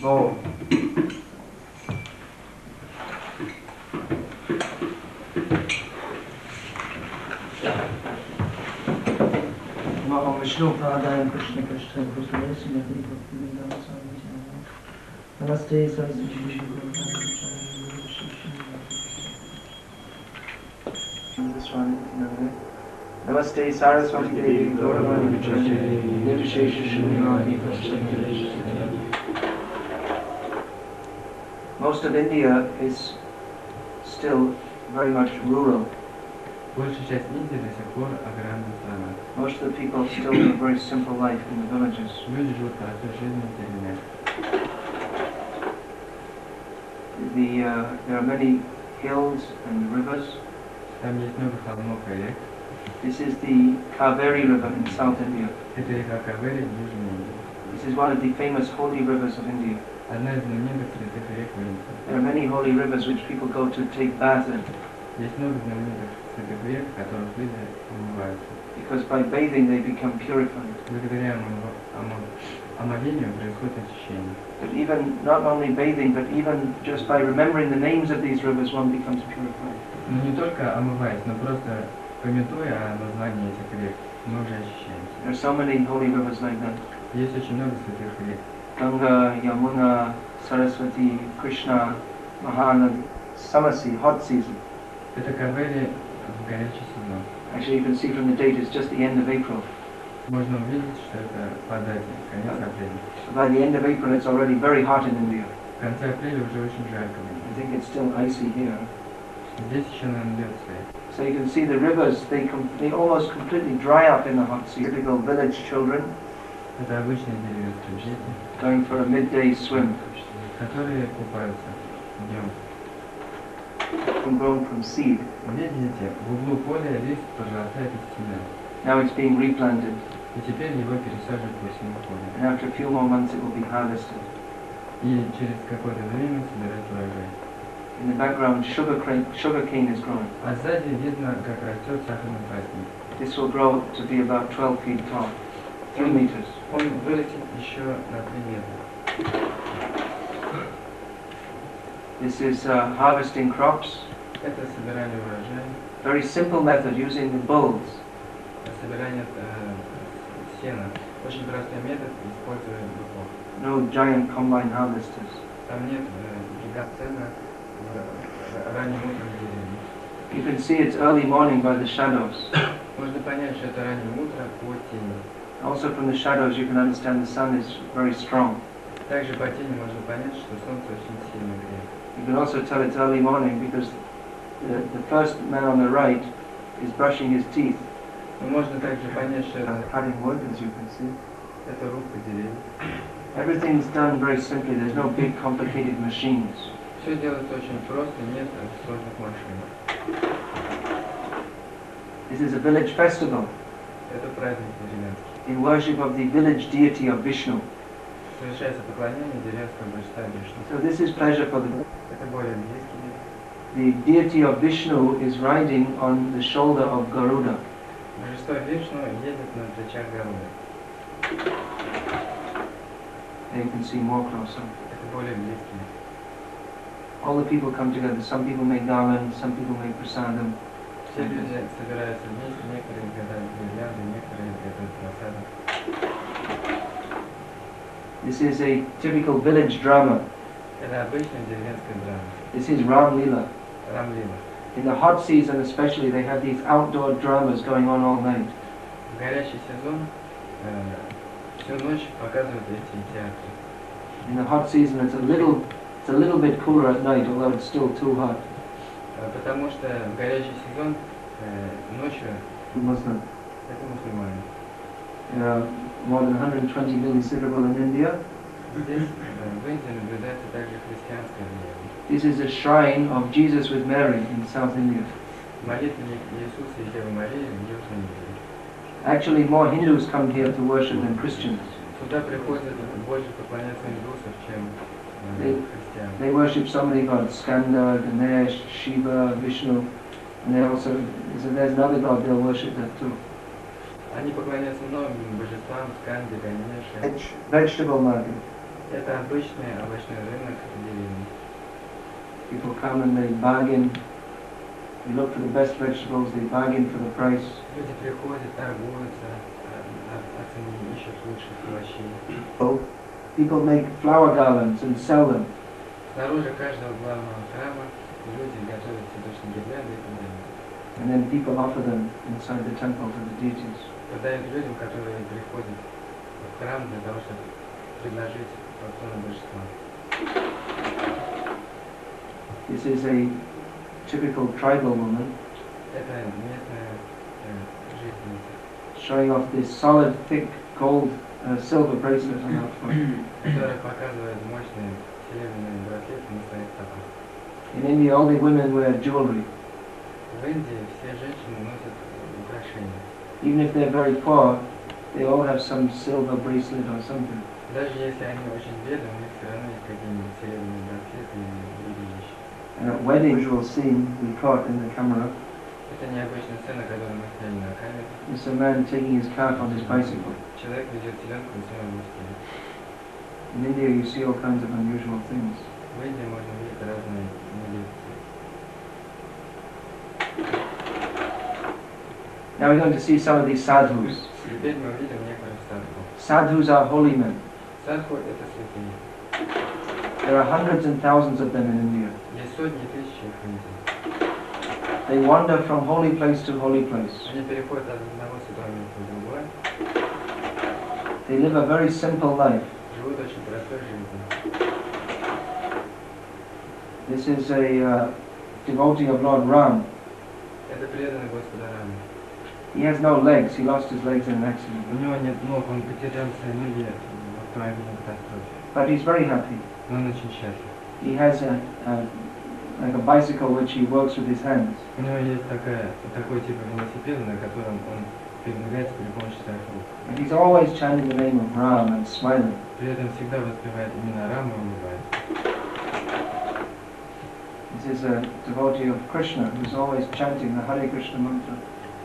Speaker 1: Tambov. Namo Vishnu Padaya Krishna Krishna Krishna Krishna Krishna Namaste Saraswati Namaste Saraswati Devi Gauravani Vijayate Nirvishesha Shunyani Paschati. Most of India is still very much rural.
Speaker 3: Большая часть Индии до сих пор аграрная страна.
Speaker 1: Most of the people still live a very simple life in the villages.
Speaker 3: Люди живут простой жизнью в деревнях.
Speaker 1: There are many hills and rivers.
Speaker 3: Там есть много холмов и рек.
Speaker 1: This is the Kaveri River in South India.
Speaker 3: Это река Кавери в Южной Индии.
Speaker 1: This is one of the famous holy rivers of India.
Speaker 3: Одна из знаменитых святых рек в Индии.
Speaker 1: There are many holy rivers which people go to take bath in.
Speaker 3: Есть много знаменитых святых рек, в которых люди умываются.
Speaker 1: Because by bathing they become purified.
Speaker 3: Благодаря омовению происходит очищение.
Speaker 1: But even not only bathing, but even just by remembering the names of these rivers, one becomes purified.
Speaker 3: Но не только омываясь, но просто памятуя о названии этих рек, мы уже очищаемся.
Speaker 1: There are so many holy rivers like that.
Speaker 3: Есть очень много святых рек.
Speaker 1: Ganga, Yamuna, Saraswati, Krishna, Mahanadi, summer season, hot season.
Speaker 3: Это Кавери в горячий сезон.
Speaker 1: Actually, you can see from the date it's just the end of April.
Speaker 3: Можно увидеть, что это по дате, конец апреля.
Speaker 1: By the end of April, it's already very hot in India.
Speaker 3: В конце апреля уже очень жарко.
Speaker 1: I think it's still icy here.
Speaker 3: Здесь еще, наверное, лед стоит.
Speaker 1: So you can see the rivers, they almost completely dry up in the hot season. Typical village children
Speaker 3: Это обычные деревенские дети,
Speaker 1: going for a midday swim.
Speaker 3: которые купаются днем.
Speaker 1: Grown from seed.
Speaker 3: Видите, в углу поля лист прорастает из семян.
Speaker 1: Now it's being replanted.
Speaker 3: И теперь его пересаживают по всему полю.
Speaker 1: And after a few more months, it will be harvested.
Speaker 3: И через какое-то время собирают урожай.
Speaker 1: In the background, sugarcane is growing.
Speaker 3: А сзади видно, как растет сахарный пасек.
Speaker 1: This will grow to be about 12 feet tall, 3 meters.
Speaker 3: Он вырастет еще на 3 метра.
Speaker 1: This is harvesting crops.
Speaker 3: Это собирание урожая,
Speaker 1: Very simple method using the bulls.
Speaker 3: собирание сена. Очень простой метод, используя быков.
Speaker 1: No giant combine harvesters.
Speaker 3: Там нет гигацена ранним утром в деревне.
Speaker 1: You can see it's early morning by the shadows.
Speaker 3: Можно понять, что это раннее утро по тени.
Speaker 1: Also from the shadows you can understand the sun is very strong.
Speaker 3: Также по тени можно понять, что солнце очень сильно греет.
Speaker 1: You can also tell it's early morning because the first man on the right is brushing his teeth.
Speaker 3: Но можно также понять, что это
Speaker 1: Cutting wood, as you can see.
Speaker 3: рубка деревьев.
Speaker 1: Everything's done very simply. There's no big complicated machines.
Speaker 3: Все делается очень просто, нет сложных машин.
Speaker 1: This is a village festival
Speaker 3: Это праздник деревенский.
Speaker 1: in worship of the village deity of Vishnu.
Speaker 3: Совершается поклонение деревенского божества Вишну.
Speaker 1: So this is pleasure for the...
Speaker 3: Это более близкий мир.
Speaker 1: The deity of Vishnu is riding on the shoulder of Garuda.
Speaker 3: Божество Вишну едет на плечах Гаруды.
Speaker 1: There you can see more closer.
Speaker 3: Это более близкий мир.
Speaker 1: All the people come together. Some people make garlands, some people make prasadam.
Speaker 3: Все люди собираются вместе, некоторые гадают гирлянды, некоторые готовят просады.
Speaker 1: This is a typical village drama.
Speaker 3: Это обычная деревенская драма.
Speaker 1: This is Ram Leela.
Speaker 3: Рамлила.
Speaker 1: In the hot season especially, they have these outdoor dramas going on all night.
Speaker 3: В горячий сезон всю ночь показывают эти театры.
Speaker 1: In the hot season, it's a little bit cooler at night, although it's still too hot.
Speaker 3: Потому что в горячий сезон ночью
Speaker 1: Muslim.
Speaker 3: это мусульмане.
Speaker 1: There are more than 120 million civil in India.
Speaker 3: Здесь в Индии наблюдается также христианское влияние.
Speaker 1: This is a shrine of Jesus with Mary in South India.
Speaker 3: Молитвенник Иисуса и Девы Марии в Южной Индии.
Speaker 1: Actually, more Hindus come here to worship than Christians.
Speaker 3: Сюда приходят больше поклоняться индусов, чем христиан.
Speaker 1: They worship so many gods: Skanda, Ganesh, Shiva, Vishnu, and they also there's another god they'll worship that too.
Speaker 3: Они поклоняются многим божествам, Сканде, Ганеше.
Speaker 1: Vegetable market.
Speaker 3: Это обычный овощной рынок в деревне.
Speaker 1: People come and they bargain. They look for the best vegetables. They bargain for the price.
Speaker 3: Люди приходят, торгуются, оценили, ищут лучших овощей.
Speaker 1: So people make flower garlands and sell them.
Speaker 3: Снаружи каждого главного храма люди готовят цветочные гирлянды и продают.
Speaker 1: And then people offer them inside the temple to the deities.
Speaker 3: Продают людям, которые приходят в храм для того, чтобы предложить поклону божествам.
Speaker 1: This is a typical tribal woman
Speaker 3: Это местная жительница,
Speaker 1: showing off this solid, thick gold, silver bracelet on her foot.
Speaker 3: которая показывает мощные серебряные браслеты на своих стопах.
Speaker 1: In India, all the women wear jewelry.
Speaker 3: В Индии все женщины носят украшения.
Speaker 1: Even if they're very poor, they all have some silver bracelet or something.
Speaker 3: Даже если они очень бедны, у них все равно есть какие-нибудь серебряные браслеты или другие вещи.
Speaker 1: And at wedding visual scene we caught in the camera
Speaker 3: Это необычная сцена, которую мы сняли на камеру.
Speaker 1: is a man taking his calf on his bicycle.
Speaker 3: Человек ведет теленку на своем велосипеде.
Speaker 1: In India, you see all kinds of unusual things.
Speaker 3: В Индии можно увидеть разные нелепости.
Speaker 1: Now we're going to see some of these sadhus.
Speaker 3: Теперь мы увидим некоторых садху.
Speaker 1: Sadhus are holy men.
Speaker 3: Садху — это святые.
Speaker 1: There are hundreds and thousands of them in India.
Speaker 3: Есть сотни тысяч их в Индии.
Speaker 1: They wander from holy place to holy place.
Speaker 3: Они переходят от одного святого места в другое.
Speaker 1: They live a very simple life.
Speaker 3: Живут очень простой жизнью.
Speaker 1: This is a devotee of Lord Ram.
Speaker 3: Это преданный Господа Рама.
Speaker 1: He has no legs. He lost his legs in an accident.
Speaker 3: У него нет ног, он потерял свои ноги в автомобильной катастрофе.
Speaker 1: But he's very happy.
Speaker 3: Но он очень счастлив.
Speaker 1: He has like a bicycle which he works with his hands.
Speaker 3: У него есть такой тип велосипеда, на котором он передвигается при помощи своих рук.
Speaker 1: And he's always chanting the name of Ram and smiling.
Speaker 3: При этом всегда воспевает имена Рама и улыбается.
Speaker 1: This is a devotee of Krishna who's always chanting the Hare Krishna mantra.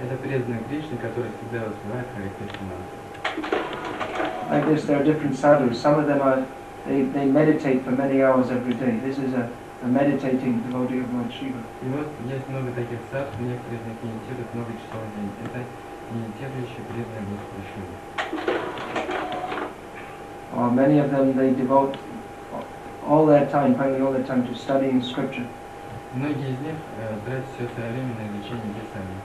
Speaker 3: Это преданный Кришны, который всегда воспевает Харе Кришна мантру.
Speaker 1: Like this, there are different sadhus. Some of them they meditate for many hours every day. This is a meditating devotee of Lord Shiva.
Speaker 3: И вот есть много таких садху, некоторые из них медитируют много часов в день. Это медитирующие преданные Господу Шиве.
Speaker 1: Or many of them, they devote all their time, practically all their time, to studying scripture.
Speaker 3: Многие из них тратят все свое время на изучение Писания.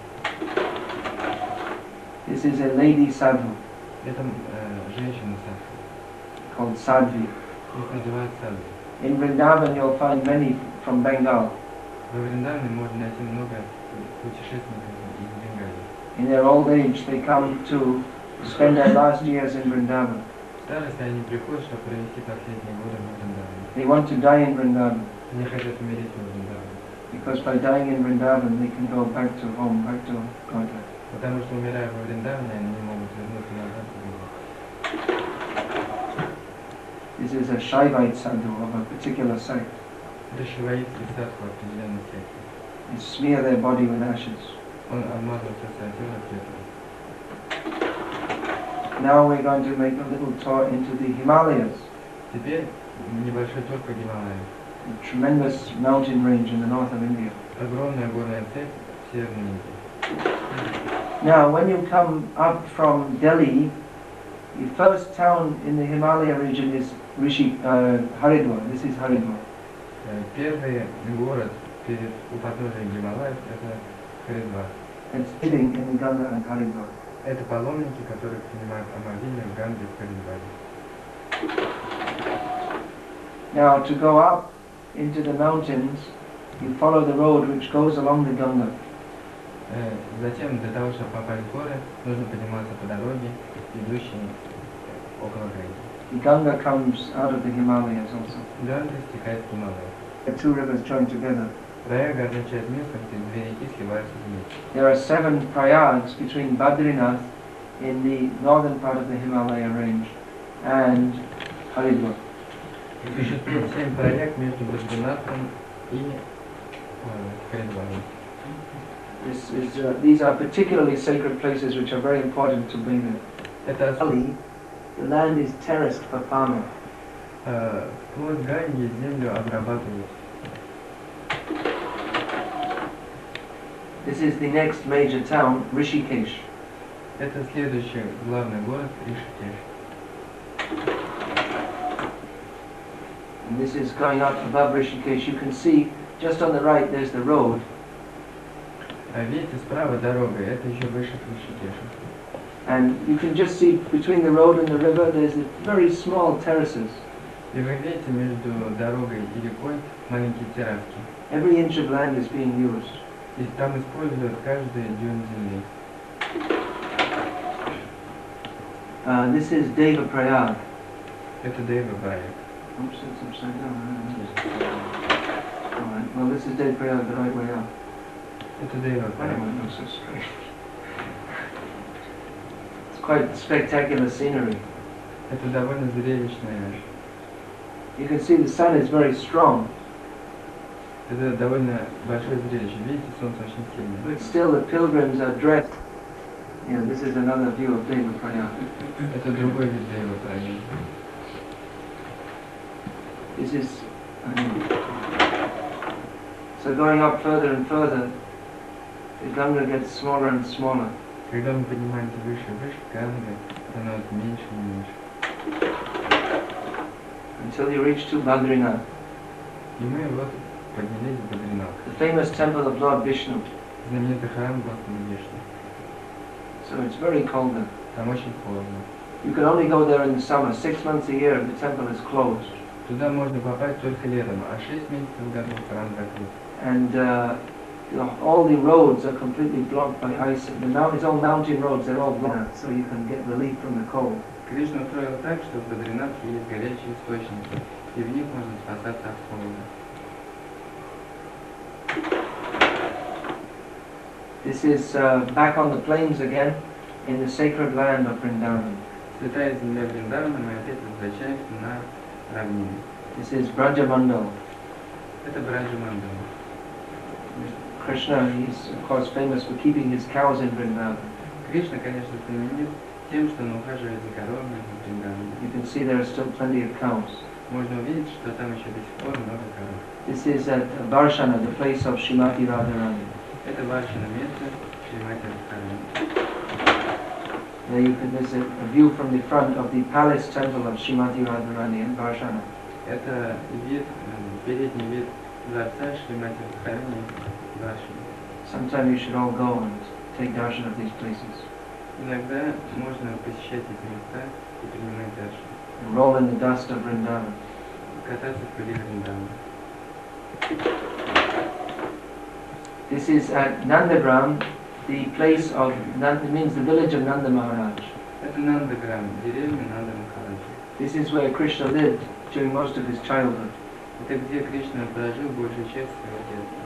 Speaker 1: This is a lady sadhu
Speaker 3: Это женщина садху.
Speaker 1: called Sadhvi.
Speaker 3: Их называют садху.
Speaker 1: In Vrindavan, you'll find many from Bengal.
Speaker 3: Во Вриндаване можно найти много путешественников из Бенгалии.
Speaker 1: In their old age, they come to spend their last years in Vrindavan.
Speaker 3: В старости они приходят, чтобы провести последние годы в Вриндаване.
Speaker 1: They want to die in Vrindavan
Speaker 3: Они хотят умереть в Вриндаване.
Speaker 1: because by dying in Vrindavan, they can go back to home, back to Godhead.
Speaker 3: Потому что, умирая во Вриндаване, они не могут вернуться назад в Бога.
Speaker 1: This is a Shaivite sadhu of a particular sect.
Speaker 3: Это шиваитский садху определенной секты.
Speaker 1: They smear their body with ashes.
Speaker 3: Он обмазывается своим телом пеплом.
Speaker 1: Now we're going to make a little tour into the Himalayas,
Speaker 3: Теперь небольшой тур по Гималаю.
Speaker 1: a tremendous mountain range in the north of India.
Speaker 3: Огромная горная цепь в Северной Индии.
Speaker 1: Now, when you come up from Delhi, the first town in the Himalaya region is Haridwar. This is Haridwar.
Speaker 3: Первый город у подножия Гималаев — это Харидвар.
Speaker 1: It's sitting in Ganga and Haridwar.
Speaker 3: Это паломники, которые принимают омовение в Ганге в Харидваре.
Speaker 1: Now, to go up into the mountains, you follow the road which goes along the Ganga.
Speaker 3: Затем, для того, чтобы попасть в горы, нужно подниматься по дороге, идущей около границы.
Speaker 1: The Ganga comes out of the Himalayas also.
Speaker 3: Ганга стекает в Гималай.
Speaker 1: The two rivers join together.
Speaker 3: Праяга означает место, где две реки сливаются вместе.
Speaker 1: There are 7 prayags between Badrinath in the northern part of the Himalaya range and Haridwar.
Speaker 3: Существует 7 праяг между Бадринатхом и Харидваром.
Speaker 1: These are particularly sacred places which are very important to bathe in.
Speaker 3: Это
Speaker 1: The land is terraced for farming.
Speaker 3: Вплоть Ганги землю обрабатывают.
Speaker 1: This is the next major town, Rishikesh.
Speaker 3: Это следующий главный город Ришикеш.
Speaker 1: And this is going up above Rishikesh. You can see just on the right there's the road.
Speaker 3: Видите, справа дорога, это еще выше к Ришикешу.
Speaker 1: And you can just see between the road and the river there's very small terraces.
Speaker 3: И вы видите между дорогой и рекой маленькие терраски.
Speaker 1: Every inch of land is being used.
Speaker 3: И там используют каждый дюйм земли.
Speaker 1: This is Deva Prayag.
Speaker 3: Это Дева Праяг.
Speaker 1: Oops, it's upside down. Alright, well this is Deva Prayag the right way up.
Speaker 3: Это Дева Праяг.
Speaker 1: Anyway, it looks so strange. It's quite spectacular scenery.
Speaker 3: Это довольно зрелищное.
Speaker 1: You can see the sun is very strong.
Speaker 3: Это довольно большое зрелище. Видите, солнце очень сильное.
Speaker 1: But still the pilgrims are dressed. Yeah, this is another view of Deva Prayag.
Speaker 3: Это другой вид Дева Праяга.
Speaker 1: This is so going up further and further, the Ganga gets smaller and smaller.
Speaker 3: Когда мы поднимаемся выше и выше, Ганга становится меньше и меньше.
Speaker 1: Until you reach to Badrinath.
Speaker 3: И мы вот поднялись в Бадринат.
Speaker 1: The famous temple of Lord Vishnu.
Speaker 3: Знаменитый храм Господа Вишну.
Speaker 1: So it's very cold there.
Speaker 3: Там очень холодно.
Speaker 1: You can only go there in the summer. 6 months a year the temple is closed.
Speaker 3: Туда можно попасть только летом, а 6 месяцев в году храм закрыт.
Speaker 1: And all the roads are completely blocked by ice. It's all mountain roads, they're all blocked, so you can get relief from the cold.
Speaker 3: Кришна устроил так, что в Бадринатхе есть горячие источники, и в них можно спасаться от холода.
Speaker 1: This is back on the plains again, in the sacred land of Vrindavan.
Speaker 3: Святая земля Вриндавана, мы опять возвращаемся на равнину.
Speaker 1: This is Brajamandal.
Speaker 3: Это Браджамандала.
Speaker 1: Krishna, he's of course famous for keeping his cows in Vrindavan.
Speaker 3: Кришна, конечно, знаменит тем, что он ухаживает за коровами в Вриндаване.
Speaker 1: You can see there are still plenty of cows.
Speaker 3: Можно увидеть, что там еще до сих пор много коров.
Speaker 1: This is at Varshana, the place of Srimati Radharani.
Speaker 3: Это Варшина место Шримати Радхарани.
Speaker 1: There you can visit a view from the front of the palace temple of Srimati Radharani in Varshana.
Speaker 3: Это вид, передний вид дворца Шримати Радхарани в Варшине.
Speaker 1: Sometime you should all go and take darshan of these places.
Speaker 3: Иногда можно посещать эти места и принимать даршан.
Speaker 1: And roll in the dust of Vrindavan.
Speaker 3: Кататься в пыли Вриндавана.
Speaker 1: This is at Nandagram, the place of Nanda, means the village of Nanda Maharaj.
Speaker 3: Это Нандаграм, деревня Нанда Махараджа.
Speaker 1: This is where Krishna lived during most of his childhood.
Speaker 3: Это где Кришна прожил большую часть своего детства.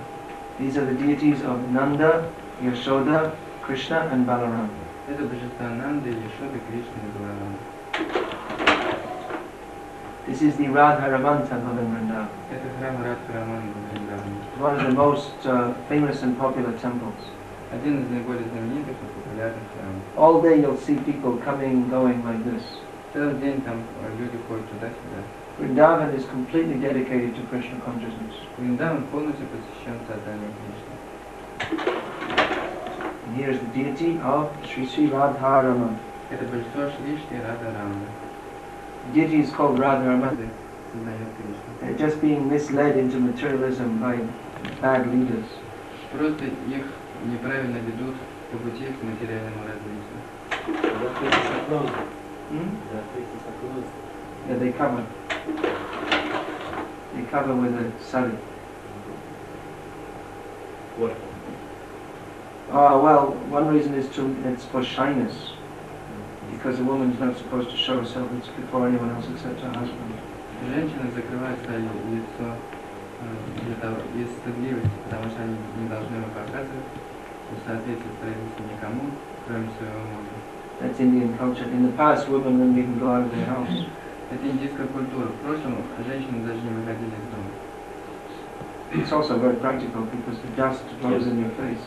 Speaker 1: These are the deities of Nanda, Yashoda, Krishna and Balaram.
Speaker 3: Это божества Нанды, Яшоды, Кришны и Баларама.
Speaker 1: This is the Radharaman temple in Vrindavan.
Speaker 3: Это храм Радхарамана в Вриндаване.
Speaker 1: One of the most famous and popular temples.
Speaker 3: Один из наиболее знаменитых и популярных храмов.
Speaker 1: All day you'll see people coming and going like this.
Speaker 3: Целый день там люди ходят туда-сюда.
Speaker 1: Vrindavan is completely dedicated to Krishna consciousness.
Speaker 3: Вриндаван полностью посвящен созданию Кришны.
Speaker 1: And here is the deity of Sri Radharaman.
Speaker 3: Это божество Шри Шри Радхарамана.
Speaker 1: The deity is called Radharaman.
Speaker 3: Создает Кришну.
Speaker 1: They're just being misled into materialism by bad leaders.
Speaker 3: Просто их неправильно ведут по пути к материальному развитию.
Speaker 1: Yeah, they cover. They cover with a sari.
Speaker 5: What?
Speaker 1: Well, one reason is it's for shyness. Because a woman is not supposed to show herself before anyone else except her husband.
Speaker 3: Женщина закрывает свое лицо для того, из стыдливости, потому что они не должны его показывать в соответствии с традициями никому, кроме своего мужа.
Speaker 1: That's Indian culture. In the past, women wouldn't even go out of their house.
Speaker 3: Это индийская культура. В прошлом женщины даже не выходили из дома.
Speaker 1: It's also very practical because the dust blows in your face.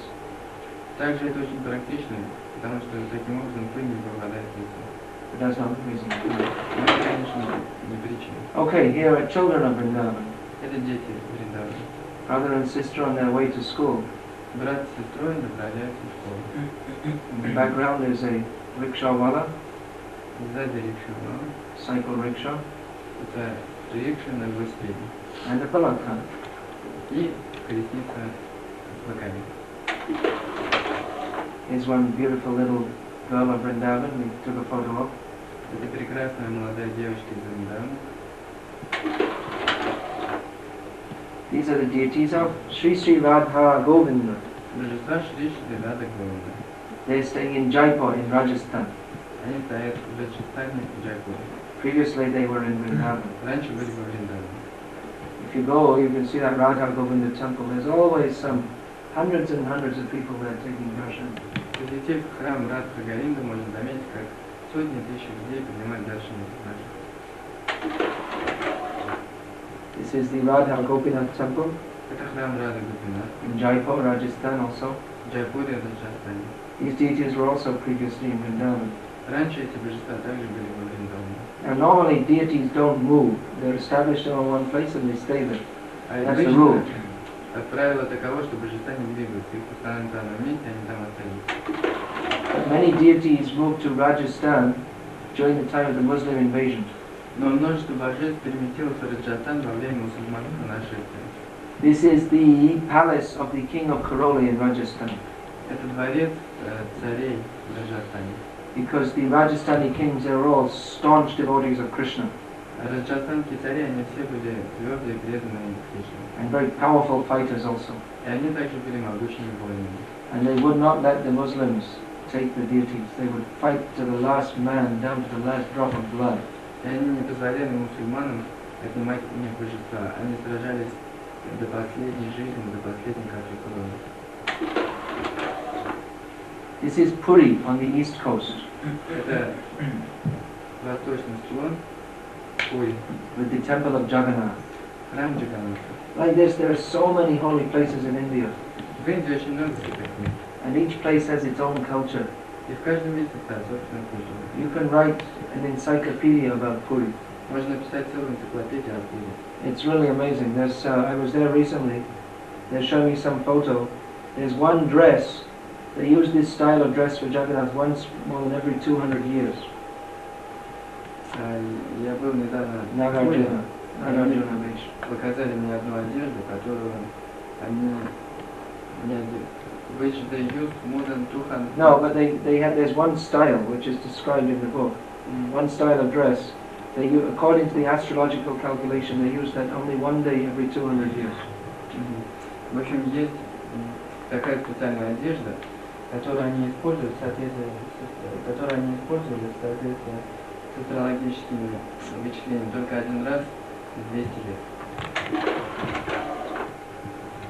Speaker 3: Также это очень практично, потому что таким образом пыль не попадает в лицо.
Speaker 1: But that's not the reason.
Speaker 3: Но это, конечно, не причина.
Speaker 1: Okay, here are children of Vrindavan.
Speaker 3: Это дети Вриндавана.
Speaker 1: Brother and sister on their way to school.
Speaker 3: Брат с сестрой направляются в школу.
Speaker 1: In the background there's a rickshaw wala,
Speaker 3: Сзади рикша,
Speaker 1: cycle rickshaw,
Speaker 3: это рикша на велосипеде.
Speaker 1: and a palaka.
Speaker 3: И колесница с боками.
Speaker 1: Here's one beautiful little girl of Vrindavan we took a photo of.
Speaker 3: Это прекрасная молодая девочка из Вриндавана.
Speaker 1: These are the deities of Sri Sri Radha Govinda.
Speaker 3: Божества Шри Шри Рада Говинда.
Speaker 1: They're staying in Jaipur in Rajasthan.
Speaker 3: Они стоят в Раджастане, в Джайпуре.
Speaker 1: Previously they were in Vrindavan.
Speaker 3: Раньше были во Вриндаване.
Speaker 1: If you go, you can see that Radha Govinda temple. There's always some hundreds and hundreds of people there taking darshan.
Speaker 3: Посетив храм Радха Говинда, можно заметить, как сотни тысяч людей принимают даршаны.
Speaker 1: This is the Radha Gopinath temple
Speaker 3: Это храм Рады Гопина.
Speaker 1: in Jaipur, Rajasthan also.
Speaker 3: В Джайпуре, Раджастане.
Speaker 1: These deities were also previously in Vrindavan.
Speaker 3: Раньше эти божества также были во Вриндаване.
Speaker 1: Now normally deities don't move. They're established in one place and they stay there.
Speaker 3: А
Speaker 1: That's the rule.
Speaker 3: правило таково, что божества не двигаются. Их установят в данном месте, они там остаются.
Speaker 1: But many deities moved to Rajasthan during the time of the Muslim invasion.
Speaker 3: Но множество божеств переместилось в Раджастан во время мусульманского нашествия.
Speaker 1: This is the palace of the king of Karoli in Rajasthan.
Speaker 3: Это дворец царей в Раджастане.
Speaker 1: Because the Rajasthani kings, they were all staunch devotees of Krishna
Speaker 3: Раджастанские цари, они все были твердые, преданные Кришне.
Speaker 1: and very powerful fighters also.
Speaker 3: И они также были могучими воинами.
Speaker 1: And they would not let the Muslims take the deities. They would fight to the last man, down to the last drop of blood.
Speaker 3: И они не позволяли мусульманам отнимать у них божества. Они сражались до последней жизни, до последней капли крови.
Speaker 1: This is Puri on the east coast
Speaker 3: Это восточный склон Пури,
Speaker 1: with the temple of Jagannath.
Speaker 3: храм Джаганнатха.
Speaker 1: Like this, there are so many holy places in India.
Speaker 3: В Индии очень много святых мест.
Speaker 1: And each place has its own culture.
Speaker 3: И в каждом месте своя собственная культура.
Speaker 1: You can write an encyclopedia about Puri.
Speaker 3: Можно написать целую энциклопедию о Пури.
Speaker 1: It's really amazing. I was there recently. They're showing me some photo. There's one dress. They use this style of dress for Jagannath once more than every 200 years.
Speaker 3: Я был недавно в Пури.
Speaker 1: Nagarjuna Beach.
Speaker 3: Показали мне одну одежду, которую они which they used more than 200.
Speaker 1: No, but there's one style which is described in the book. One style of dress. According to the astrological calculation, they use that only one day every 200 years.
Speaker 3: В общем, есть такая специальная одежда, которую они используют в соответствии с астрологическими вычислениями только один раз в 200 лет.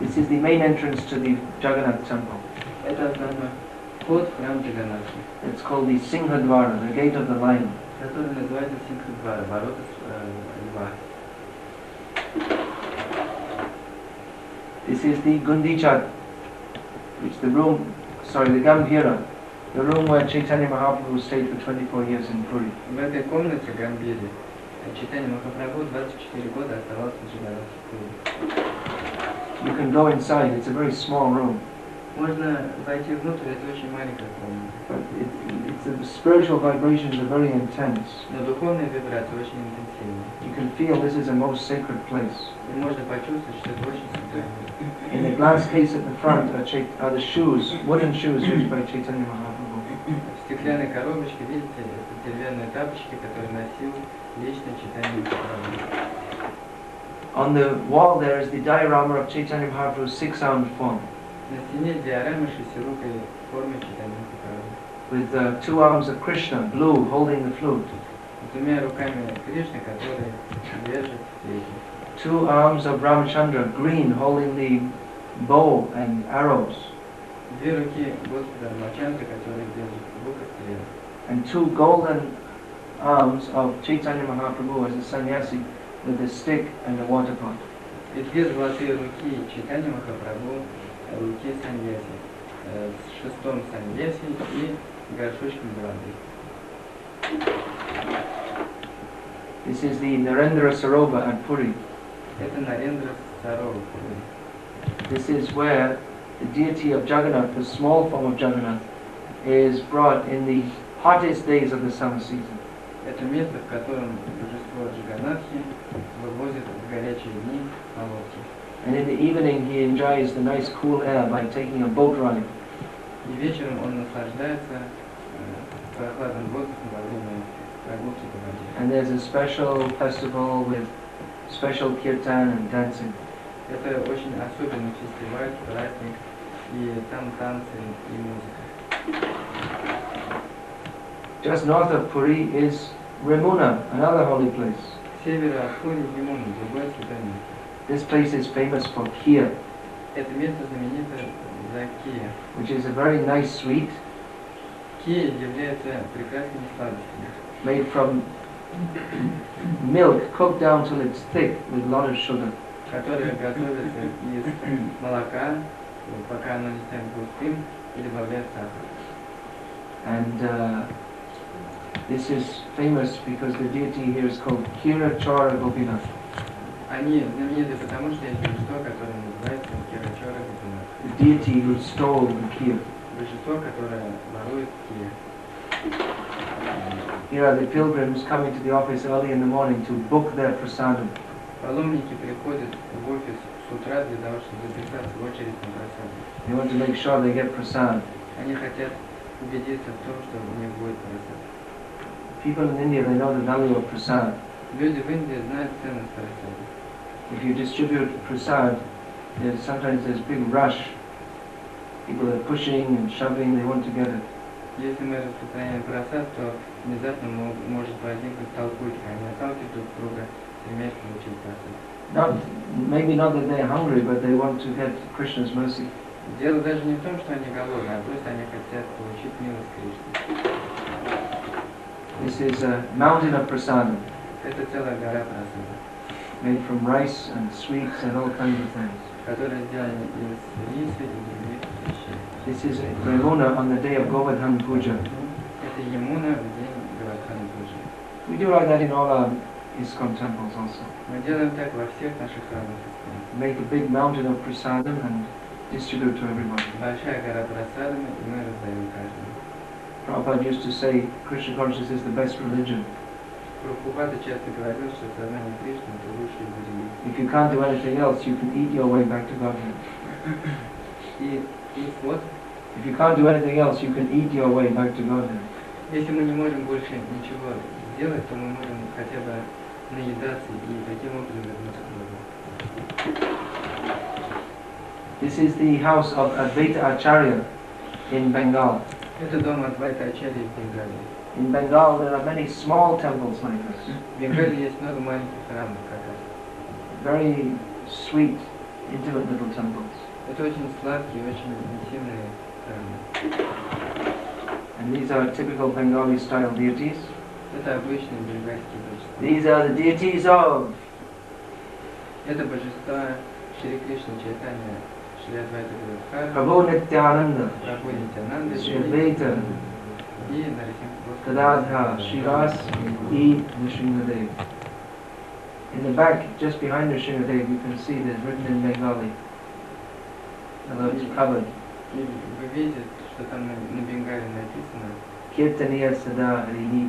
Speaker 1: This is the main entrance to the Jagannath temple.
Speaker 3: Это основной вход в храм Джаганнатха.
Speaker 1: It's called the Singhadwara, the gate of the lion.
Speaker 3: Который называется Сингхадвара, ворота льва.
Speaker 1: This is the Gundicha, the Gambhira, the room where Chaitanya Mahaprabhu stayed for 24 years in Puri.
Speaker 3: В этой комнате Гамбире Чайтанья Махапрабху 24 года оставался в Джаганнатхе.
Speaker 1: You can go inside, it's a very small room.
Speaker 3: Можно войти внутрь, это очень маленькая комната.
Speaker 1: But the spiritual vibrations are very intense.
Speaker 3: Но духовные вибрации очень интенсивные.
Speaker 1: You can feel this is a most sacred place.
Speaker 3: И можно почувствовать, что это очень святое место.
Speaker 1: In the glass case at the front are the shoes, wooden shoes used by Chaitanya Mahaprabhu.
Speaker 3: В стеклянной коробочке, видите, это деревянные тапочки, которые носил лично Чайтанья Махапрабху.
Speaker 1: On the wall there is the diorama of Chaitanya Mahaprabhu's six-armed form.
Speaker 3: На стене диорама шестирукой в форме Чайтанья Махапрабху.
Speaker 1: With two arms of Krishna, blue, holding the flute.
Speaker 3: С двумя руками Кришны, которые держат флейту.
Speaker 1: Two arms of Ramachandra, green, holding the bow and arrows.
Speaker 3: Две руки Господа Рамачандры, которые держат лук и стрелы.
Speaker 1: And two golden arms of Chaitanya Mahaprabhu as a sannyasi with a stick and a water pot.
Speaker 3: И две золотые руки Чайтанья Махапрабху, руки саньяси, с шестом саньяси и горшочком для воды.
Speaker 1: This is the Narendra Sarovar at Puri.
Speaker 3: Это Нарендра Сарова.
Speaker 1: This is where the deity of Jagannath, the small form of Jagannath, is brought in the hottest days of the summer season.
Speaker 3: Это место, в котором божество Джаганнатхи вывозит в горячие дни на лодке.
Speaker 1: And in the evening he enjoys the nice cool air by taking a boat ride.
Speaker 3: И вечером он наслаждается прохладным воздухом во время прогулки по воде.
Speaker 1: And there's a special festival with special kirtan and dancing.
Speaker 3: Это очень особенный фестиваль, праздник, и там танцы и музыка.
Speaker 1: Just north of Puri is Remuna, another holy place.
Speaker 3: С севера от Пури Римуна, другое святое место.
Speaker 1: This place is famous for kheer,
Speaker 3: Это место знаменито за кия.
Speaker 1: which is a very nice sweet
Speaker 3: Кия является прекрасными сладостями,
Speaker 1: made from milk cooked down till it's thick with a lot of sugar.
Speaker 3: которое готовится из молока, пока оно не станет густым, и добавляет сахар.
Speaker 1: And this is famous because the deity here is called Kira Chora Gopinath.
Speaker 3: Они знамениты потому, что есть божество, которое называется Кирачора Гопинат.
Speaker 1: The deity who stole the kheer.
Speaker 3: Божество, которое ворует кия.
Speaker 1: Here are the pilgrims coming to the office early in the morning to book their prasadam.
Speaker 3: Паломники приходят в офис с утра для того, чтобы записаться в очередь на просаду.
Speaker 1: They want to make sure they get prasad.
Speaker 3: Они хотят убедиться в том, что у них будет просад.
Speaker 1: People in India, they know the value of prasad.
Speaker 3: Люди в Индии знают ценность просады.
Speaker 1: If you distribute prasad, sometimes there's big rush. People are pushing and shoving, they want to get it.
Speaker 3: Если мы распространяем просад, то внезапно может возникнуть толкучка. Они отталкивают друг друга, стремясь получить просад.
Speaker 1: Maybe not that they're hungry, but they want to get Krishna's mercy.
Speaker 3: Дело даже не в том, что они голодны, а просто они хотят получить милость Кришны.
Speaker 1: This is a mountain of prasadam,
Speaker 3: Это целая гора просада,
Speaker 1: made from rice and sweets and all kinds of things.
Speaker 3: которая сделана из риса и других вещей.
Speaker 1: This is Remuna on the day of Govardhan Puja.
Speaker 3: Это Ямуна в день Гавардхана Пуджи.
Speaker 1: We do like that in all our ISKCON temples also.
Speaker 3: Мы делаем так во всех наших храмах.
Speaker 1: Make a big mountain of prasadam and distribute to everyone.
Speaker 3: Большая гора просадами, и мы раздаем каждому.
Speaker 1: Prabhupada used to say Krishna consciousness is the best religion.
Speaker 3: Прабхупада часто говорил, что сознание Кришны – это лучшая из религий.
Speaker 1: If you can't do anything else, you can eat your way back to Godhead.
Speaker 3: И вот,
Speaker 1: If you can't do anything else, you can eat your way back to Godhead.
Speaker 3: если мы не можем больше ничего сделать, то мы можем хотя бы наедаться и таким образом вернуться к Богу.
Speaker 1: This is the house of Advaita Acharya in Bengal.
Speaker 3: Это дом Адвайта Ачарьи в Бенгалии.
Speaker 1: In Bengal, there are many small temples like this.
Speaker 3: В Бенгалии есть много маленьких храмов, как это.
Speaker 1: Very sweet, intimate little temples.
Speaker 3: Это очень сладкие, очень интимные храмы.
Speaker 1: And these are typical Bengali style deities.
Speaker 3: Это обычные бенгальские божества.
Speaker 1: These are the deities of
Speaker 3: Это божества Шри Кришна Чайтанья, Шри Адвайта Гададхара,
Speaker 1: Prabhu Nityananda,
Speaker 3: Прабху Нитянанда,
Speaker 1: Shri Advaita,
Speaker 3: и Нарисимха
Speaker 1: Gadadhar, Srivas, E. Nrsimhadev. In the back, just behind Nrsimhadev, you can see there's written in Bengali. Although it's covered.
Speaker 3: И вы видите, что там на Бенгале написано
Speaker 1: Kirtaniya Sada Harini.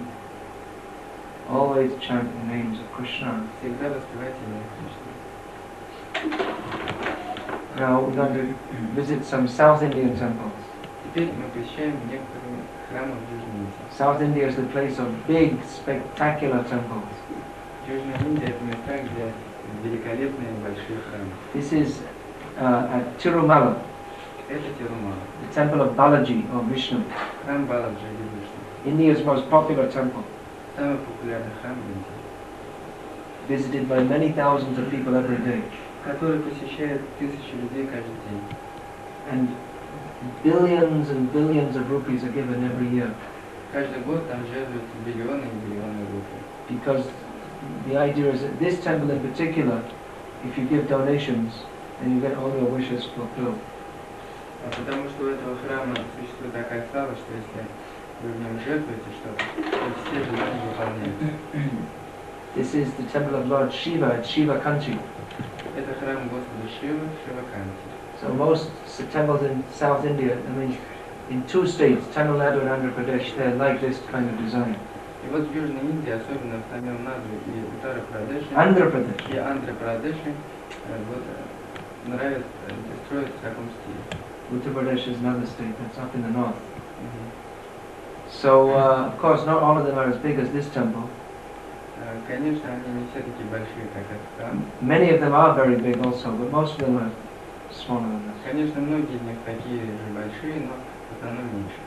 Speaker 1: Always chant the names of Krishna.
Speaker 3: «Всегда воспевайте имя Кришны».
Speaker 1: Now we're going to visit some South Indian temples.
Speaker 3: Теперь мы посещаем некоторые храмы в Южной Индии.
Speaker 1: South India is the place of big, spectacular temples.
Speaker 3: Южная Индия – это места, где великолепные большие храмы.
Speaker 1: This is at Tirumala,
Speaker 3: Это Тирумала,
Speaker 1: the temple of Balaji or Vishnu.
Speaker 3: храм Баладжи или Вишну.
Speaker 1: India's most popular temple,
Speaker 3: Самый популярный храм в Индии,
Speaker 1: visited by many thousands of people every day.
Speaker 3: который посещает тысячи людей каждый день.
Speaker 1: And billions and billions of rupees are given every year.
Speaker 3: Каждый год там жертвуются миллионы и миллионы рупий.
Speaker 1: Because the idea is that this temple in particular, if you give donations, then you get all your wishes fulfilled.
Speaker 3: А потому что у этого храма существует такая слава, что если вы в нем жертвуете что-то, то все желания выполняются.
Speaker 1: This is the temple of Lord Shiva at Shiva country.
Speaker 3: Это храм Господа Шивы, Шиваканти.
Speaker 1: So most temples in South India, I mean, in two states, Tamil Nadu and Andhra Pradesh, they're like this kind of design.
Speaker 3: И вот в Южной Индии, особенно в Тамил-Наду и Уттара-Прадеше,
Speaker 1: Andhra Pradesh.
Speaker 3: и Андхра-Прадеше, вот нравится строить в таком стиле.
Speaker 1: Uttar Pradesh is another state that's up in the north. So, of course, not all of them are as big as this temple.
Speaker 3: Конечно, они не все такие большие, как этот храм.
Speaker 1: Many of them are very big also, but most of them are smaller than this.
Speaker 3: Конечно, многие из них такие же большие, но в основном меньше.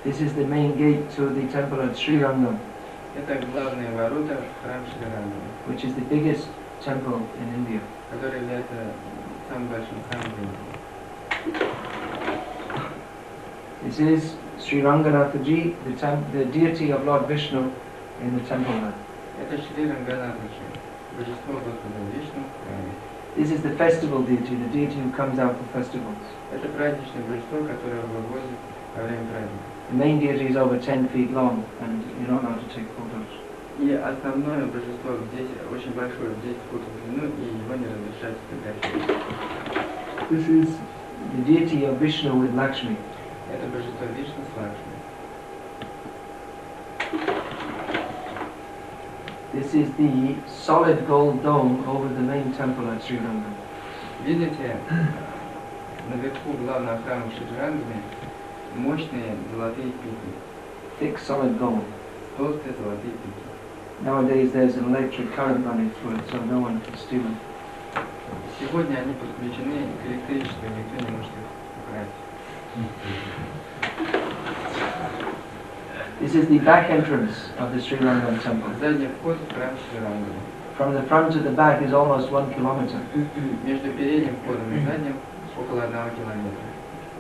Speaker 1: This is the main gate to the temple at Sri Rangam,
Speaker 3: Это главные ворота в храм Шри Рангам,
Speaker 1: which is the biggest temple in India.
Speaker 3: который является самым большим храмом в Индии.
Speaker 1: This is Sri Ranganathaji, the deity of Lord Vishnu in the temple there.
Speaker 3: Это Шри Ранганатхаджи, божество Господа Вишну в храме.
Speaker 1: This is the festival deity, the deity who comes out for festivals.
Speaker 3: Это праздничное божество, которое вывозит во время праздника.
Speaker 1: The main deity is over 10 feet long, and you're not allowed to take photos.
Speaker 3: И основное божество здесь очень большое, 10 футов в длину, и его не разрешают фотографировать.
Speaker 1: This is the deity of Vishnu with Lakshmi.
Speaker 3: Это божество Вишну с Лакшми.
Speaker 1: This is the solid gold dome over the main temple at Sri Rangam.
Speaker 3: Видите, наверху главного храма в Шри Рангаме мощные золотые пики,
Speaker 1: Thick solid gold.
Speaker 3: толстые золотые пики.
Speaker 1: Nowadays there's an electric current running through it, so no one can steal it.
Speaker 3: Сегодня они подключены к электричеству, никто не может их украсть.
Speaker 1: This is the back entrance of the Sri Rangam temple.
Speaker 3: Задний вход в храм Шри Рангама.
Speaker 1: From the front to the back is almost 1 kilometer.
Speaker 3: Между передним входом и задним около 1 километра.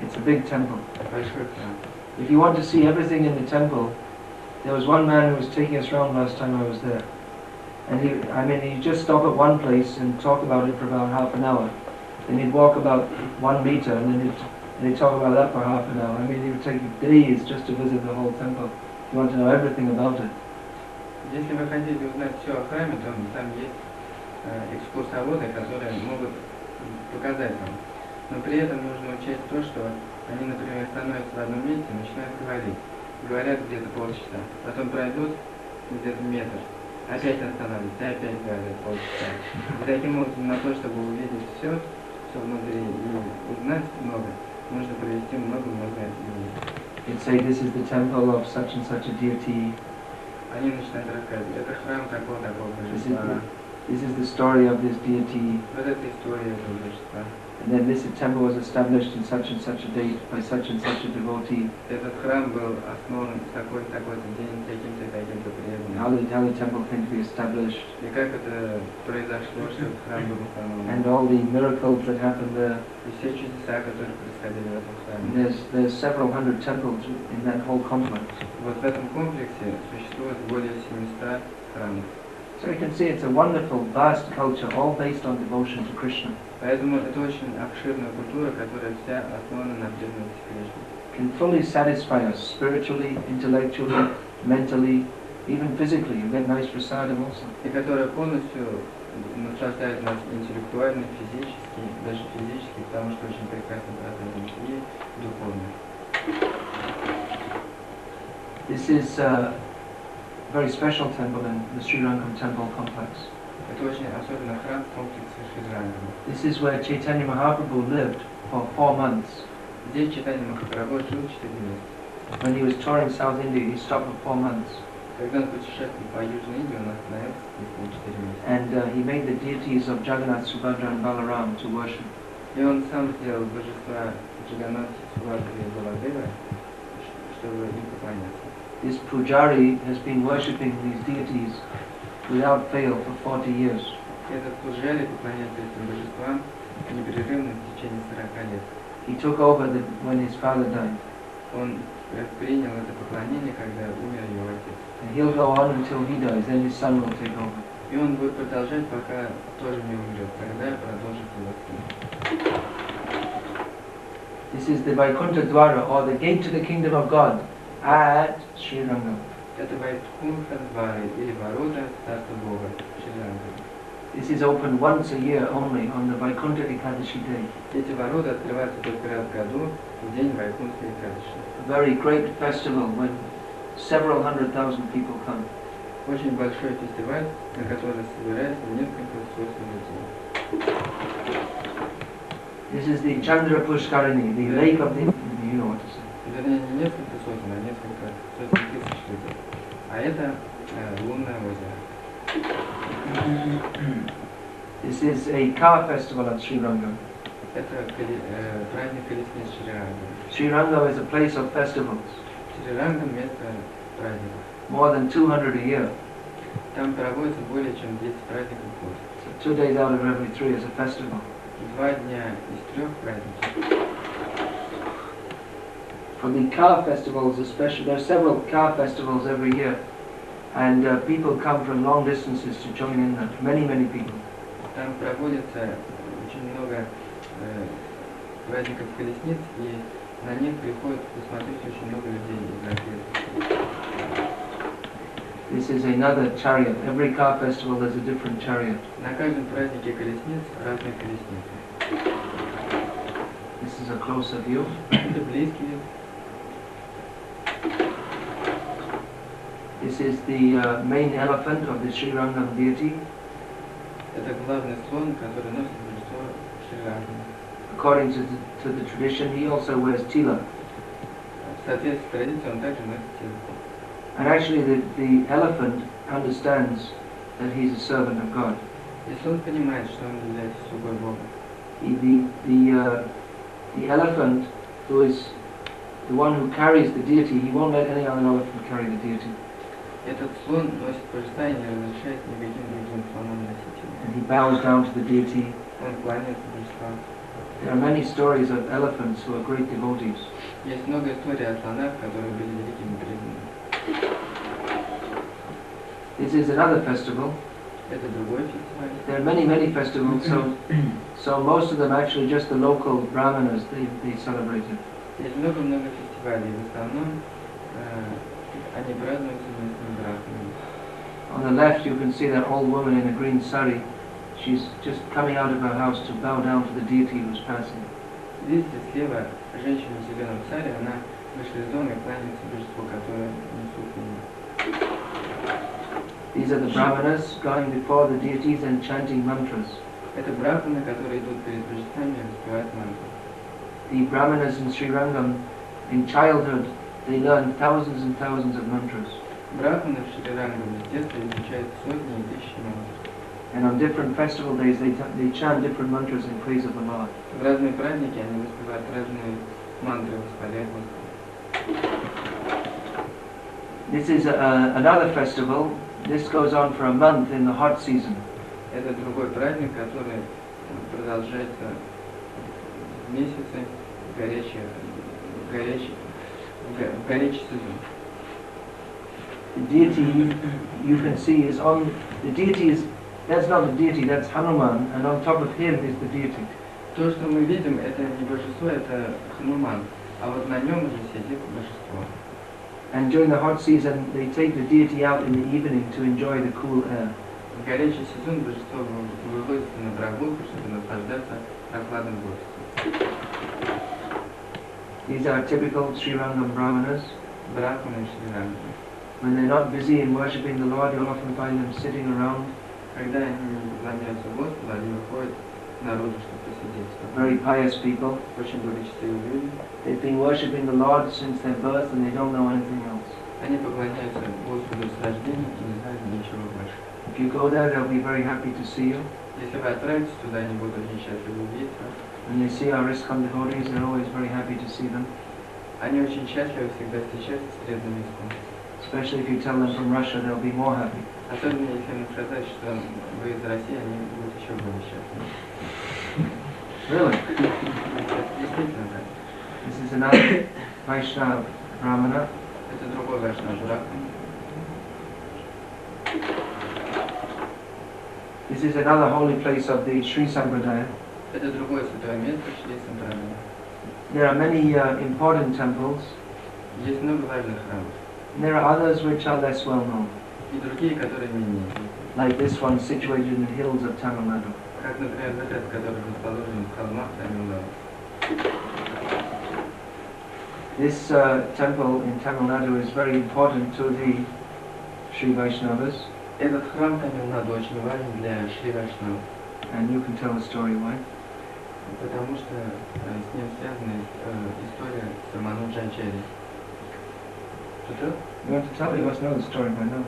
Speaker 1: It's a big temple.
Speaker 3: Большой храм.
Speaker 1: If you want to see everything in the temple, there was one man who was taking us around last time I was there. And he'd just stop at one place and talk about it for about half an hour. Then he'd walk about 1 meter and then he'd talk about that for half an hour. I mean, it would take you days just to visit the whole temple. If you want to know everything about it.
Speaker 3: Если вы хотите узнать все о храме, то там есть экскурсоводы, которые могут показать вам. Но при этом нужно учесть то, что они, например, становятся в одном месте и начинают говорить. Говорят где-то полчаса, потом пройдут где-то метр, опять останавливаются, и опять говорят полчаса. И таким образом, на то, чтобы увидеть все внутри и узнать много, нужно провести много-много дней.
Speaker 1: He'd say, this is the temple of such and such a deity.
Speaker 3: Они начинают рассказывать, это храм такого-такого божества.
Speaker 1: This is the story of this deity.
Speaker 3: Вот эта история этого божества.
Speaker 1: And then this temple was established in such and such a date by such and such a devotee.
Speaker 3: Этот храм был основан в такой-то день, таким-то и таким-то преданным.
Speaker 1: How the temple came to be established.
Speaker 3: И как это произошло, что этот храм был установлен.
Speaker 1: And all the miracles that happened there.
Speaker 3: И все чудеса, которые происходили в этом храме.
Speaker 1: There's several hundred temples in that whole complex.
Speaker 3: Вот в этом комплексе существует более 700 храмов.
Speaker 1: So you can see it's a wonderful, vast culture, all based on devotion to Krishna.
Speaker 3: Поэтому это очень обширная культура, которая вся основана на преданности Кришне.
Speaker 1: Can fully satisfy us spiritually, intellectually, mentally, even physically. You get nice prasadam also.
Speaker 3: И которая полностью наслаждает нас интеллектуально, физически, даже физически, потому что очень прекрасно празднуем и духовно.
Speaker 1: This is a very special temple in the Sri Rangam temple complex.
Speaker 3: Это очень особенный храм в комплексе Шри Рангама.
Speaker 1: This is where Chaitanya Mahaprabhu lived for 4 months.
Speaker 3: Здесь Чайтанья Махапрабху жил 4 месяца.
Speaker 1: When he was touring South India, he stopped for 4 months.
Speaker 3: Когда он путешествовал по Южной Индии, он остановился здесь на 4 месяца.
Speaker 1: And he made the deities of Jagannath, Subhadra and Balaram to worship.
Speaker 3: И он сам сделал божества Джаганнатхи, Субхадри и Баладева, чтобы им поклоняться.
Speaker 1: This pujari has been worshipping these deities without fail for 40 years.
Speaker 3: Этот пуджари поклоняется этим божествам непрерывно в течение 40 лет.
Speaker 1: He took over when his father died.
Speaker 3: Он принял это поклонение, когда умер его отец.
Speaker 1: And he'll go on until he dies, then his son will take over.
Speaker 3: И он будет продолжать, пока тоже не умрет, тогда продолжит его сын.
Speaker 1: This This is the Vaikuntha Dwara, or the gate to the kingdom of God at Sri Rangam.
Speaker 3: Это Вайкунха Двары или ворота Царства Бога, Шри-Ранга.
Speaker 1: This is open once a year only on the Vaikuntha Ekadashi day.
Speaker 3: Эти ворота открываются только раз в году, в день Вайкунха Викаши.
Speaker 1: A very great festival when several 100,000 people come.
Speaker 3: Очень большой фестиваль, на который собирается несколько сотен людей.
Speaker 1: This is the Chandra Pushkarini, the lake of the... You know what to say.
Speaker 3: Вернее, не несколько сотен, а несколько сотен тысяч людей. А это лунное озеро.
Speaker 1: This is a car festival at Sri Rangam.
Speaker 3: Это праздник колесниц Шри-Ранга.
Speaker 1: Sri Rangam is a place of festivals.
Speaker 3: Шри-Ранга — место праздников.
Speaker 1: More than 200 a year.
Speaker 3: Там проводится более чем 10 праздников в год.
Speaker 1: So 2 days out of every 3 is a festival.
Speaker 3: 2 дня из 3 праздников.
Speaker 1: For the car festivals especially, there are several car festivals every year. And people come from long distances to join in them. Many, many people.
Speaker 3: Там проводится очень много праздников колесниц, и на них приходят посмотреть очень много людей из окрестностей.
Speaker 1: This is another chariot. Every car festival there's a different chariot.
Speaker 3: На каждом празднике колесниц разные колесницы.
Speaker 1: This is a closer view.
Speaker 3: Это близкий вид.
Speaker 1: This is the main elephant of the Sri Rangam deity.
Speaker 3: Это главный слон, который носит божество Шри-Ранги.
Speaker 1: According to the tradition, he also wears tila.
Speaker 3: В соответствии с традицией он также носит тело.
Speaker 1: And actually the elephant understands that he's a servant of God.
Speaker 3: И слон понимает, что он является слугой Бога.
Speaker 1: The elephant, who is the one who carries the deity, he won't let any other elephant carry the deity.
Speaker 3: Этот слон носит божества и не разрешает никаким другим слонам носить его.
Speaker 1: And he bows down to the deity.
Speaker 3: Он кланяется божествам.
Speaker 1: There are many stories of elephants who are great devotees.
Speaker 3: Есть много историй о слонах, которые были великими преданными.
Speaker 1: This is another festival.
Speaker 3: Это другой фестиваль.
Speaker 1: There are many festivals, so most of them actually just the local brahmanas they celebrate it.
Speaker 3: Есть много-много фестивалей, в основном они празднуются местными брахманами.
Speaker 1: On the left you can see that old woman in a green sari. She's just coming out of her house to bow down to the deity who's passing.
Speaker 3: Видите, слева женщина в зеленом саре, она вышла из дома и кланяется божеству, которое несут мимо.
Speaker 1: These are the brahmanas going before the deities and chanting mantras.
Speaker 3: Это брахманы, которые идут перед божествами и распевают мантры.
Speaker 1: The brahmanas in Sri Rangam, in childhood, they learn thousands and thousands of mantras.
Speaker 3: Брахманы в Шри-Ранге с детства изучают сотни и тысячи мантр.
Speaker 1: And on different festival days, they chant different mantras in praise of the Lord.
Speaker 3: В разные праздники они воспевают разные мантры, восхваляют Господа.
Speaker 1: This is another festival. This goes on for a month in the hot season.
Speaker 3: Это другой праздник, который продолжается месяцы в горячий сезон.
Speaker 1: The deity you can see is on. The deity is. That's not the deity. That's Hanuman, and on top of him is the deity.
Speaker 3: То, что мы видим, это не божество, это Хануман, а вот на нем уже сидит божество.
Speaker 1: And during the hot season, they take the deity out in the evening to enjoy the cool air.
Speaker 3: В горячий сезон божество выводится на прогулку, чтобы наслаждаться прохладным воздухом.
Speaker 1: These are typical Sri Rangam brahmanas.
Speaker 3: Брахманы Шри-Ранги.
Speaker 1: When they're not busy in worshipping the Lord, you'll often find them sitting around.
Speaker 3: Когда они не поклоняются Господу, они выходят наружу, чтобы посидеть.
Speaker 1: Very pious people.
Speaker 3: Очень благочестивые люди.
Speaker 1: They've been worshipping the Lord since their birth and they don't know anything else.
Speaker 3: Они поклоняются Господу с рождения и не знают ничего больше.
Speaker 1: If you go there, they'll be very happy to see you.
Speaker 3: Если вы отправитесь туда, они будут очень счастливы увидеть вас.
Speaker 1: When they see our ISKCON devotees, they're always very happy to see them.
Speaker 3: Они очень счастливы всегда встречаться с преданными искон.
Speaker 1: Especially if you tell them from Russia, they'll be more happy.
Speaker 3: Особенно если им сказать, что вы из России, они будут еще более счастливы.
Speaker 1: Really?
Speaker 3: Действительно так.
Speaker 1: This is another Vaishnava Brahmana.
Speaker 3: Это другой Вайшнав Брахман.
Speaker 1: This is another holy place of the Sri Sampradaya.
Speaker 3: Это другое святое место Шри Сампрадая.
Speaker 1: There are many important temples.
Speaker 3: Есть много важных храмов.
Speaker 1: And there are others which are less well known.
Speaker 3: И другие, которые менее известны.
Speaker 1: Like this one situated in the hills of Tamil Nadu.
Speaker 3: Как, например, этот, который расположен в холмах Тамбова.
Speaker 1: This temple in Tamil Nadu is very important to the Sri Vaishnavas.
Speaker 3: Этот храм Тамил Наду очень важен для Шри Вайшнава.
Speaker 1: And you can tell the story why.
Speaker 3: Потому что с ним связана история с Рамануджачарьей.
Speaker 1: You want to tell? You must know the story by now.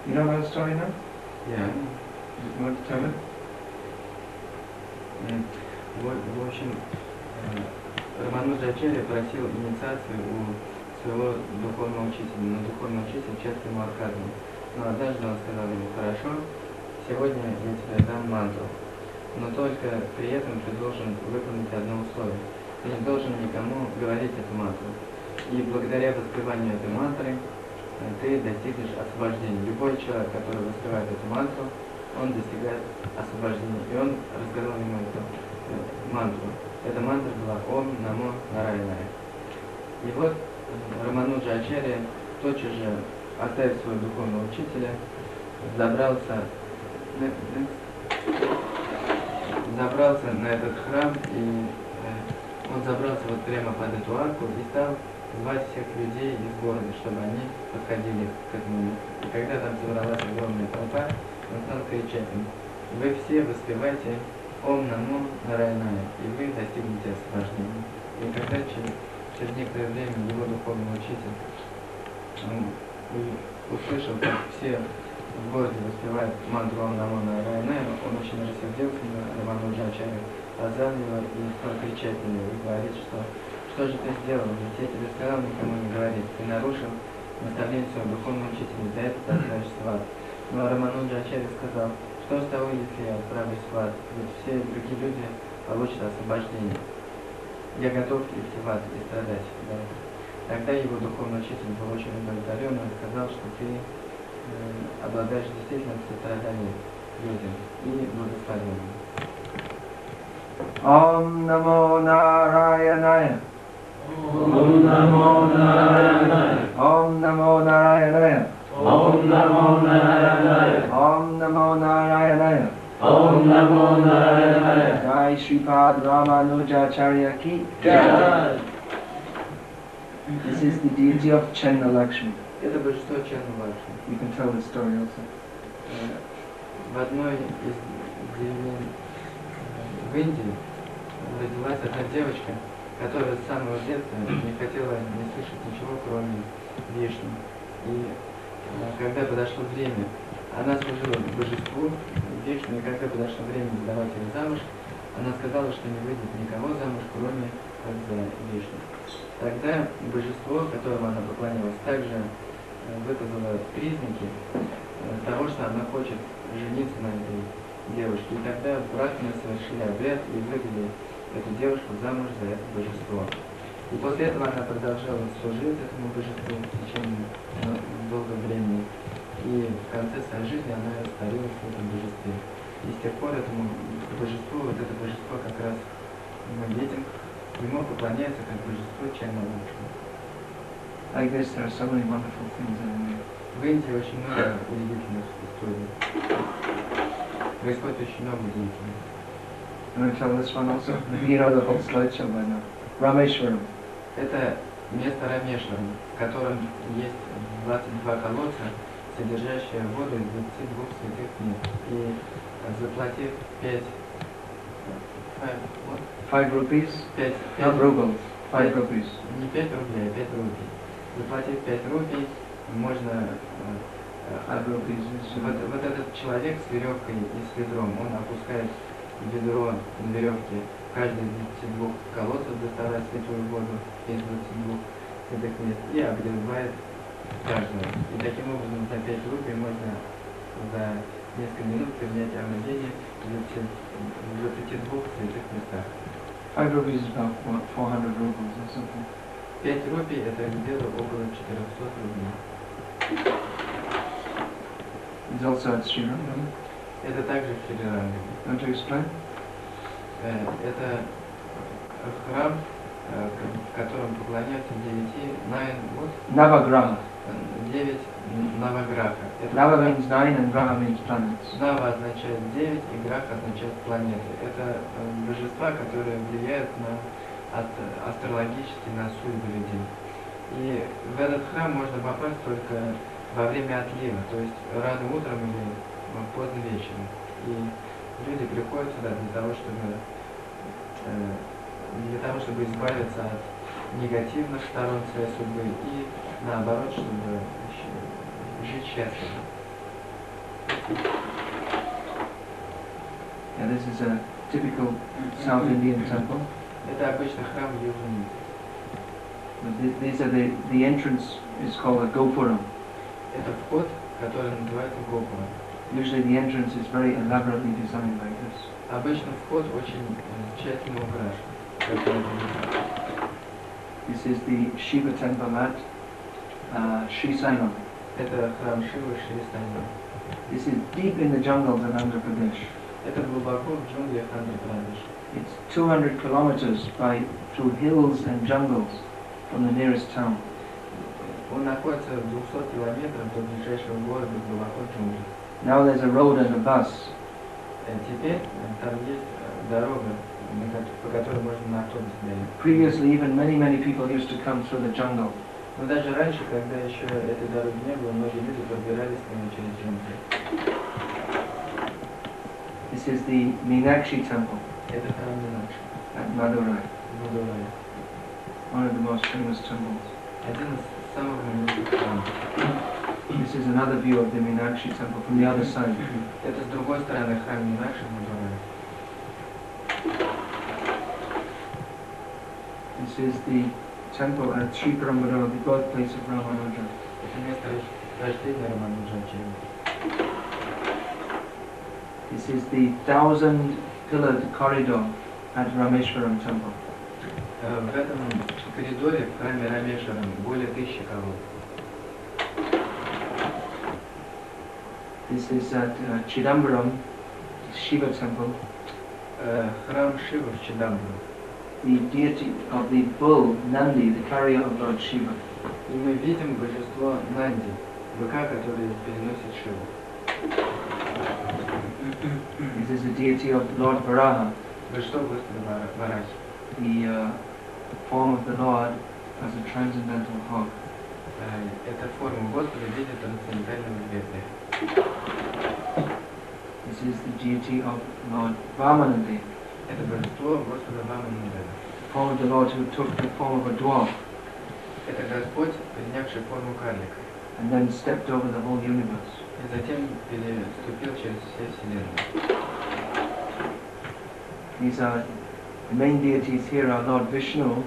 Speaker 1: You don't know the story now?
Speaker 3: Yeah.
Speaker 1: You want to tell it?
Speaker 3: В общем, Рамануджачарья просил инициацию у своего духовного учителя, но духовный учитель часто ему отказывал. Но однажды он сказал ему: хорошо, сегодня я тебе дам мантру, но только при этом ты должен выполнить одно условие. Ты не должен никому говорить эту мантру. И благодаря воспеванию этой мантры ты достигнешь освобождения. Любой человек, который воспевает эту мантру, он достигает освобождения. И он рассказал ему эту мантру. Эта мантра была Ом Намо Нарайная. И вот Рамануджачарья тотчас же, оставив своего духовного учителя, забрался на этот храм, и он забрался вот прямо под эту арку и стал звать всех людей из города, чтобы они подходили к этому месту. И когда там собралась огромная толпа, он стал кричать им: вы все воспевайте Ом Намо Нарайная, и вы достигнете освобождения. И когда через некоторое время его духовный учитель услышал, как все в городе воспевают мантру Ом Намо Нарайная, он очень рассердился на Рамануджачарью, позвал его и стал кричать на него и говорить, что же ты сделал? Ведь я тебе сказал никому не говорить. Ты нарушил наставление своего духовного учителя, за это ты отправишься в ад. Но Рамануджачарья сказал: что с того, если я отправлюсь в ад? Ведь все другие люди получат освобождение. Я готов идти в ад и страдать. Да. Тогда его духовный учитель был очень удовлетворен и сказал, что ты обладаешь действительно состраданием людям и благословением.
Speaker 1: Om Namo Narayanaya.
Speaker 5: Om Namo Narayanaya.
Speaker 1: Om Namo Narayanaya.
Speaker 5: Om Namo Narayanaya.
Speaker 1: Om Namo Narayanaya.
Speaker 5: Om Namo Narayanaya.
Speaker 1: Jai Shripad Ramanujacharya ki
Speaker 5: Jai.
Speaker 1: This is the deity of Chenna Lakshmi.
Speaker 3: Это божество Ченна Лакшми.
Speaker 1: You can tell the story also.
Speaker 3: В одной из деревень в Индии родилась одна девочка, которая с самого детства не хотела не слышать ничего, кроме Вишну. И когда подошло время, она служила божеству Вишну, и когда подошло время выдавать ее замуж, она сказала, что не выйдет никого замуж, кроме как за Вишну. Тогда божество, которому она поклонялась, также выказало признаки того, что она хочет жениться на этой девушке. И тогда брахманы совершили обряд и вывели эту девушку замуж за это божество. И после этого она продолжала служить этому божеству в течение долгого времени. И в конце своей жизни она растворилась в этом божестве. И с тех пор этому божеству, вот это божество как раз мы видим, ему поклоняется как божество Ченна Лакшми.
Speaker 1: Like this, there are so many wonderful things in India.
Speaker 3: В Индии очень много удивительных историй. Происходит очень много удивительных.
Speaker 1: I'm going to tell this one also. You know the whole slideshow by now. Rameshwaram.
Speaker 3: Это место Рамешварам, в котором есть 22 колодца, содержащие воду из 22 святых мест. И заплатив
Speaker 1: 5 rupees?
Speaker 3: 5
Speaker 1: Not rubles. 5 rupees.
Speaker 3: Не 5 рублей, а 5 рупий. Заплатив 5 рупий, можно...
Speaker 1: 5 rupees.
Speaker 3: Вот этот человек с веревкой и с ведром, он опускает ведро на веревке в каждый из 22 колодцев, доставая святую воду из 22 святых мест и обливает каждого. И таким образом за 5 рупий можно за несколько минут принять омовение в 22 святых местах.
Speaker 1: 5 rupees is about what, 400 rubles or something.
Speaker 3: 5 рупий это где-то около 400 рублей.
Speaker 1: It's also at Sri Rangam.
Speaker 3: Это также в Шри Ранге.
Speaker 1: Want to explain?
Speaker 3: Это храм, в котором поклоняются 9 Наваграха.
Speaker 1: Nava means 9 and Graha means planets.
Speaker 3: Нава означает 9 и Граха означает планеты. Это божества, которые влияют астрологически на судьбы людей. И в этот храм можно попасть только во время отлива, то есть рано утром или поздно вечером. И люди приходят сюда для того, чтобы избавиться от негативных сторон своей судьбы и наоборот, чтобы жить счастливо.
Speaker 1: Yeah, this is a typical South Indian temple.
Speaker 3: Это обычно храм Южный.
Speaker 1: These are the entrance is called a Gopuram.
Speaker 3: Это вход, который называется Гопуром.
Speaker 1: Usually the entrance is very elaborately designed like this.
Speaker 3: Обычно вход очень тщательно украшен.
Speaker 1: This is the Shiva temple at Sri Saima.
Speaker 3: Это храм Шивы Шри Свами.
Speaker 1: This is deep in the jungles in Andhra Pradesh.
Speaker 3: Это глубоко в джунглях Андхра-Прадеш.
Speaker 1: It's 200 kilometers through hills and jungles from the nearest town.
Speaker 3: Он находится в 200 километрах до ближайшего города глубоко в джунглях.
Speaker 1: Now there's a road and a bus.
Speaker 3: Теперь там есть дорога, по которой можно на автобус доехать.
Speaker 1: Previously, even many people used to come through the jungle.
Speaker 3: Но даже раньше, когда еще этой дороги не было, многие люди пробирались к нему через джунгли.
Speaker 1: This is the Meenakshi temple
Speaker 3: Это храм Мeenakshi
Speaker 1: at Madurai,
Speaker 3: в Мадурае.
Speaker 1: one of the most famous temples.
Speaker 3: Один из самых знаменитых храмов.
Speaker 1: This is another view of the Meenakshi temple from the other side.
Speaker 3: Это с другой стороны храм Мeenakshi в Мадурае.
Speaker 1: This is the temple at Sri Parambara, the birthplace of Ramanuja.
Speaker 3: Это место рождения Рамануджачарьи.
Speaker 1: This is the 1,000-pillared corridor at Rameshwaram temple.
Speaker 3: В этом коридоре в храме Рамешварам более 1000 колонн.
Speaker 1: This is at Chidambaram, Shiva temple.
Speaker 3: Храм Шивы в Чидамбаре.
Speaker 1: The deity of the bull, Nandi, the carrier of Lord Shiva.
Speaker 3: И мы видим божество Нанди, быка, который переносит Шиву.
Speaker 1: This is the deity of Lord Varaha,
Speaker 3: Божество Господа Варахи.
Speaker 1: the form of the Lord as a transcendental hog.
Speaker 3: Это форму Господа в виде трансцендентального медведя.
Speaker 1: This is the deity of Lord Vamanandi,
Speaker 3: Это божество Господа Ваманандана.
Speaker 1: the form of the Lord who took the form of a dwarf
Speaker 3: Это Господь, принявший форму карлика.
Speaker 1: and then stepped over the whole universe.
Speaker 3: И затем переступил через все вселенные.
Speaker 1: These are the main deities here are Lord Vishnu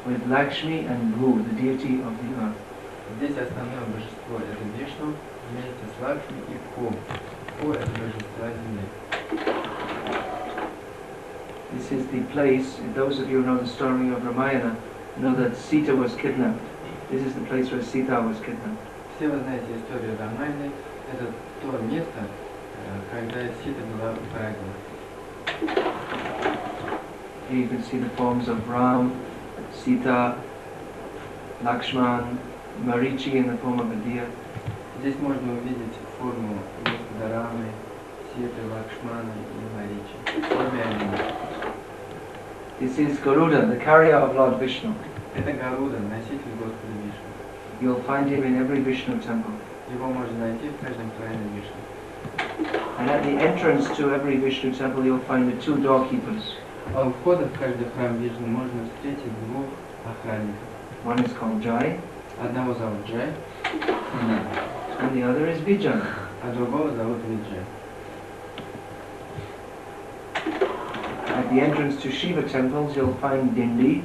Speaker 1: with Lakshmi and Bhu, the deity of the earth.
Speaker 3: Здесь основное божество это Вишну вместе с Лакшми и Пху. Пху это божество земли.
Speaker 1: This is the place, those of you who know the story of Ramayana know that Sita was kidnapped. This is the place where Sita was kidnapped.
Speaker 3: Все вы знаете историю Рамайны. Это то место, когда Сита была украдена.
Speaker 1: Here you can see the forms of Ram, Sita, Lakshman, Marichi in the form of a deer.
Speaker 3: Здесь можно увидеть форму Господа Рамы, Ситы, Лакшмана и Маричи. В форме оленя.
Speaker 1: This is Garuda, the carrier of Lord Vishnu.
Speaker 3: Это Гаруда, носитель Господа Вишну.
Speaker 1: You'll find him in every Vishnu temple.
Speaker 3: Его можно найти в каждом храме Вишну.
Speaker 1: And at the entrance to every Vishnu temple you'll find the two doorkeepers.
Speaker 3: А у входа в каждый храм Вишну можно встретить двух охранников.
Speaker 1: One is called Jai
Speaker 3: Одного зовут Джай,
Speaker 1: and the other is Vijay.
Speaker 3: а другого зовут Виджай.
Speaker 1: At the entrance to Shiva temples you'll find Dindi,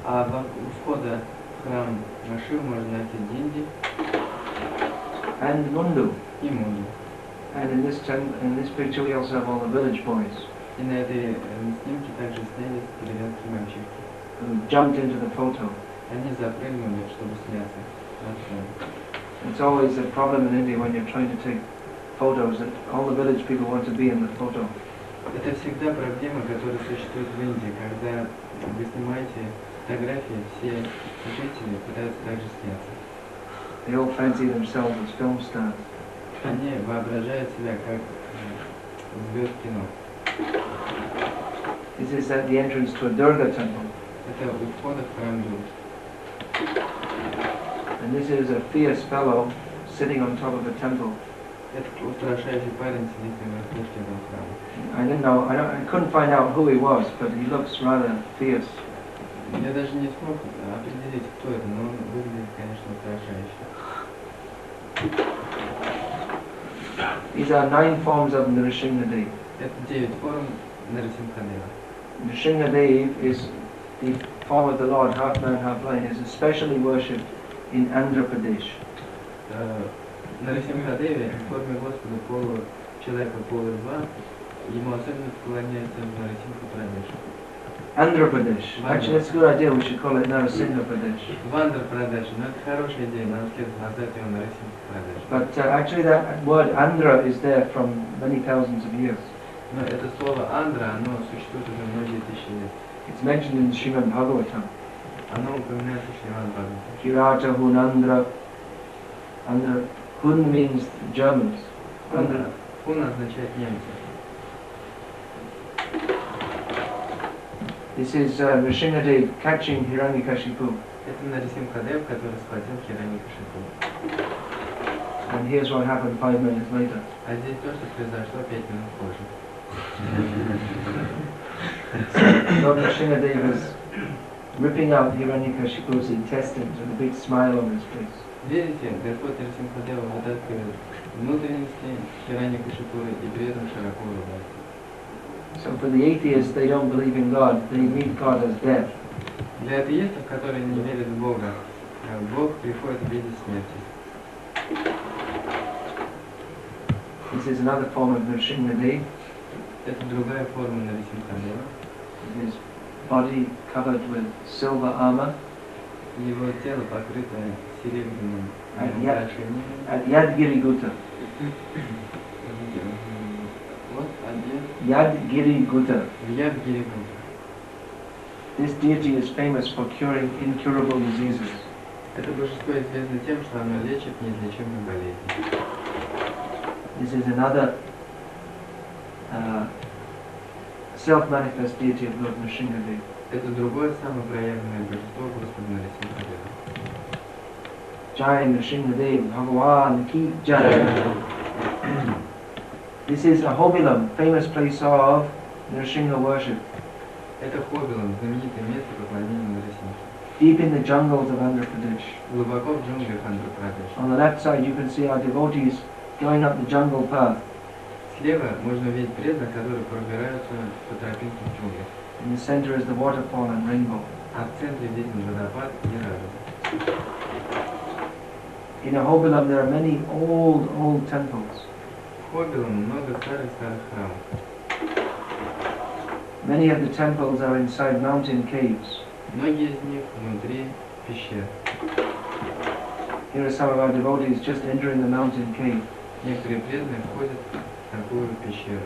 Speaker 3: А у входа в храм Шивы можно найти Динди
Speaker 1: and Mundu.
Speaker 3: и Мунду.
Speaker 1: And in this picture we also have all the village boys
Speaker 3: И на этой снимке также снялись деревенские мальчишки.
Speaker 1: who jumped into the photo.
Speaker 3: Они запрыгнули, чтобы сняться на сцену.
Speaker 1: It's always a problem in India when you're trying to take photos that all the village people want to be in the photo.
Speaker 3: Это всегда проблема, которая существует в Индии, когда вы снимаете фотографии, все жители пытаются также сняться.
Speaker 1: They all fancy themselves as film stars.
Speaker 3: Они воображают себя как звезд кино.
Speaker 1: This is at the entrance to a Durga temple.
Speaker 3: Это у входа в храм Дурги.
Speaker 1: And this is a fierce fellow sitting on top of a temple.
Speaker 3: Это устрашающий парень сидит на верхушке этого храма.
Speaker 1: I couldn't find out who he was, but he looks rather fierce.
Speaker 3: Я даже не смог определить, кто это, но он выглядит, конечно, устрашающе.
Speaker 1: These are 9 forms of Nrsimhadev.
Speaker 3: Это 9 форм Нарасимхадева.
Speaker 1: Nrsimhadev is the form of the Lord, half man, half lion, is especially worshipped in Andhra Pradesh.
Speaker 3: Нарасимхадеве в форме Господа человека полу-льва, ему особенно поклоняются в Нарасимха Прадеше.
Speaker 1: Andhra Pradesh. Actually, that's a good idea. We should call it Narasimha Pradesh.
Speaker 3: В Андхра Прадеше, но это хорошая идея, нам следует назвать его Нарасимха Прадеше.
Speaker 1: But actually, that word Andhra is there from many thousands of years.
Speaker 3: Но это слово Андра, оно существует уже многие тысячи лет.
Speaker 1: It's mentioned in Srimad Bhagavatam.
Speaker 3: Оно упоминается в Шримад Бхагаватам.
Speaker 1: Kirata Hun Andhra. Andhra. Hun means Germans. Andhra.
Speaker 3: Hun означает немцы.
Speaker 1: This is Nrsimhadev catching Hiranyakashipu.
Speaker 3: Это Нарасимхадев, который схватил Хираньякашипу.
Speaker 1: And here's what happened 5 minutes later.
Speaker 3: А здесь то, что произошло 5 минут позже.
Speaker 1: Lord Nrsimhadev was ripping out Hiranyakashipu's intestines with a big smile on his face.
Speaker 3: Видите, Господь Нарасимхадева вытаскивает внутренности Хираньякашипу и при этом широко улыбается.
Speaker 1: So for the atheists, they don't believe in God, they meet God as death.
Speaker 3: Для атеистов, которые не верят в Бога, Бог приходит в виде смерти.
Speaker 1: This is another form of Nrsimhadev.
Speaker 3: Это другая форма Нарасимхадева.
Speaker 1: His body covered with silver armor.
Speaker 3: Его тело покрыто серебряным украшением.
Speaker 1: At Yadgiri Gutta.
Speaker 3: Вот,
Speaker 1: Yadgiri Gutta.
Speaker 3: Yadgiri.
Speaker 1: This deity is famous for curing incurable diseases.
Speaker 3: Это божество известно тем, что оно лечит неизлечимые болезни.
Speaker 1: This is another self-manifest deity of Lord Nrsimhadev.
Speaker 3: Это другое самопроявленное божество Господа Нарасимхадева.
Speaker 1: Jai Nrsimhadev Bhagavan Ki Jai. This is a Hobilam, famous place of Nrsimha worship.
Speaker 3: Это Хобилам, знаменитое место поклонения Нарасимхе.
Speaker 1: Deep in the jungles of Andhra Pradesh.
Speaker 3: Глубоко в джунглях Андхра-Прадеш.
Speaker 1: On the left side you can see our devotees going up the jungle path.
Speaker 3: Слева можно увидеть преданных, которые пробираются по тропинке в джунглях.
Speaker 1: In the center is the waterfall and rainbow.
Speaker 3: А в центре виден водопад и радуга.
Speaker 1: In Ahobilam there are many old temples.
Speaker 3: В Хобилам много старых храмов.
Speaker 1: Many of the temples are inside mountain caves.
Speaker 3: Многие из них внутри пещер.
Speaker 1: Here are some of our devotees just entering the mountain cave.
Speaker 3: Некоторые преданные входят в такую пещеру.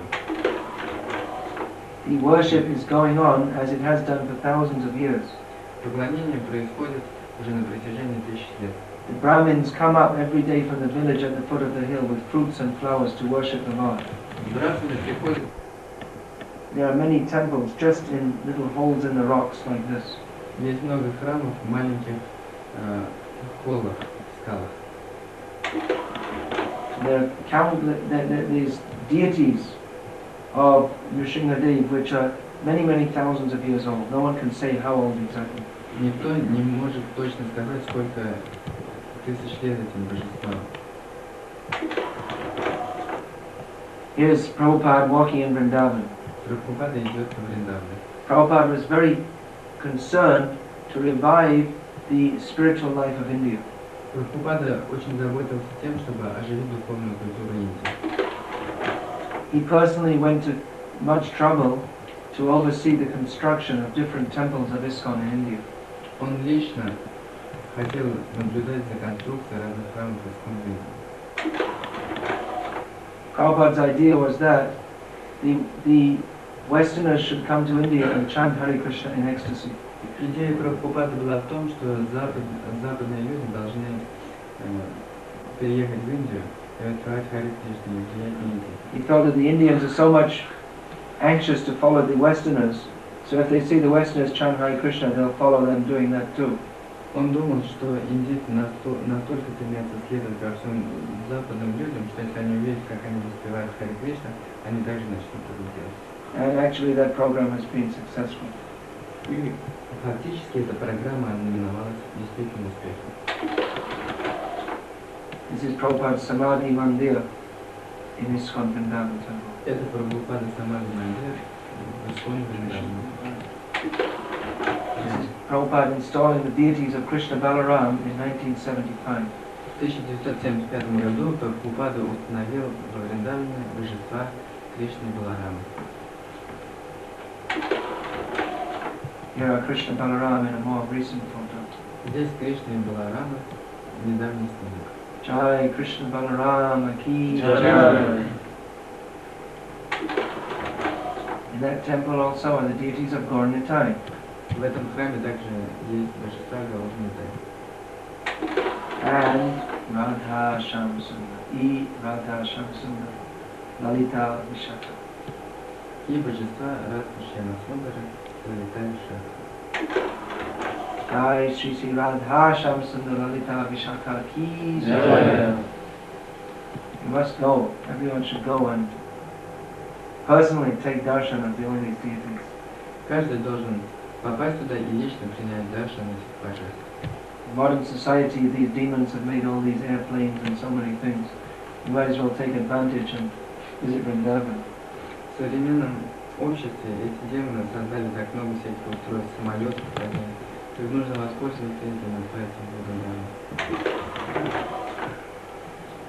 Speaker 1: The worship is going on as it has done for thousands of years.
Speaker 3: Поклонение происходит уже на протяжении тысяч лет.
Speaker 1: The Brahmins come up every day from the village at the foot of the hill with fruits and flowers to worship the Lord.
Speaker 3: Брахманы приходят.
Speaker 1: There are many temples just in little holes in the rocks like this.
Speaker 3: Есть много храмов в маленьких холлах, скалах.
Speaker 1: There are these deities of Nrsimhadev which are many thousands of years old. No one can say how old exactly.
Speaker 3: Никто не может точно сказать, сколько тысяч лет этим божествам.
Speaker 1: Here's Prabhupada walking in Vrindavan.
Speaker 3: Прабхупада идет по Вриндавне.
Speaker 1: Prabhupada was very concerned to revive the spiritual life of India.
Speaker 3: Прабхупада очень заботился тем, чтобы оживить духовную культуру Индии.
Speaker 1: He personally went to much trouble to oversee the construction of different temples of ISKCON in India.
Speaker 3: Он лично хотел наблюдать за конструкцией разных храмов ИСККОН в Индии.
Speaker 1: Prabhupada's idea was that the Westerners should come to India and chant Hare Krishna in ecstasy.
Speaker 3: Идея Прабхупады была в том, что западные люди должны переехать в Индию и открывать Харе Кришну в Индии.
Speaker 1: He felt that the Indians are so much anxious to follow the Westerners, so if they see the Westerners chant Hare Krishna, they'll follow them doing that too.
Speaker 3: Он думал, что индийцы настолько стремятся следовать ко всем западным людям, что если они увидят, как они воспевают Харе Кришна, они также начнут это делать.
Speaker 1: And actually that program has been successful.
Speaker 3: И фактически эта программа знаменовалась действительно успехом.
Speaker 1: This is Prabhupada's Samadhi Mandir in ISKCON Vrindavan Temple.
Speaker 3: Это Прабхупада Самадхи Мандир в ISKCON Vrindavan.
Speaker 1: This is Prabhupada installing the deities of Krishna Balaram in 1975.
Speaker 3: В 1975 году Прабхупада установил во Вриндаване божества Кришны и Баларамы.
Speaker 1: Here are Krishna Balaram in a more recent photo.
Speaker 3: Здесь Кришна и Баларама, недавний снимок.
Speaker 1: Jai Krishna Balarama Ki
Speaker 5: Jai.
Speaker 1: In that temple also are the deities of Gaur Nitai.
Speaker 3: В этом храме также есть божества Гаурнитай.
Speaker 1: And Radha Shamsundar, Radha Shamsundar, Lalita Vishaka.
Speaker 3: И божества Радха Шьяма Сундара, Lalita Vishaka.
Speaker 1: Jai Shri Sri Radha Shamsundar Lalita Vishaka Ki
Speaker 5: Jai.
Speaker 1: Jai. You must go, everyone should go and personally take darshan of the all these deities.
Speaker 3: Каждый должен попасть туда и лично принять даршан этих божеств.
Speaker 1: In modern society, these demons have made all these airplanes and so many things. You might as well take advantage and visit Vrindavan.
Speaker 3: В современном обществе эти демоны создали так много всяких устройств, самолетов, то есть нужно воспользоваться этим и отправиться в Вриндаван.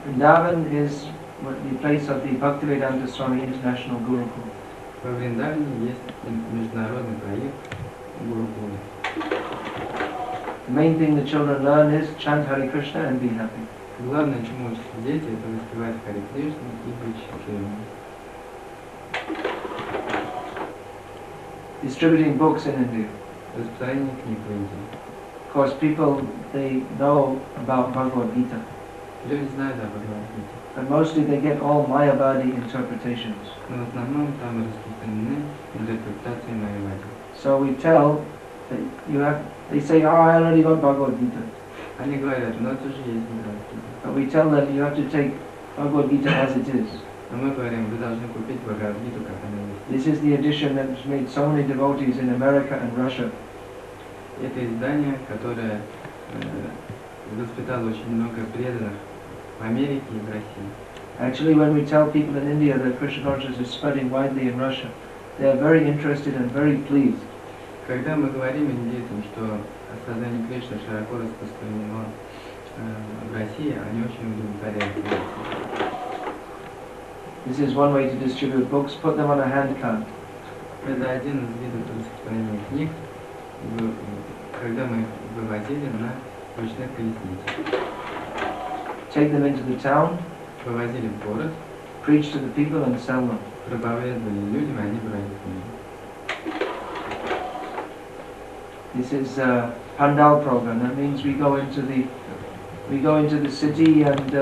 Speaker 1: Vrindavan is the place of the Bhakti Vikasa Swami International Gurukul.
Speaker 3: Во Вриндаване есть международный проект Гурукула.
Speaker 1: The main thing the children learn is chant Hare Krishna and be happy.
Speaker 3: Главное, чему учатся дети, это воспевать Харе Кришну и быть счастливыми.
Speaker 1: Distributing books in India.
Speaker 3: Распространение книг в Индии.
Speaker 1: Of course, people, they know about Bhagavad Gita,
Speaker 3: Люди знают об Бхагавад-гите,
Speaker 1: but mostly they get all Mayavadi interpretations.
Speaker 3: но в основном там распространены интерпретации Майявади.
Speaker 1: So we tell that you have, they say, oh, I already got Bhagavad Gita.
Speaker 3: Они говорят, у нас уже есть Бхагавад-гита.
Speaker 1: But we tell them you have to take Bhagavad Gita as it is.
Speaker 3: Но мы говорим, вы должны купить Бхагавад-гиту, как она есть.
Speaker 1: This is the edition that has made so many devotees in America and Russia.
Speaker 3: Это издание, которое воспитало очень много преданных в Америке и в России.
Speaker 1: Actually, when we tell people in India that Krishna consciousness is spreading widely in Russia, they are very interested and very pleased.
Speaker 3: Когда мы говорим индийцам, что сознание Кришны широко распространено в России, они очень удовлетворяются.
Speaker 1: This is one way to distribute books, put them on a hand cart.
Speaker 3: Это один из видов распространения книг, когда мы их вывозили на ручных колесницах.
Speaker 1: Take them into the town,
Speaker 3: Вывозили в город,
Speaker 1: preach to the people and sell them.
Speaker 3: проповедовали людям, и они брали книги.
Speaker 1: This is a pandal program. That means we go into the city and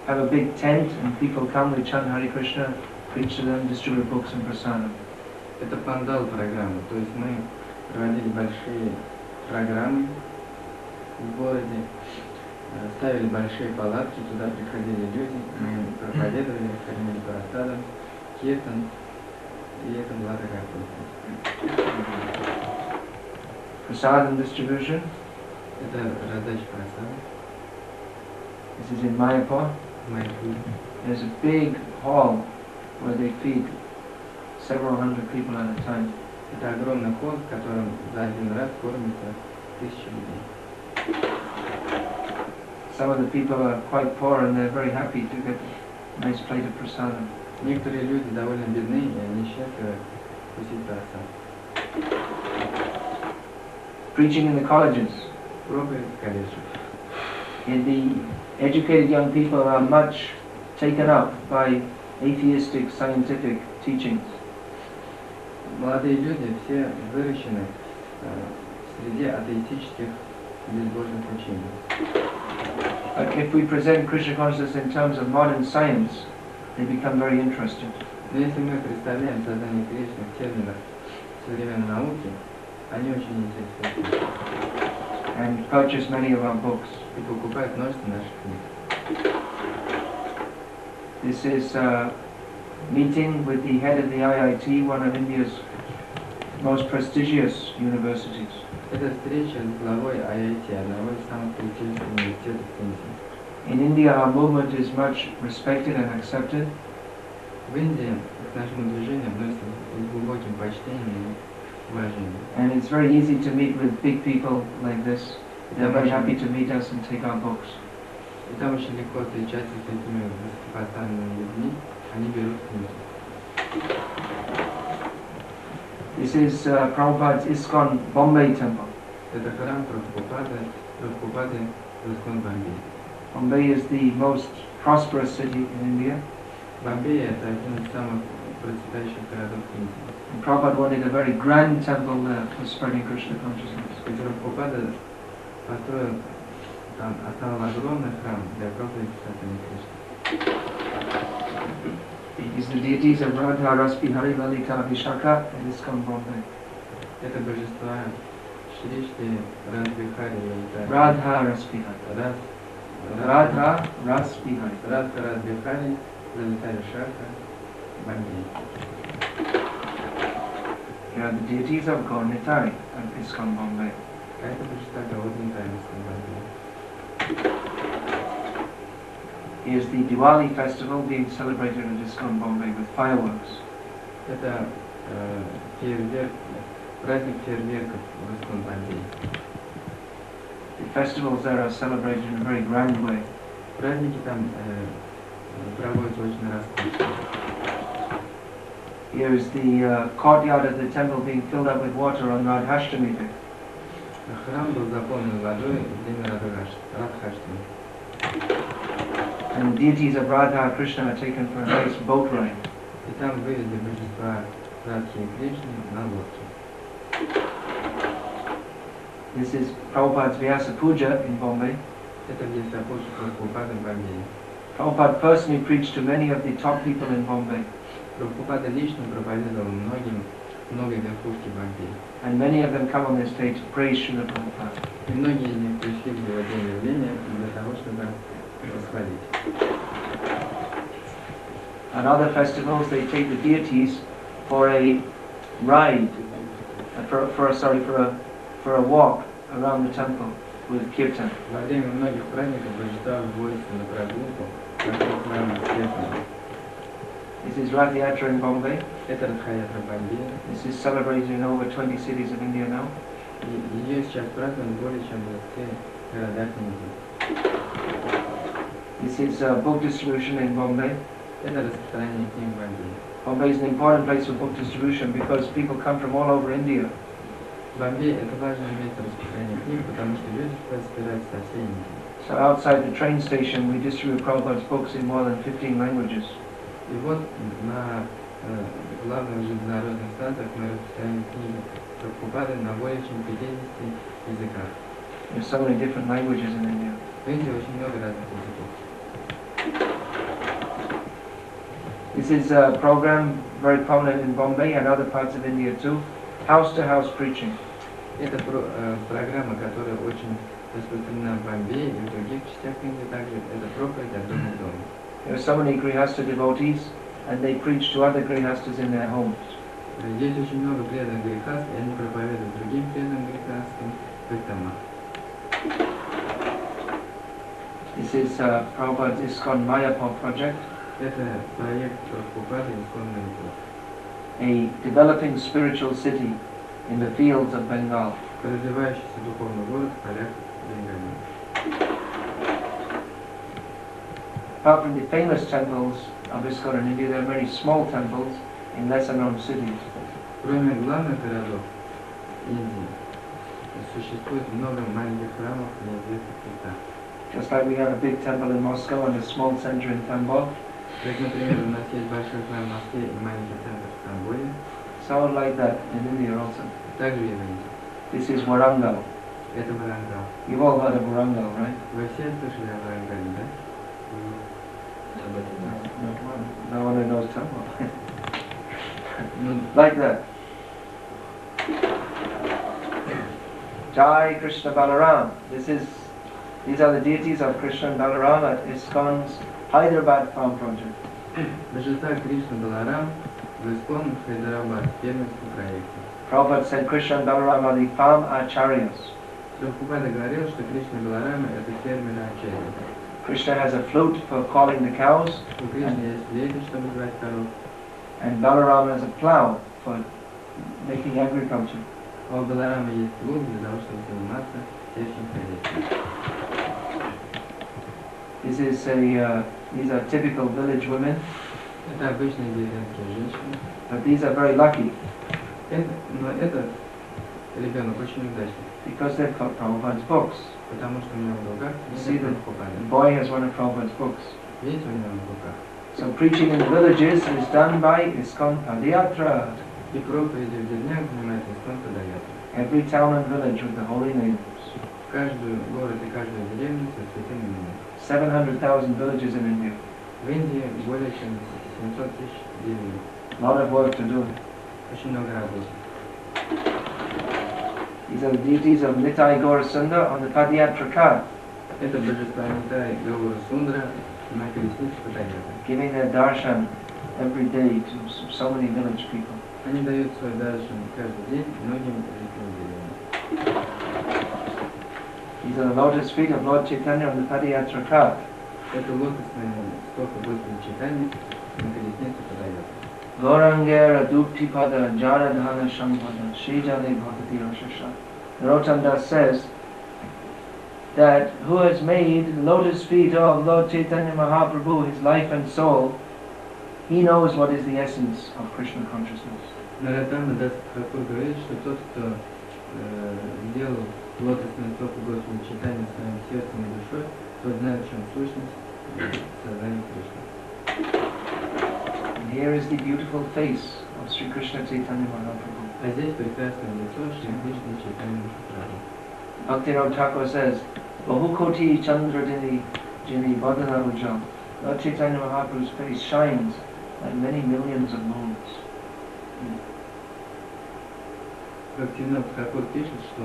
Speaker 1: have a big tent and people come, we chant Hare Krishna, preach to them, distribute books and prasadam.
Speaker 3: Это пандал программа, то есть мы проводили большие программы в городе, ставили большие палатки, туда приходили люди, мы проповедовали, кормили прасадом, киртан, и это была такая проповедь.
Speaker 1: Prasadam distribution.
Speaker 3: Это раздача прасада.
Speaker 1: This is in Mayapur.
Speaker 3: В Майяпуре.
Speaker 1: There's a big hall where they feed several hundred people at a time.
Speaker 3: Это огромный холл, в котором за один раз кормится 1000 людей.
Speaker 1: Some of the people are quite poor and they're very happy to get a nice plate of prasadam.
Speaker 3: Некоторые люди довольно бедны, и они счастливы вкусить прасад.
Speaker 1: Preaching in the colleges.
Speaker 3: Проповедь в колледжах.
Speaker 1: The educated young people are much taken up by atheistic scientific teachings.
Speaker 3: Молодые люди все выращены в среде атеистических безбожных учений.
Speaker 1: But if we present Krishna consciousness in terms of modern science, they become very interested.
Speaker 3: Но если мы представляем сознание Кришны в терминах современной науки, они очень интересуются.
Speaker 1: And purchase many of our books.
Speaker 3: И покупают множество наших книг.
Speaker 1: This is a meeting with the head of the IIT, one of India's most prestigious universities.
Speaker 3: Это встреча с главой IIT, одного из самых престижных университетов Индии.
Speaker 1: In India, our movement is much respected and accepted.
Speaker 3: В Индии к нашему движению относятся с глубоким почтением и уважением.
Speaker 1: And it's very easy to meet with big people like this. They're very happy to meet us and take our books.
Speaker 3: И там очень легко встречаться с этими высокопоставленными людьми, они берут книги.
Speaker 1: This is Prabhupada's ISKCON Bombay temple.
Speaker 3: Это храм Прабхупады в Искон Бомбей.
Speaker 1: Bombay is the most prosperous city in India.
Speaker 3: Бомбей это один из самых процветающих городов Индии.
Speaker 1: And Prabhupada wanted a very grand temple there for spreading Krishna consciousness.
Speaker 3: И Прабхупада построил, там основал огромный храм для проповеди Сознания Кришны.
Speaker 1: These are the deities of Radha, Rasbihari, Lalita, Vishaka and ISKCON Bombay.
Speaker 3: Это божества Шри Шри Радхвихари Lalita.
Speaker 1: Radha, Rasbihari. Radha, Rasbihari.
Speaker 3: Радха Радхвихари Lalita Vishaka Бомбей.
Speaker 1: They are the deities of Gaur-Nitai at ISKCON Bombay.
Speaker 3: Это божества Гауднитая в Искон Бомбей.
Speaker 1: Here's the Diwali festival being celebrated at ISKCON Bombay with fireworks.
Speaker 3: Это фейерверк, праздник фейерверков в Искон Бомбей.
Speaker 1: The festivals there are celebrated in a very grand way.
Speaker 3: Праздники там проводятся очень роскошно.
Speaker 1: Here is the courtyard of the temple being filled up with water on Radhashtami Day.
Speaker 3: Храм был заполнен водой в день Радхаштами.
Speaker 1: And deities of Radha and Krishna are taken for a nice boat ride.
Speaker 3: И там вывезли божества Радхи и Кришны на лодке.
Speaker 1: This is Prabhupada's Vyasa Puja in Bombay.
Speaker 3: Это где Сапуджа Прабхупада в Бомбее.
Speaker 1: Prabhupada personally preached to many of the top people in Bombay.
Speaker 3: Прабхупада лично проповедовал много верхушки Бомбея.
Speaker 1: And many of them come on this stage to praise Srila Prabhupada.
Speaker 3: И многие из них пришли в его день явления для того, чтобы восхвалить.
Speaker 1: On other festivals, they take the deities for a ride, for a walk around the temple with kirtan.
Speaker 3: Во время многих праздников божества вводятся на прогулку вокруг храма с киртаном.
Speaker 1: This is Rath Yatra in Bombay.
Speaker 3: Это Радха-ятра Бомбея.
Speaker 1: This is celebrated in over 20 cities of India now.
Speaker 3: И ее сейчас празднуют более чем в 20 городах Индии.
Speaker 1: This is book distribution in Bombay.
Speaker 3: Это распространение книг в Бомбее.
Speaker 1: Bombay is an important place for book distribution because people come from all over India.
Speaker 3: Бомбей это важное место распространения книг, потому что люди собираются со всей Индии.
Speaker 1: So outside the train station, we distribute Prabhupada's books in more than 15 languages.
Speaker 3: И вот на главных железнодорожных станциях мы распространяем книги Прабхупады на более чем 50 языках.
Speaker 1: There's so many different languages in India.
Speaker 3: В Индии очень много разных языков.
Speaker 1: This is a program very prominent in Bombay and other parts of India too. House-to-house preaching.
Speaker 3: Это программа, которая очень распространена в Бомбее и в других частях Индии также. Это проповедь от дома к дому.
Speaker 1: There are so many Grihasta devotees and they preach to other Grihastas in their homes.
Speaker 3: Здесь очень много преданных грехаст, и они проповедуют другим преданным грехастам в их домах.
Speaker 1: This is Prabhupada's ISKCON Mayapur project.
Speaker 3: Это проект Прабхупады Искон Mayapur.
Speaker 1: A developing spiritual city in the fields of Bengal.
Speaker 3: Развивающийся духовный город в полях Бенгалии.
Speaker 1: Apart from the famous temples of ISKCON in India, there are many small temples in lesser known cities.
Speaker 3: Кроме главных городов Индии, существует много маленьких храмов в неизвестных местах.
Speaker 1: Just like we have a big temple in Moscow and a small center in Tambov,
Speaker 3: Как, например, у нас есть большой храм в Москве и маленький центр в Тамбове.
Speaker 1: So like that in India also.
Speaker 3: Также и в Индии.
Speaker 1: This is Warangal.
Speaker 3: Это Варангал.
Speaker 1: You've all heard of Warangal, right?
Speaker 3: Вы все слышали о Варангале, да?
Speaker 1: No one who knows Tambov. Like that. Jai Krishna Balaram. These are the deities of Krishna and Balaram at ISKCON's Hyderabad farm project.
Speaker 3: Божества Кришна Баларам в ИСККОН в Хайдарабад, в фермерском проекте.
Speaker 1: Prabhupada said Krishna and Balaram are the farm acharyas.
Speaker 3: Прабхупада говорил, что Кришна и Баларама это фермеры ачарьи.
Speaker 1: Krishna has a flute for calling the cows.
Speaker 3: У Кришны есть флейта, чтобы звать коров.
Speaker 1: And Balaram has a plow for making agriculture.
Speaker 3: А у Баларама есть лук для того, чтобы заниматься сельским хозяйством.
Speaker 1: These are typical village women.
Speaker 3: Это обычные деревенские женщины.
Speaker 1: But these are very lucky.
Speaker 3: Но этот ребенок очень удачный.
Speaker 1: Because they've got Prabhupada's books.
Speaker 3: Потому что у него в руках
Speaker 1: See, the boy has one of Prabhupada's books.
Speaker 3: Есть у него в руках.
Speaker 1: So preaching in the villages is done by ISKCON Padayatra.
Speaker 3: И проповеди в деревнях занимается ИСККОН Падаяtra.
Speaker 1: Every town and village with the holy names.
Speaker 3: Каждый город и каждую деревню со святым именем.
Speaker 1: 700,000 villages in India.
Speaker 3: В Индии более чем 700 тысяч деревень.
Speaker 1: A lot of work to do.
Speaker 3: Очень много работы.
Speaker 1: These are the deities of Nitai Gaurasundar on the Padayatra cart.
Speaker 3: Это божества Нитай Гаура Сундра на колеснице Падаяtra.
Speaker 1: Giving their darshan every day to so many village people.
Speaker 3: Они дают свой даршан каждый день многим жителям деревни.
Speaker 1: These are the lotus feet of Lord Chaitanya on the Padayatra cart.
Speaker 3: Это лотосные стопы Господа Чайтаньи на колеснице Падаяtra.
Speaker 1: Gaurangera Duptipada Jaradhana Shampada Shrijale Bhakti Rashasha. Narottam says that who has made the lotus feet of Lord Chaitanya Mahaprabhu his life and soul, he knows what is the essence of Krishna consciousness.
Speaker 3: Наротам Тхакур говорит, что тот, кто сделал лотосные стопы Господа Чайтаньи своим сердцем и душой, тот знает, в чем сущность сознания Кришны.
Speaker 1: And here is the beautiful face of Sri Krishna Chaitanya Mahaprabhu.
Speaker 3: А здесь прекрасное лицо Шри Кришны Чайтаньи Махапрабху.
Speaker 1: Bhakti Thakur says, Bahukoti Chandradini Jini Badana Ujjal. Lord Chaitanya Mahaprabhu's face shines like many millions of moons.
Speaker 3: Бхактивинод Тхакур пишет, что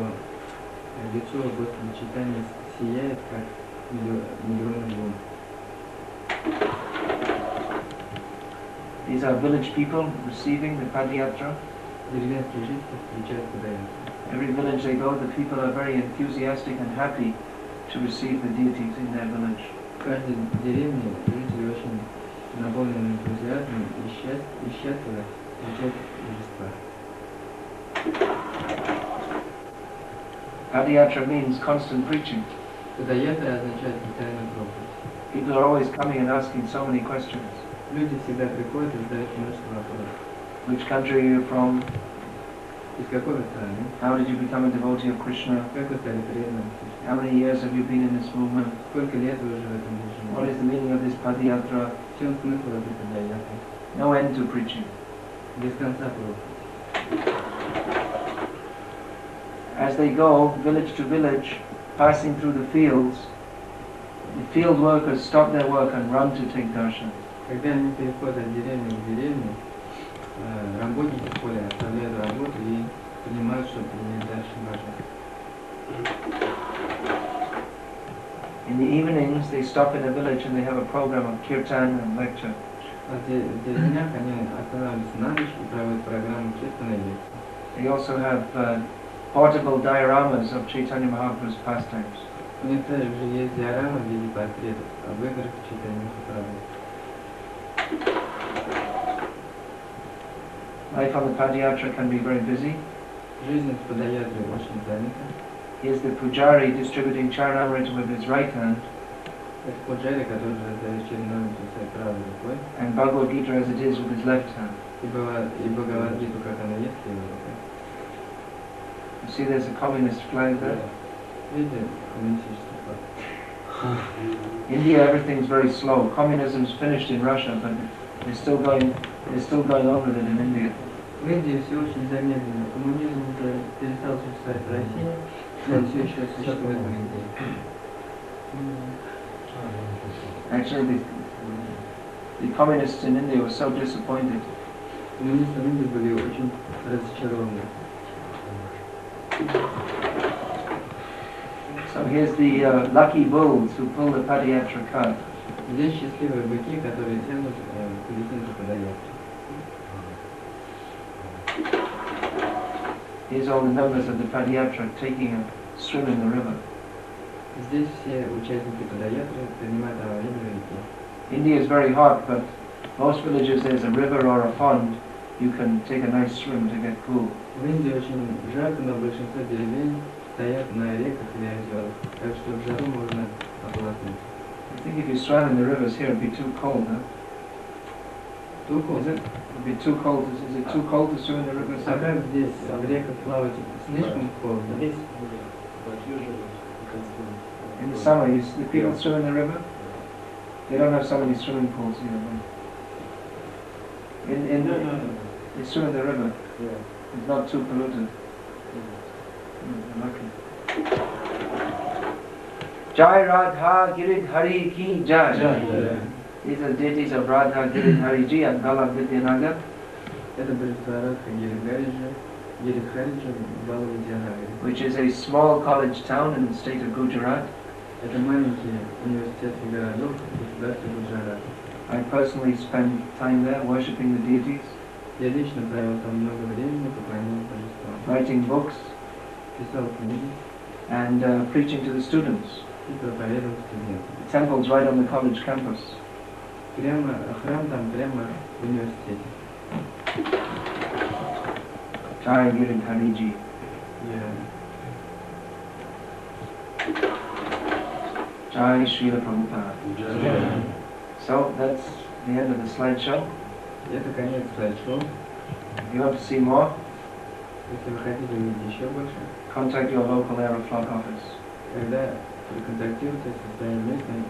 Speaker 3: лицо Господа Чайтаньи сияет, как миллионы лун.
Speaker 1: These are village people receiving the Padayatra.
Speaker 3: Деревенские жители встречают Падаятру.
Speaker 1: Every village they go, the people are very enthusiastic and happy to receive the deities in their village.
Speaker 3: В каждой деревне жители очень наполнены энтузиазмом и счастливы встречать божества.
Speaker 1: Padayatra means constant preaching.
Speaker 3: Падаятра означает постоянную проповедь.
Speaker 1: People are always coming and asking so many questions.
Speaker 3: Люди всегда приходят и задают множество вопросов.
Speaker 1: Which country are you from?
Speaker 3: Из какой вы страны?
Speaker 1: How did you become a devotee of Krishna?
Speaker 3: Как вы стали преданным?
Speaker 1: How many years have you been in this movement?
Speaker 3: Сколько лет вы уже в этом
Speaker 1: What
Speaker 3: движении?
Speaker 1: is the meaning of this Padayatra?
Speaker 3: В чем смысл этой Падаятры?
Speaker 1: No end to preaching.
Speaker 3: Без конца проповедь.
Speaker 1: As they go village to village, passing through the field workers stop their work and run to take darshan.
Speaker 3: Когда они переходят от деревни к деревне, работники в поле оставляют работу и принимают, чтобы принять дальше божество.
Speaker 1: In the evenings, they stop in a village and they have a program of kirtan and lecture.
Speaker 3: В деревнях они останавливаются на ночь и проводят программу читанной лекции.
Speaker 1: They also have portable dioramas of Chaitanya Mahaprabhu's pastimes.
Speaker 3: У них также есть диорама в виде портретов об играх Чайтаньи Махапрабху.
Speaker 1: Life on the Padayatra can be very busy.
Speaker 3: Жизнь в Падаятры очень занята.
Speaker 1: Here's the pujari distributing charanamrita with his right hand,
Speaker 3: Это пуджари, который раздает черномицу своей правой рукой,
Speaker 1: and Bhagavad Gita as it is with his left hand.
Speaker 3: и Бхагавад-гиту, как она есть, в его руках.
Speaker 1: You see there's a communist flag there?
Speaker 3: Видите, коммунистический флаг.
Speaker 1: India, everything's very slow. Communism's finished in Russia, but it's still going on with it in India.
Speaker 3: В Индии все очень замедленно. Коммунизм уже перестал существовать в России, но он все еще существует в Индии.
Speaker 1: Actually, the communists in India were so disappointed.
Speaker 3: Коммунисты в Индии были очень разочарованы.
Speaker 1: So here's the lucky bulls who pull the Padayatra cart.
Speaker 3: Здесь счастливые быки, которые тянут колесницу Падаятры.
Speaker 1: Here's all the members of the Padayatra taking a swim in the river.
Speaker 3: Здесь все участники Падаятры принимают во время реки.
Speaker 1: India is very hot, but most villages there's a river or a pond. You can take a nice swim to get cool.
Speaker 3: В Индии очень жарко, но большинство деревень стоят на реках или озерах, так что в жару можно ополоснуться.
Speaker 1: I think if you swam in the rivers here, it'd be too cold, huh?
Speaker 3: Too cold?
Speaker 1: Is it? It'd be too cold. Is it too cold to swim in the rivers?
Speaker 3: А как здесь в реках плавать? Слишком холодно.
Speaker 1: In the summer, the people swim in the river. They don't have so many swimming pools here. They swim in the river.
Speaker 2: Yeah.
Speaker 1: It's not too polluted. Lucky. Jai Radha Giridhari Ki Jai. These are deities of Radha Giridhari Ji and Bala Vidyanagar.
Speaker 3: Это божество Радха Гиридхариджи, Бала Видьянагари.
Speaker 1: Which is a small college town in the state of Gujarat.
Speaker 3: Это маленький университет и городок в государстве Гуджарат.
Speaker 1: I personally spend time there worshipping the deities,
Speaker 3: Я лично провел там много времени, поклоняясь божествам.
Speaker 1: writing books,
Speaker 3: Писал книги
Speaker 1: and preaching to the students.
Speaker 3: и проповедовал студентам.
Speaker 1: The temple's right on the college campus.
Speaker 3: Прямо, храм там прямо в университете.
Speaker 1: Jai Giridhari Ji. Jai Srila Prabhupada. So that's the end of the slideshow.
Speaker 3: Это конец слайд-шоу.
Speaker 1: If you want to see more,
Speaker 3: Если вы хотите увидеть еще больше,
Speaker 1: contact your local Aeroflot office.
Speaker 3: когда проконтактируйте со своей местной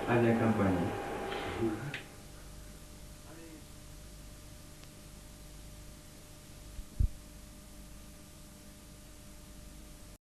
Speaker 3: авиакомпанией.